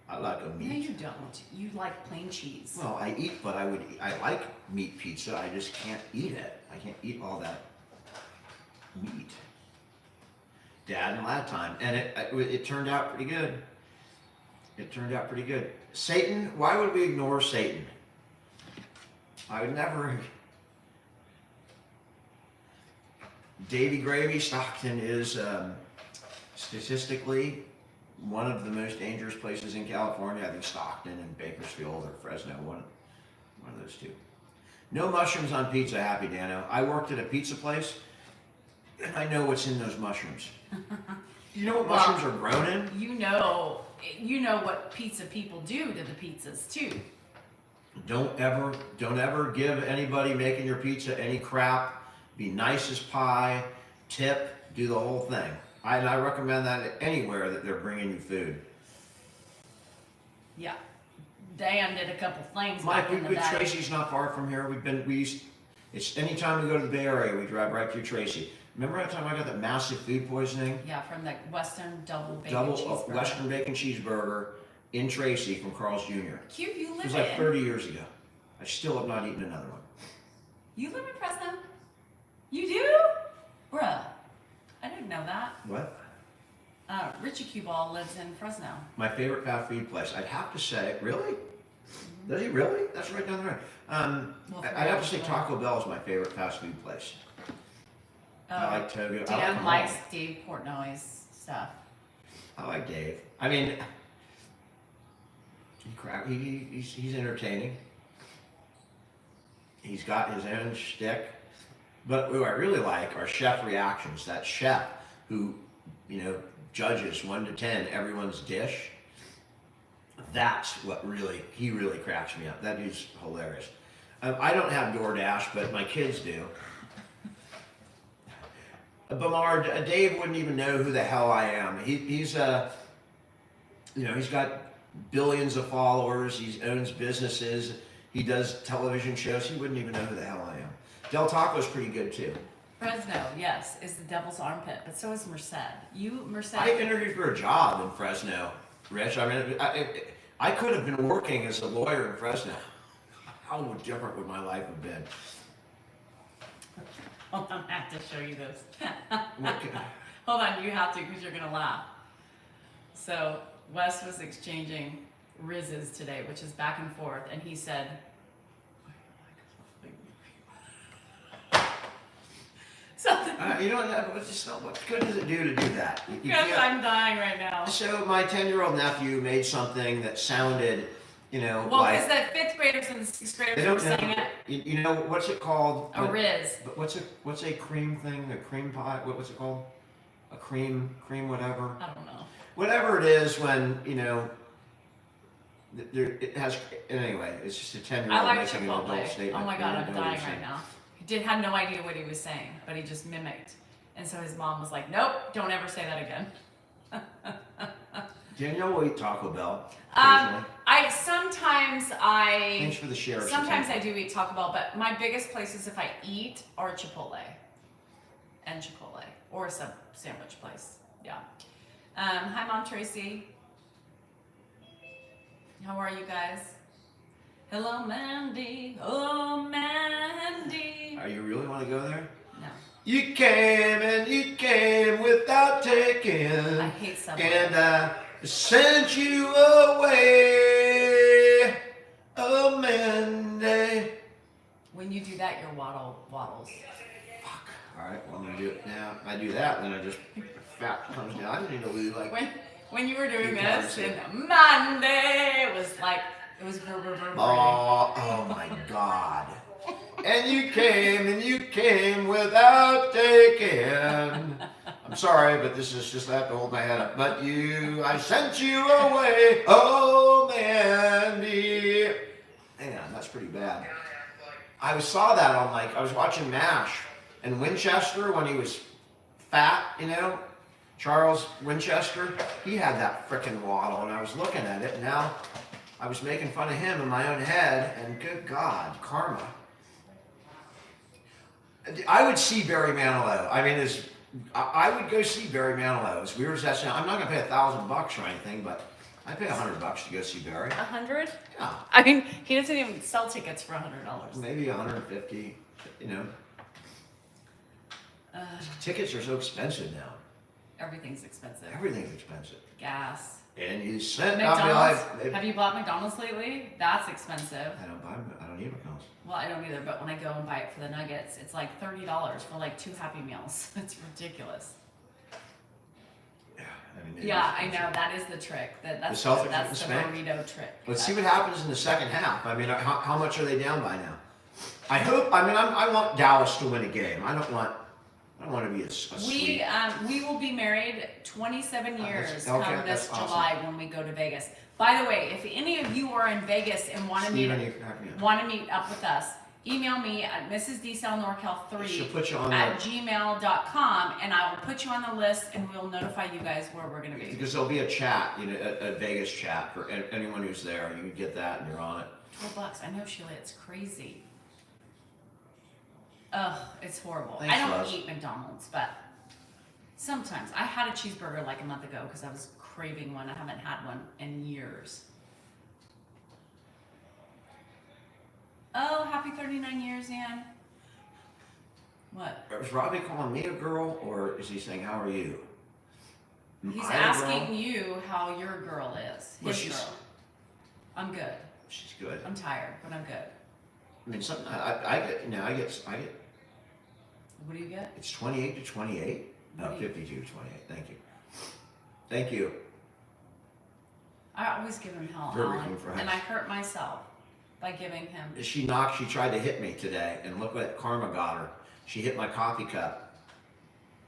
I like a No, meat. you don't. You like plain cheese. Well, I eat, but I like meat pizza. I just can't eat it. I can't eat all that meat. Dad and lad time, and it turned out pretty good. It turned out pretty good. Satan, why would we ignore Satan? I would never. Davy Gravy, Stockton is statistically one of the most dangerous places in California. I think Stockton and Bakersfield or Fresno, one of those two. No mushrooms on pizza, Happy Dano. I worked at a pizza place, and I know what's in those mushrooms. You know what Well, mushrooms are grown in? You know what pizza people do to the pizzas too. Don't ever give anybody making your pizza any crap. Be nice as pie, tip, do the whole thing. I recommend that anywhere that they're bringing you food. Yeah. Dan did a couple things Mike, back in the day. Tracy's not far from here. It's anytime we go to the Bay Area, we drive right through Tracy. Remember that time I got that massive food poisoning? Yeah, from the Western double bacon cheeseburger. Western bacon cheeseburger in Tracy from Carl's Jr. Cute, you It live was like in. 30 years ago. I still have not eaten another one. You live in Fresno? You do? Bruh. I didn't know that. What? Richie Cuball lives in Fresno. My favorite fast food place. I'd have to say, really? Does he really? That's right down the road. Well, I'd have to say for- Taco Bell is my favorite fast food place. I like Togo. I like them Dan all. likes Dave Portnoy's stuff. I like Dave. I mean, he's entertaining. He's got his own shtick. But who I really like are chef reactions. That chef who, judges 1 to 10 everyone's dish. That's what he really cracks me up. That dude's hilarious. I don't have DoorDash, but my kids do. Bamar, Dave wouldn't even know who the hell I am. He's got billions of followers. He owns businesses. He does television shows. He wouldn't even know who the hell I am. Del Taco's pretty good too. Fresno, yes, is the devil's armpit, but so is Merced. Merced. I interviewed for a job in Fresno, Rich. I mean, I could have been working as a lawyer in Fresno. How different would my life have been? Hold on, I have to show you this. What can- Hold on, you have to because you're going to laugh. So, Wes was exchanging rizzes today, which is back and forth, and he said, something. What good does it do to do that? You Because can't- I'm dying right now. So my 10-year-old nephew made something that sounded, Well, like because the 5th graders and the 6th they graders don't were saying know. it. You know what's it called? A rizz. But what's a cream thing? A cream pie? What's it called? A cream whatever. I don't know. Whatever it is when it has. Anyway, it's just a 10-year-old I like making an adult Chipotle. statement. Oh my god, You I'm know what dying he's right saying. now. He had no idea what he was saying, but he just mimicked. And so his mom was like, nope, don't ever say that again. Danielle will eat Taco Bell. Um, occasionally. Thanks I for the share. sometimes Suzanne. I do eat Taco Bell, but my biggest places if I eat are Chipotle and Chipotle or a sandwich place. Yeah. Hi, Mom Tracy. How are you guys? Hello, Mandy. Oh, Mandy. You really want to go there? No, You came without taking. I hate Subway. And I sent you away, oh Monday. When you do that, your waddles. Fuck. All right, well I'm gonna do it now. I do that, then I just fat comes down. I didn't need to lose like. When you were doing You this, can't and Monday, it was like, it was Oh my God. and you came without taking. I'm sorry, but this is just, I have to hold my head up. But I sent you away, oh Mandy. Man, that's pretty bad. I saw that on I was watching MASH, and Winchester, when he was fat, Charles Winchester, he had that frickin' waddle, and I was looking at it, and now I was making fun of him in my own head, and good God, karma. I would see Barry Manilow. I mean, I would go see Barry Manilow. As weird as that sounds, I'm not gonna pay $1,000 or anything, but I pay $100 to go see Barry. 100? Yeah, I mean, he doesn't even sell tickets for $100. maybe 150. Tickets are so expensive now. Everything's expensive. Everything's expensive. Gas. And you sent McDonald's. Have you bought McDonald's lately? That's expensive. I don't need McDonald's. Well, I don't either, but when I go and buy it for the nuggets, it's like $30 for like 2 Happy Meals. It's ridiculous. Yeah, I mean. Yeah, I know. That is the trick. That's the spank. burrito trick. Let's see what happens in the second half. I mean, how much are they down by now? I want Dallas to win a game. I don't want to be a sweep. We will be married 27 years that's come this awesome. July when we go to Vegas. By the way, if any of you are in Vegas and want to meet up with us, email me at She'll mrsdcelnorcal3 put you on at gmail.com, and I will put you on the list, and we'll notify you guys where we're going to be. Because there'll be a chat, a Vegas chat for anyone who's there. You can get that, and you're on it. $12. I know, Sheila. It's crazy. Ugh, it's horrible. Thanks, I don't Liz. eat McDonald's, but sometimes. I had a cheeseburger like a month ago because I was craving one. I haven't had one in years. Oh, happy 39 years, Ann. What? Is Robbie calling me a girl, or is he saying, how are you? He's I a girl? asking you how your girl is. Well, His girl. I'm good. She's good. I'm tired, but I'm good. I mean, something I get. What do you get? It's 28 to 28. No, What do you- 52 to 28. Thank you. Thank you. I always give him hell, Burger Alan, King fries. and I hurt myself by giving him. She tried to hit me today, and look what karma got her. She hit my coffee cup.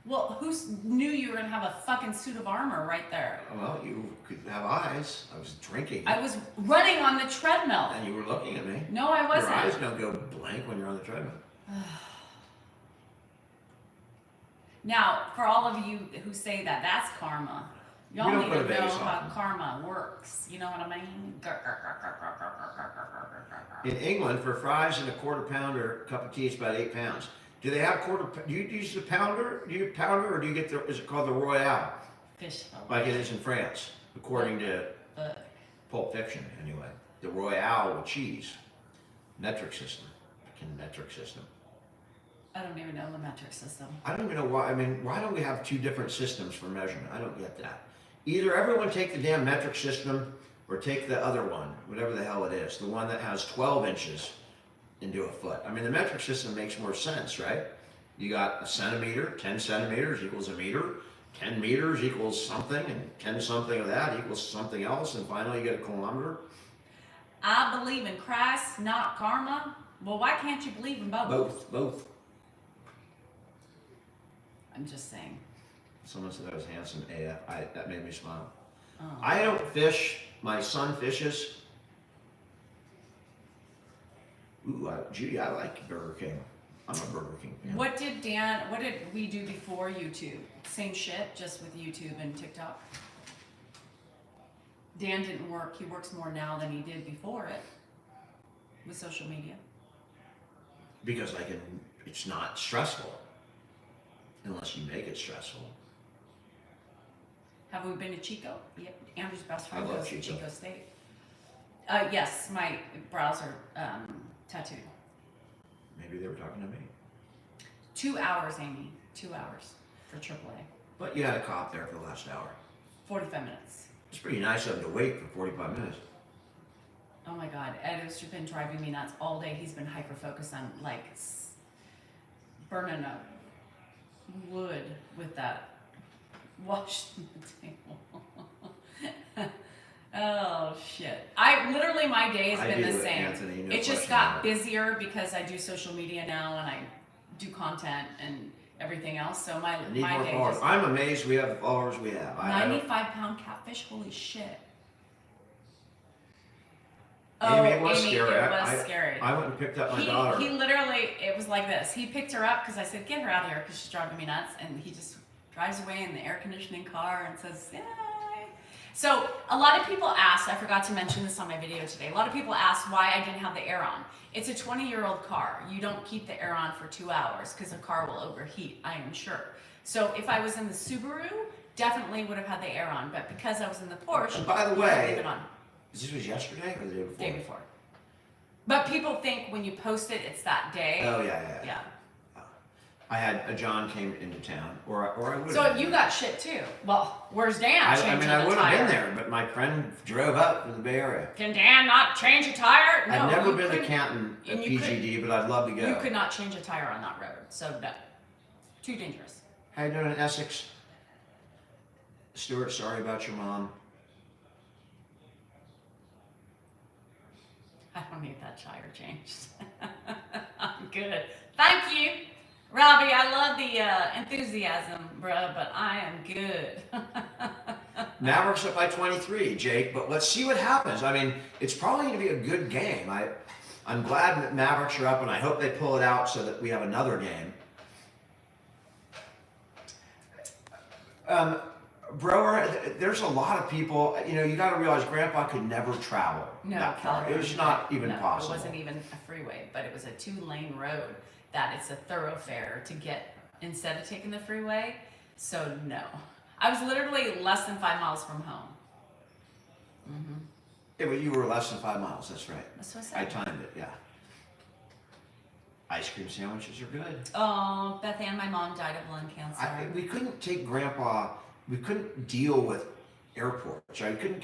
Well, who knew you were gonna have a fucking suit of armor right there? Well, you could have eyes. I was drinking. I was running on the treadmill. And you were looking at me. No, I wasn't. Your eyes don't go blank when you're on the treadmill. Now, for all of you who say that, that's karma. Y'all We don't need go to to know Vegas how often. karma works. You know what I mean? In England, for fries and a quarter pounder, cup of tea is about 8 pounds. Do they have do you use the pounder? Do you pounder, or do you get is it called the Royale, Fish fillet. like it is in France, according to Pulp Fiction, anyway? The Royale with cheese, metric system, metric system. I don't even know the metric system. I don't even know why. I mean, why don't we have 2 different systems for measurement? I don't get that. Either everyone take the damn metric system, or take the other one, whatever the hell it is, the one that has 12 inches and do a foot. I mean, the metric system makes more sense, right? You got a centimeter, 10 centimeters equals a meter, 10 meters equals something, and 10 something of that equals something else, and finally you get a kilometer. I believe in Christ, not karma. Well, why can't you believe in both? Both. I'm just saying. Someone said I was handsome AF. That made me smile. Oh. I don't fish. My son fishes. Ooh, Judy, I like Burger King. I'm a Burger King fan. What did we do before YouTube? Same shit, just with YouTube and TikTok? Dan didn't work. He works more now than he did before it with social media. Because it's not stressful. Unless you make it stressful. Have we been to Chico? Yep. Andrew's best I friend love goes to Chico. Chico State. Yes, my brows are tattooed. Maybe they were talking to me. 2 hours, Amy. 2 hours for AAA. But you had a cop there for the last hour. 45 minutes. It's pretty nice of him to wait for 45 minutes. Oh my God, Ed has been driving me nuts all day. He's been hyper focused on burning up wood with that wash the table. Oh shit! I literally my day has I been do the it, same. Anthony, no It just question got about it. busier because I do social media now and I do content and everything else. So my I need my more day followers. just I'm amazed we have the followers we have. I don't- 95-pound catfish. Holy shit! Amy, it was Amy, scary. it was scary. I went and picked up my daughter. He literally, it was like this. He picked her up because I said, get her out of here because she's driving me nuts. And he just drives away in the air conditioning car and says, yay. So a lot of people asked, I forgot to mention this on my video today. A lot of people asked why I didn't have the air on. It's a 20-year-old car. You don't keep the air on for 2 hours because the car will overheat, I am sure. So if I was in the Subaru, definitely would have had the air on. But because I was in the Porsche, And by the you way, can't leave it on. this was yesterday or the day before? Day before. But people think when you post it, it's that day. Oh yeah. Yeah. I had a John came into town, or I would. So you got shit too. Well, where's Dan I changing mean, the I would have tire? been there, but my friend drove up from the Bay Area. Can Dan not change a tire? No, I've never you been to couldn't- Canton at and you PGD, but I'd love to go. You could not change a tire on that road. So no. Too dangerous. How you doing in Essex? Stuart, sorry about your mom. I don't need that tire changed. I'm good. Thank you. Robbie, I love the enthusiasm, bruh, but I am good. Mavericks up by 23, Jake, but let's see what happens. I mean, it's probably going to be a good game. I'm glad that Mavericks are up, and I hope they pull it out so that we have another game. Brower, there's a lot of people, you got to realize Grandpa could never travel No, that far. It California. was not even No, possible. It wasn't even a freeway, but it was a 2-lane road that it's a thoroughfare to get instead of taking the freeway. So no. I was literally less than 5 miles from home. Mm-hmm. Yeah, but you were less than 5 miles, that's right. That's what I I said. timed it, yeah. Ice cream sandwiches are good. Oh, Beth Ann, my mom died of lung cancer. We couldn't take Grandpa, we couldn't deal with airports. I couldn't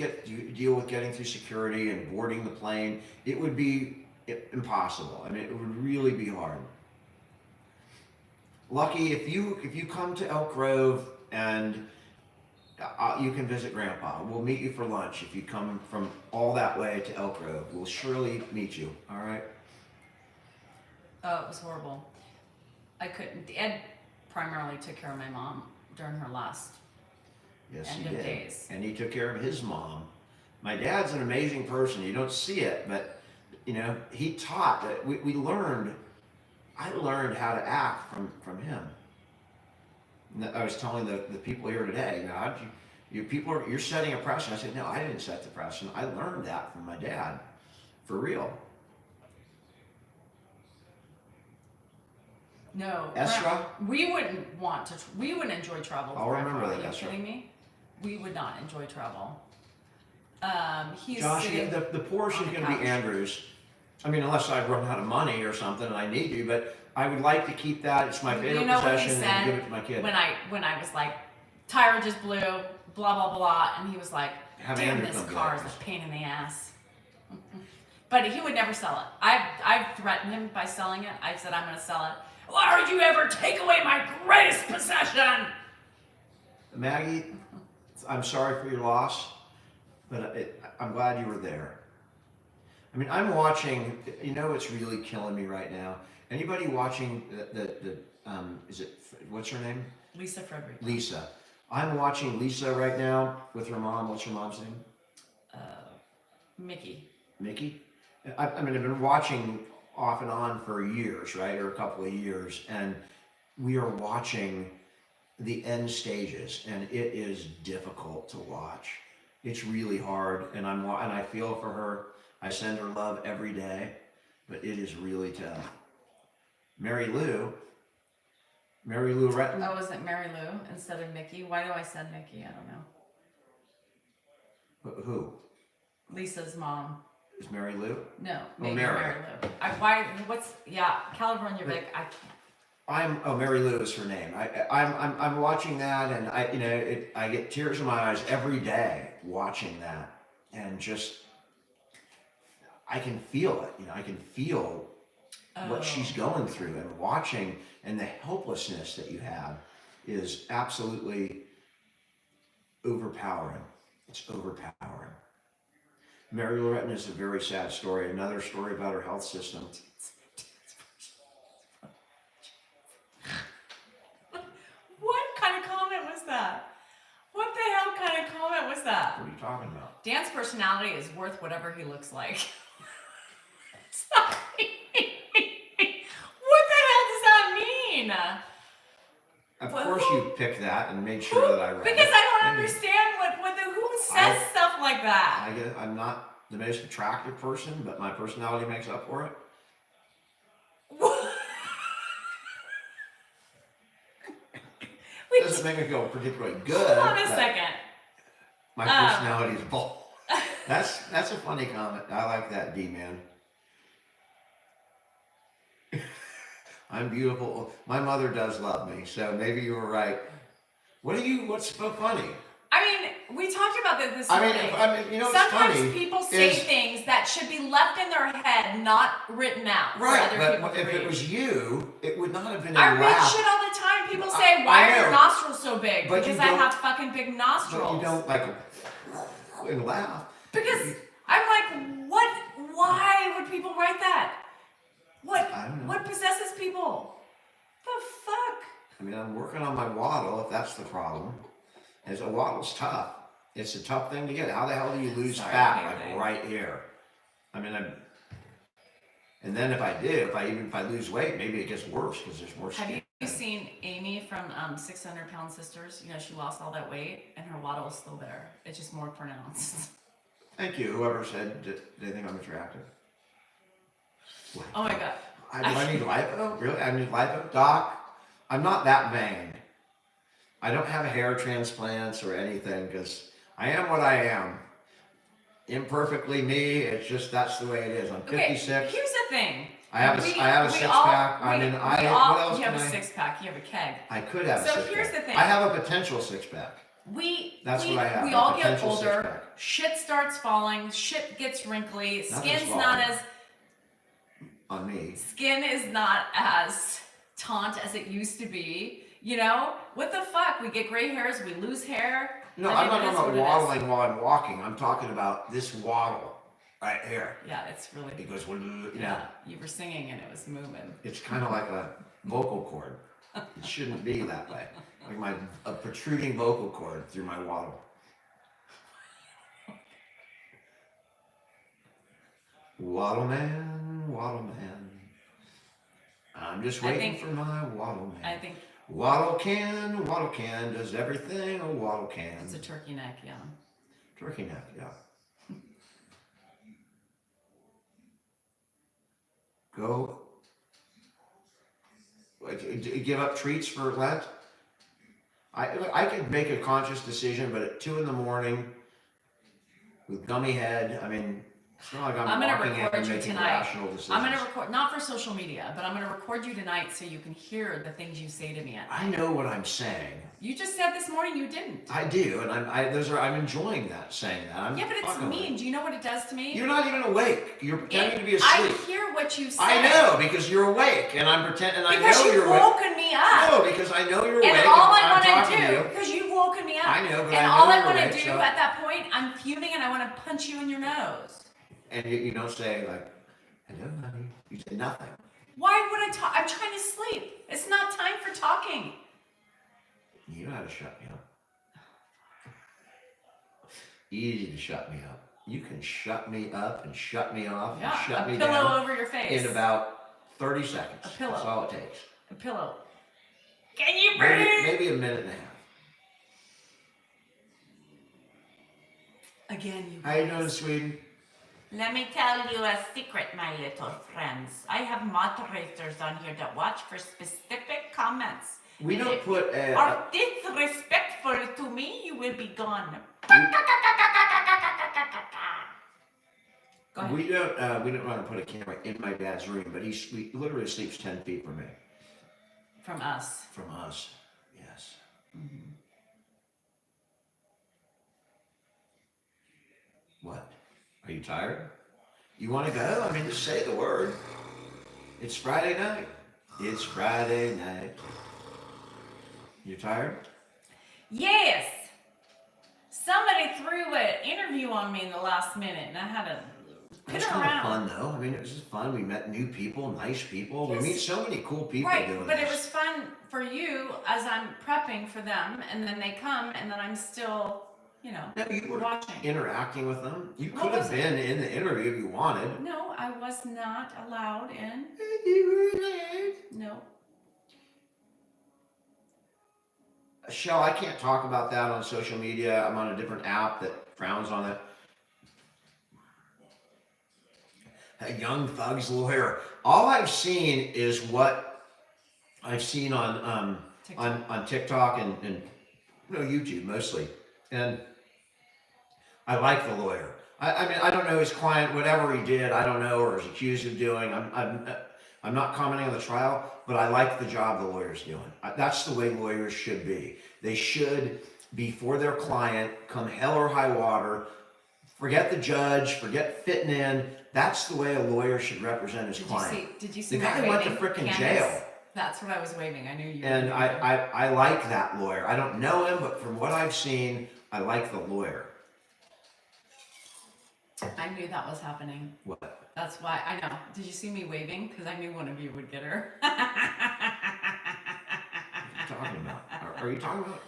deal with getting through security and boarding the plane. It would be impossible. I mean, it would really be hard. Lucky, if you come to Elk Grove and you can visit Grandpa. We'll meet you for lunch. If you come from all that way to Elk Grove, we'll surely meet you, all right? Oh, it was horrible. I couldn't. Ed primarily took care of my mom during her last Yes, end he of did. days. And he took care of his mom. My dad's an amazing person. You don't see it, but he taught that we learned. I learned how to act from him. And I was telling the people here today, you're setting a precedent. I said, no, I didn't set the precedent. I learned that from my dad, for real. No. Esra? We wouldn't want to. We wouldn't enjoy travel. with I'll remember Grandpa. that, Are you Esra. kidding me? We would not enjoy travel. He's Josh, sitting the Porsche on is the going to be couch. Andrew's. I mean, unless I run out of money or something and I need to, but I would like to keep that. It's my favorite You know what he possession said and give it to my kid. when I was like, tire just blew, blah blah blah, and he was like, Have damn, Andrew this come car get is it. a pain in the ass. But he would never sell it. I've threatened him by selling it. I said I'm going to sell it. Why would you ever take away my greatest possession? Maggie, I'm sorry for your loss, but I'm glad you were there. I mean, I'm watching. What's really killing me right now? Anybody watching is it what's her name? Lisa Frederick. Lisa. I'm watching Lisa right now with her mom. What's her mom's name? Mickey. Mickey. I've been watching off and on for years, right, or a couple of years, and we are watching the end stages, and it is difficult to watch. It's really hard, and I feel for her. I send her love every day, but it is really tough. Mary Lou Retton. Oh, is it Mary Lou instead of Mickey? Why do I send Mickey? I don't know. Who Lisa's mom. is Mary Lou? No, Oh, maybe Mary. Mary Lou. California Vic. Mary Lou is her name. I'm watching that, and I get tears in my eyes every day watching that, and just I can feel it. I can feel what she's going through, and watching, and the helplessness that you have is absolutely overpowering. It's overpowering. Mary Loretta is a very sad story. Another story about her health system. What kind of comment was that? What the hell kind of comment was that? What are you talking about? Dan's personality is worth whatever he looks like. Sorry. What the hell does that mean? Of Well, course who- you picked that and made sure that I read Because it. I don't And understand who says stuff like that. I guess I'm not the most attractive person, but my personality makes up for it. Wait, Doesn't make me feel particularly good. hold on a but second. My personality is bold. That's a funny comment. I like that, D-man. I'm beautiful. My mother does love me, so maybe you were right. What's so funny? I mean, we talked about this I morning. mean, you know, Sometimes it's funny. people say is- things that should be left in their head, not written out for Right, other people but to if read. it was you, it would not have been a I read laugh. shit all the time. People I- say, "Why I are your know. nostrils so big?" But Because you I don't- have fucking big nostrils. But you don't like and laugh. Because I'm like, what? Why would people write that? What? I don't know. What possesses people? The fuck? I mean, I'm working on my waddle, if that's the problem. As a waddle's tough. It's a tough thing to get. How the hell do you lose Sorry, fat? baby. Like right here. I mean, and then if I lose weight, maybe it gets worse because there's more Have skin. you seen Amy from 600 Pound Sisters? You know, she lost all that weight and her waddle is still there. It's just more pronounced. Thank you. Whoever said they think I'm attractive. Oh my god. Do I need lipo? Really? I need lipo? Doc, I'm not that vain. I don't have hair transplants or anything because I am what I am. Imperfectly me, it's just that's the way it is. I'm Okay, 56. here's the thing. I have a six pack. I mean, what else You can have a I? six pack. You have a keg. I could have a So six here's pack. the thing. I have a potential six pack. That's what I have, We a all get potential older. six-pack. Shit starts falling. Shit gets wrinkly. Nothing's Skin's not falling. as On me. Skin is not as taunt as it used to be. You know what the fuck? We get gray hairs. We lose hair. No, I I'm mean, not it is talking what about it is. waddling while I'm walking. I'm talking about this waddle right here. Yeah, it's really. It goes, Yeah, you were singing and it was moving. It's kind of like a vocal cord. It shouldn't be that way. Like a protruding vocal cord through my waddle. Waddle man, waddle man. I'm just waiting for my waddle man. I think Waddle can does everything a waddle can. it's a turkey neck. Yeah. Turkey neck, yeah. Go. Give up treats for Lent. I could make a conscious decision, but at 2 a.m. with gummy head, I mean, it's not like I'm I'm gonna walking in record and you making tonight. rational decisions. I'm gonna record, not for social media, but I'm gonna record you tonight so you can hear the things you say to me. I know what I'm saying. You just said this morning you didn't. I do, and I'm enjoying that, saying that. I'm Yeah, but it's fucking with mean. it. Do you know what it does to me? You're not even awake. You're pretending to be asleep. I hear what you say. I know, because you're awake, and I'm pretending. I Because know you've you're awake. woken me up. No, because I know you're awake. And all I I'm want talking to to do, you. because you've woken me up. I know, but and I know all I you're want to awake, do so- at that point, I'm fuming and I want to punch you in your nose. And you don't say like, "Hello, honey." You say nothing. Why would I talk? I'm trying to sleep. It's not time for talking. You know how to shut me up. Easy to shut me up. You can shut me up and shut me off Yeah, and shut a me pillow down over your face. in about 30 seconds. A pillow. That's all it takes. A pillow. Can you breathe? Maybe a minute and a half. Again, you How you guys. doing, Sweden? Let me tell you a secret, my little friends. I have moderators on here that watch for specific comments. We And don't if put you a. are disrespectful to me, you will be gone. Go ahead. We don't want to put a camera in my dad's room, but he literally sleeps 10 feet from me. From us. From us, yes. Mm-hmm. What? Are you tired? You want to go? I mean, just say the word. It's Friday night. It's Friday night. You tired? Yes. Somebody threw an interview on me in the last minute, and I had to It put was it kind of around. fun though. I mean, it was just fun. We met new people, nice people. We Yes. meet so many cool people Right, doing but this. it was fun for you as I'm prepping for them, and then they come, and then I'm still, you know, No, you were watching. interacting with them. You What could have was it? been in the interview if you wanted. No, I was not allowed in. No. Shell, I can't talk about that on social media. I'm on a different app that frowns on it. A young thug's lawyer. All I've seen is what I've seen on TikTok. on TikTok and YouTube mostly. And I like the lawyer. I mean, I don't know his client, whatever he did, I don't know, or is accused of doing. I'm not commenting on the trial, but I like the job the lawyer's doing. That's the way lawyers should be. They should be for their client, come hell or high water. Forget the judge, forget fitting in. That's the way a lawyer should represent his client. Did you see The me guy went to waving, frickin' Candace? jail. That's what I was waving. I knew you. And were I like that lawyer. I don't know him, but from what I've seen, I like the lawyer. I knew that was happening. What? That's why I know. Did you see me waving? Because I knew one of you would get her. What are you talking about? Are you talking about?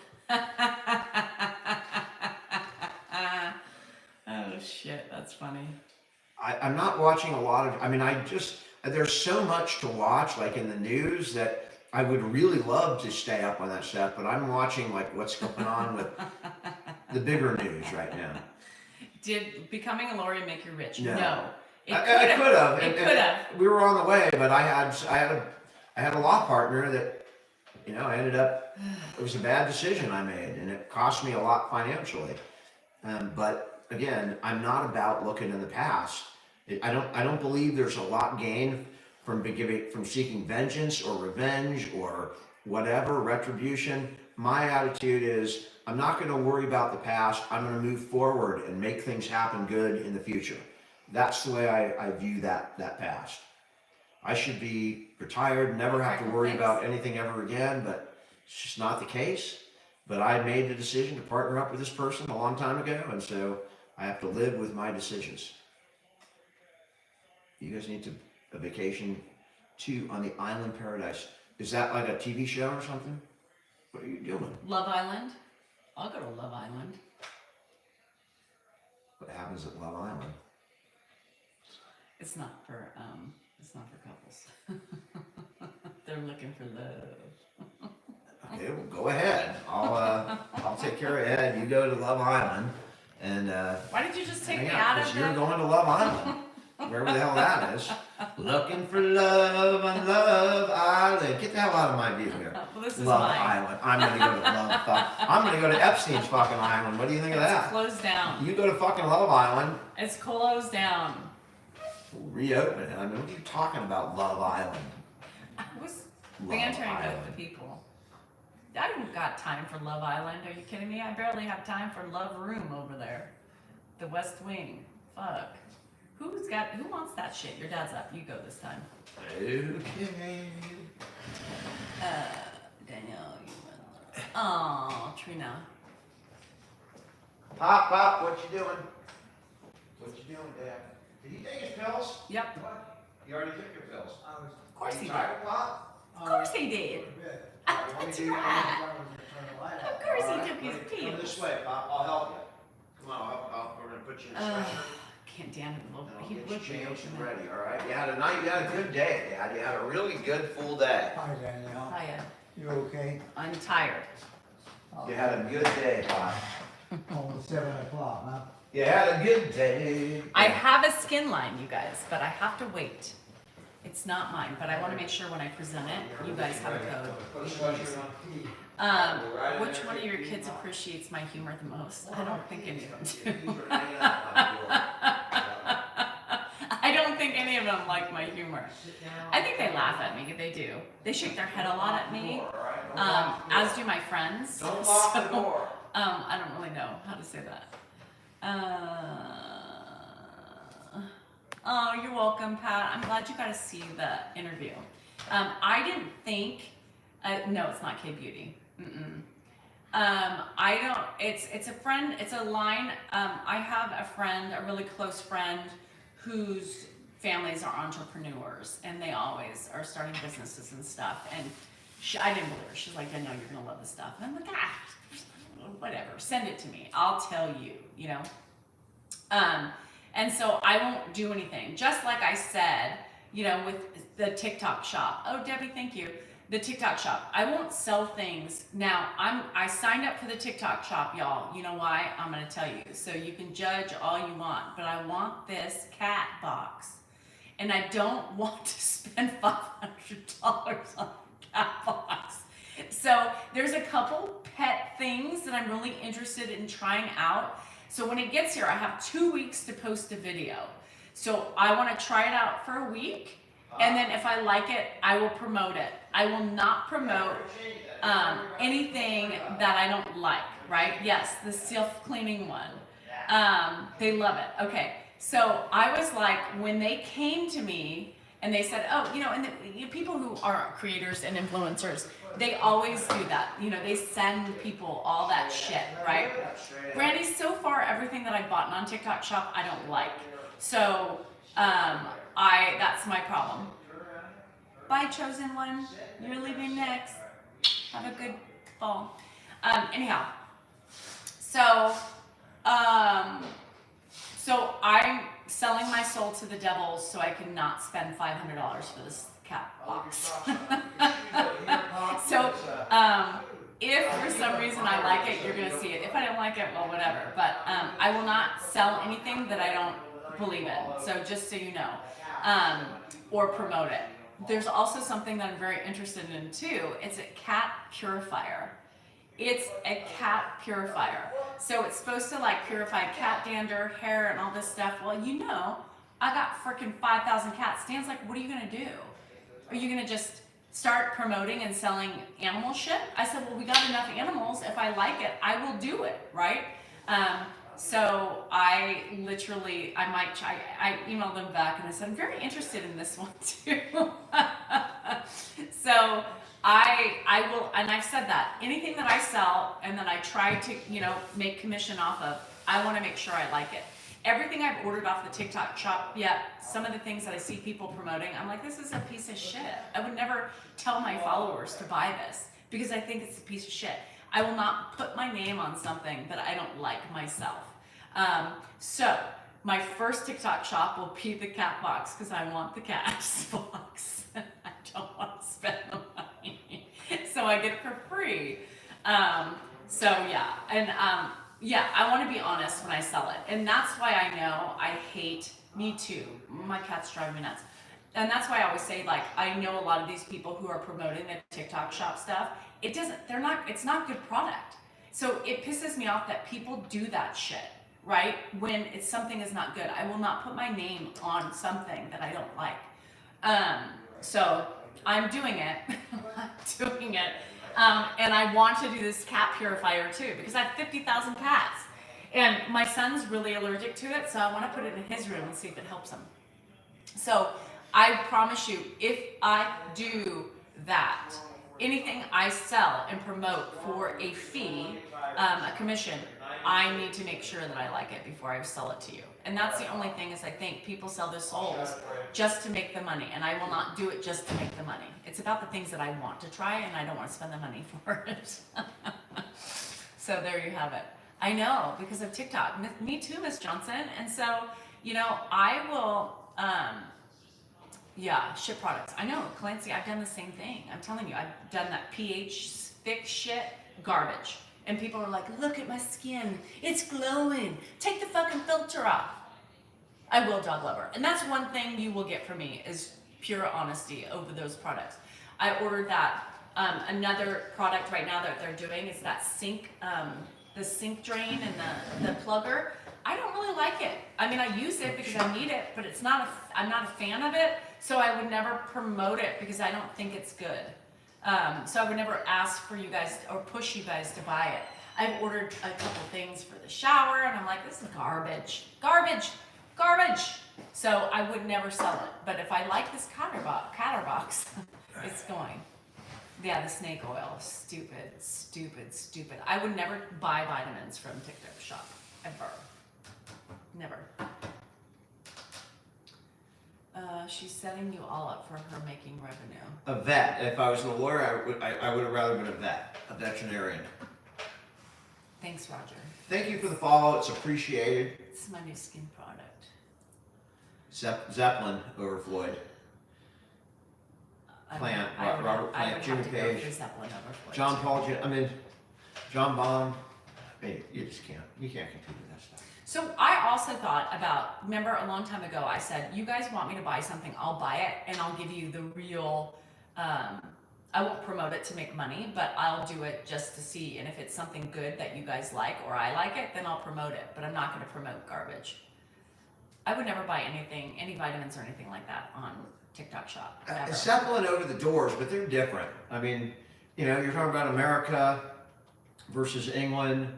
Oh shit, that's funny. I'm not watching a lot of, I mean, there's so much to watch, like in the news, that I would really love to stay up on that stuff, but I'm watching like what's going on with the bigger news right now. Did becoming a lawyer make you rich? No. It I could've. could have. It could have. We were on the way, but I had a law partner that, you know, I ended up, it was a bad decision I made, and it cost me a lot financially. But again, I'm not about looking in the past. I don't believe there's a lot gained from seeking vengeance or revenge or whatever, retribution. My attitude is I'm not going to worry about the past. I'm going to move forward and make things happen good in the future. That's the way I view that past. I should be retired, never have to worry about anything ever again, but it's just not the case. But I made the decision to partner up with this person a long time ago, and so I have to live with my decisions. You guys need a vacation on the island paradise. Is that like a TV show or something? What are you doing? Love Island. I'll go to Love Island. What happens at Love Island? It's not for couples. They're looking for love. Okay, well, go ahead. I'll take care of Ed. You go to Love Island, and Why did you just take me hang out because of you're the? going to Love Island, wherever the hell that is. Looking for love on Love Island. Get the hell out of my view here. Well, this is Love mine. Island. I'm gonna go to I'm gonna go to Epstein's fucking island. What do you think of It's that? closed down. You go to fucking Love Island. It's closed down. Reopen it. I mean, what are you talking about, Love Island? I was Love bantering with Island. the people. I don't got time for Love Island. Are you kidding me? I barely have time for Love Room over there. The West Wing. Fuck. Who wants that shit? Your dad's up. You go this time. Okay. Danielle, you win. Oh, Trina. Pop, what you doing? What you doing, Dad? Did he take his pills? Yep. You already took your pills. Of course he did. Tired, Pop? Of course he did. That's right. Of course he took his Come pills. this way, Pop. I'll help you. Come on, we're gonna put you in a stretcher. Can't damn it. And I'll He get would you be changed and open. ready, all right? You had a good day, Dad. You had a really good full day. Hi, Danielle. Hiya. You okay? I'm tired. You had a good day, Pop. Almost 7 o'clock, huh? You had a good day. I have a skin line, you guys, but I have to wait. It's not mine, but I want to make sure when I present it, you guys have a code. Which one of your kids appreciates my humor the most? I don't think any of them do. I don't think any of them like my humor. I think they laugh at me. They do. They shake their head a lot at me, as do my friends. Don't lock the So, door. I don't really know how to say that. Oh, you're welcome, Pat. I'm glad you got to see the interview. I didn't think, no, it's not K-Beauty. I don't, it's a friend, it's a line. I have a friend, a really close friend, whose families are entrepreneurs, and they always are starting businesses and stuff. And I didn't believe her. She's like, I know you're gonna love this stuff. And I'm like, whatever, send it to me. I'll tell you, you know? And so I won't do anything. Just like I said, you know, with the TikTok shop. Oh, Debbie, thank you. The TikTok shop. I won't sell things. Now, I signed up for the TikTok shop, y'all. You know why? I'm gonna tell you. So you can judge all you want, but I want this cat box. And I don't want to spend $500 on a cat box. So there's a couple pet things that I'm really interested in trying out. So when it gets here, I have 2 weeks to post a video. So I want to try it out for a week, and then if I like it, I will promote it. I will not promote anything that I don't like, right? Yes, the self-cleaning one. They love it. Okay, so I was like, when they came to me and they said, oh, you know, and the people who are creators and influencers, they always do that. You know, they send people all that shit, right? Brandy, so far, everything that I've bought on TikTok shop, I don't like. So, that's my problem. Bye, chosen one. You're leaving next. Have a good fall. Anyhow, so I'm selling my soul to the devil so I can not spend $500 for this cat box. So, if for some reason I like it, you're gonna see it. If I don't like it, well, whatever. But I will not sell anything that I don't believe in. So just so you know, or promote it. There's also something that I'm very interested in too. It's a cat purifier. It's a cat purifier. So it's supposed to like purify cat dander, hair, and all this stuff. Well, you know, I got freaking 5,000 cats. Stan's like, what are you gonna do? Are you gonna just start promoting and selling animal shit? I said, well, we got enough animals. If I like it, I will do it, right? So I might try, I emailed them back and I said, I'm very interested in this one too. So I will, and I've said that, anything that I sell and that I try to, you know, make commission off of, I wanna make sure I like it. Everything I've ordered off the TikTok shop, some of the things that I see people promoting, I'm like, this is a piece of shit. I would never tell my followers to buy this because I think it's a piece of shit. I will not put my name on something that I don't like myself. So my first TikTok shop will be the cat box because I want the cat box. I don't want to spend the money. So I get it for free. I want to be honest when I sell it. And that's why I know I hate, me too. My cats drive me nuts. And that's why I always say, like, I know a lot of these people who are promoting the TikTok shop stuff. It's not good product. So it pisses me off that people do that shit, right? When something is not good. I will not put my name on something that I don't like. So I'm doing it. And I want to do this cat purifier too, because I have 50,000 cats. And my son's really allergic to it, so I want to put it in his room and see if it helps him. So I promise you, if I do that, anything I sell and promote for a fee, a commission, I need to make sure that I like it before I sell it to you. And that's the only thing is I think people sell their souls just to make the money, and I will not do it just to make the money. It's about the things that I want to try, and I don't want to spend the money for it. So there you have it. I know, because of TikTok. Me too, Miss Johnson. And so, you know, I will, ship products. I know, Clancy, I've done the same thing. I'm telling you, I've done that pH fix shit, garbage. And people are like, look at my skin, it's glowing. Take the fucking filter off. I will, dog lover. And that's one thing you will get from me is pure honesty over those products. I ordered that. Another product right now that they're doing is that sink, the sink drain and the plugger. I don't really like it. I mean, I use it because I need it, but I'm not a fan of it. So I would never promote it because I don't think it's good. So I would never ask for you guys or push you guys to buy it. I've ordered a couple things for the shower and I'm like, this is garbage, garbage, garbage. So I would never sell it. But if I like this counter box, it's going. Yeah, the snake oil. Stupid, stupid, stupid. I would never buy vitamins from TikTok shop. Ever. Never. She's setting you all up for her making revenue. A vet. If I was a lawyer, I would have rather been a vet, a veterinarian. Thanks, Roger. Thank you for the follow. It's appreciated. This is my new skin product. Zeppelin over Floyd. Plant, Robert Plant, Jimmy Page, John Paul, John Bond. Hey, you just can't. You can't compete with that stuff. So I also thought about, remember a long time ago, I said, you guys want me to buy something, I'll buy it, and I'll give you the real, I won't promote it to make money, but I'll do it just to see, and if it's something good that you guys like, or I like it, then I'll promote it, but I'm not gonna promote garbage. I would never buy anything, any vitamins or anything like that on TikTok shop, ever. Zeppelin over the doors, but they're different. I mean, you know, you're talking about America versus England,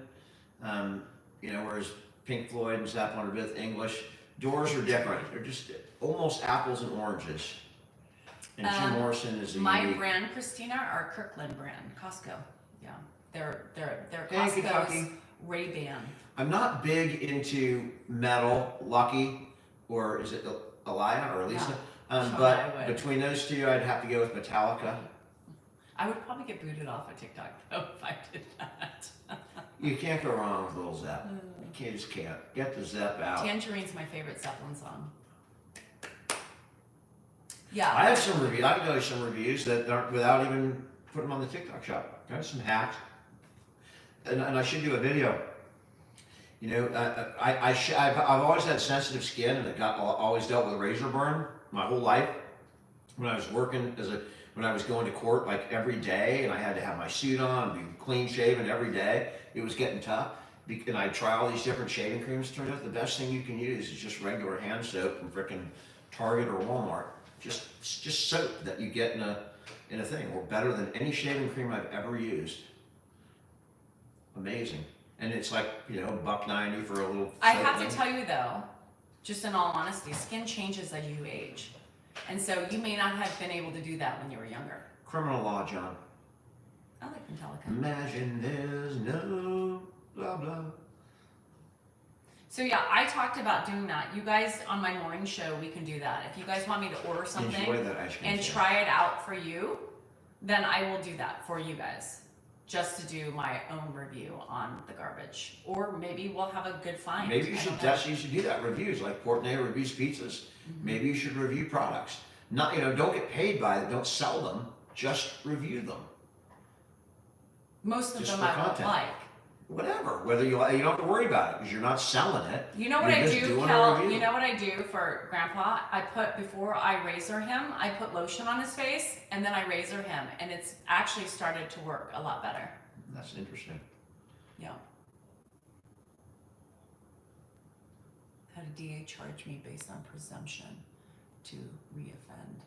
whereas Pink Floyd and Zeppelin are both English. Doors are different. They're just almost apples and oranges. And Jim Morrison is a my unique. brand, Christina, are Kirkland brand, Costco. Yeah, they're Hey, Costco's Kentucky. Ray-Ban. I'm not big into metal, Lucky, or is it Elia or Elisa? Sean, I But would. between those two, I'd have to go with Metallica. I would probably get booted off of TikTok though if I did that. You can't go wrong with Lil Zepp. You just can't. Get the Zepp out. Tangerine's my favorite Zeppelin song. Yeah. I have some reviews. I can tell you some reviews that aren't without even putting them on the TikTok shop. I have some hacks, and I should do a video. You know, I've always had sensitive skin, and it always dealt with razor burn my whole life. When I was working when I was going to court like every day, and I had to have my suit on, be clean shaven every day, it was getting tough. And I try all these different shaving creams. Turns out the best thing you can use is just regular hand soap from frickin' Target or Walmart. Just soap that you get in a thing. Or better than any shaving cream I've ever used. Amazing. And it's like, $1.90 for a little. I have to tell you though, just in all honesty, skin changes as you age. And so you may not have been able to do that when you were younger. Criminal law, John. I like Metallica. Imagine there's no blah blah. So yeah, I talked about doing that. You guys on my morning show, we can do that. If you guys want me to order something Enjoy that ice cream and sandwich. try it out for you, then I will do that for you guys. Just to do my own review on the garbage. Or maybe we'll have a good find. Maybe you I should don't know. you should do that. Reviews, like Portnay reviews pizzas. Maybe you should review products. Not, don't get paid by it, don't sell them, just review them. Most of Just them for I won't content. like. Whatever, whether you don't have to worry about it, because you're not selling it. You know what You're I just do, doing a Kel? review. You know what I do for Grandpa? Before I razor him, I put lotion on his face, and then I razor him, and it's actually started to work a lot better. That's interesting. Yeah. Had a DA charge me based on presumption to reoffend.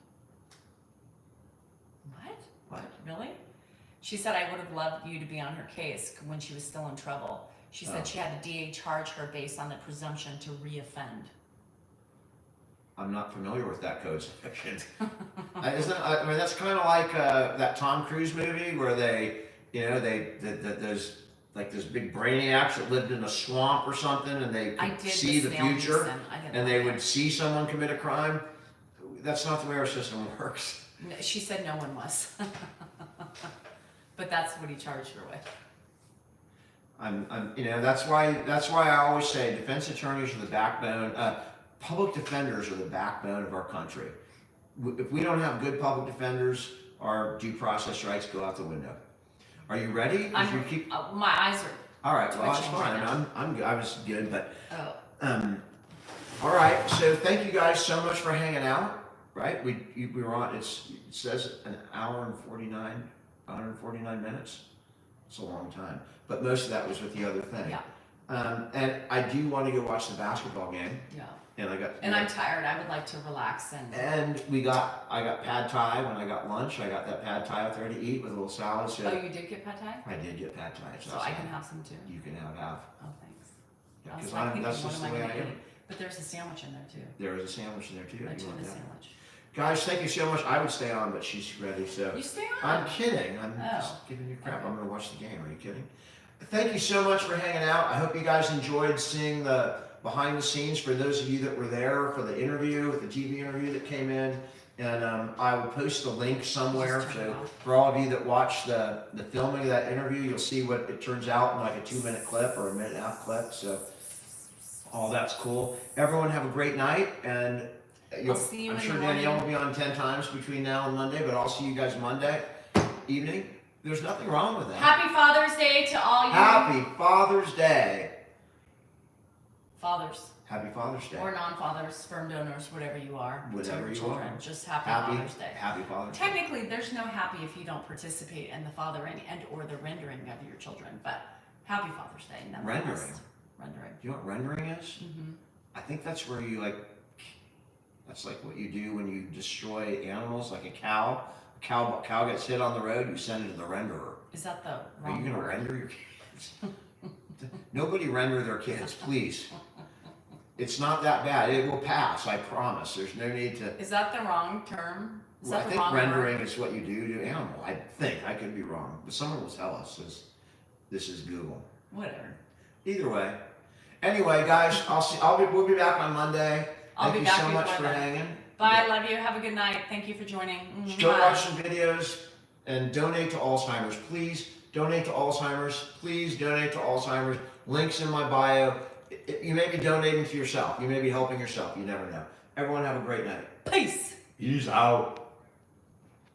What? What? Really? She said I would have loved you to be on her case when she was still in trouble. She said she had a DA charge her based on the presumption to reoffend. I'm not familiar with that code section. That's kind of like that Tom Cruise movie where there's like those big brainiacs that lived in a swamp or something, and they I could did see the Snail future, Mason. I didn't and like they it. would see someone commit a crime. That's not the way our system works. No, she said no one was. But that's what he charged her with. That's why I always say defense attorneys are the backbone. Public defenders are the backbone of our country. If we don't have good public defenders, our due process rights go out the window. Are you ready? My eyes are. All right. Well, that's twitching fine. right now. I'm good. I was good, but Oh. all right. So thank you guys so much for hanging out. Right? We were on. It says an hour and 149 minutes. It's a long time, but most of that was with the other thing. Yeah. And I do want to go watch the basketball game. Yeah. And I'm tired. I would like to relax and. And I got pad thai when I got lunch. I got that pad thai out there to eat with a little salad. So Oh, you did get pad thai? I did get pad thai. So I can have some too. You can have. Oh, thanks. Yeah, I was because like thinking, that's what just am the I way I gonna am. eat? But there's a sandwich in there too. There is a sandwich in there too. A You tuna want that? sandwich. Guys, thank you so much. I would stay on, but she's ready, so. You stay I'm on. kidding. I'm Oh. just giving you crap. Okay. I'm gonna watch the game. Are you kidding? Thank you so much for hanging out. I hope you guys enjoyed seeing the behind the scenes for those of you that were there for the interview, the TV interview that came in. And I will post the link somewhere. Just turn it So off. for all of you that watched the filming of that interview, you'll see what it turns out in like a 2-minute clip or a 1.5-minute clip. So all that's cool. Everyone have a great night, and I'll see you I'm in sure the Danielle will morning. be on 10 times between now and Monday, but I'll see you guys Monday evening. There's nothing wrong with that. Happy Father's Day to all you Happy Father's Day. fathers Happy Father's Day. or non-fathers, sperm donors, whatever you are, to Whatever your you children. are. Just happy, Happy Father's Day. Happy Father's Day. Technically, there's no happy if you don't participate in the fathering and or the rendering of your children, but happy Father's Day nonetheless. Rendering. Do you know what rendering is? Mm-hmm. I think that's where you that's like what you do when you destroy animals, like a cow. A cow gets hit on the road, you send it to the renderer. Is that the Are wrong you gonna word? render your kids? Nobody render their kids, please. It's not that bad. It will pass, I promise. There's no need to. Is that the wrong term? Is Well, I that the think wrong rendering word? is what you do to animal. I think. I could be wrong. But someone will tell us. This is Google. Whatever. Either way. Anyway, guys, we'll be back on Monday. I'll Thank be you back so much before for then. hanging. Bye, love you. Have a good night. Thank you for joining. Go Bye. watch some videos and donate to Alzheimer's. Please donate to Alzheimer's. Please donate to Alzheimer's. Links in my bio. You may be donating to yourself. You may be helping yourself. You never know. Everyone have a great night. Peace. Peace out.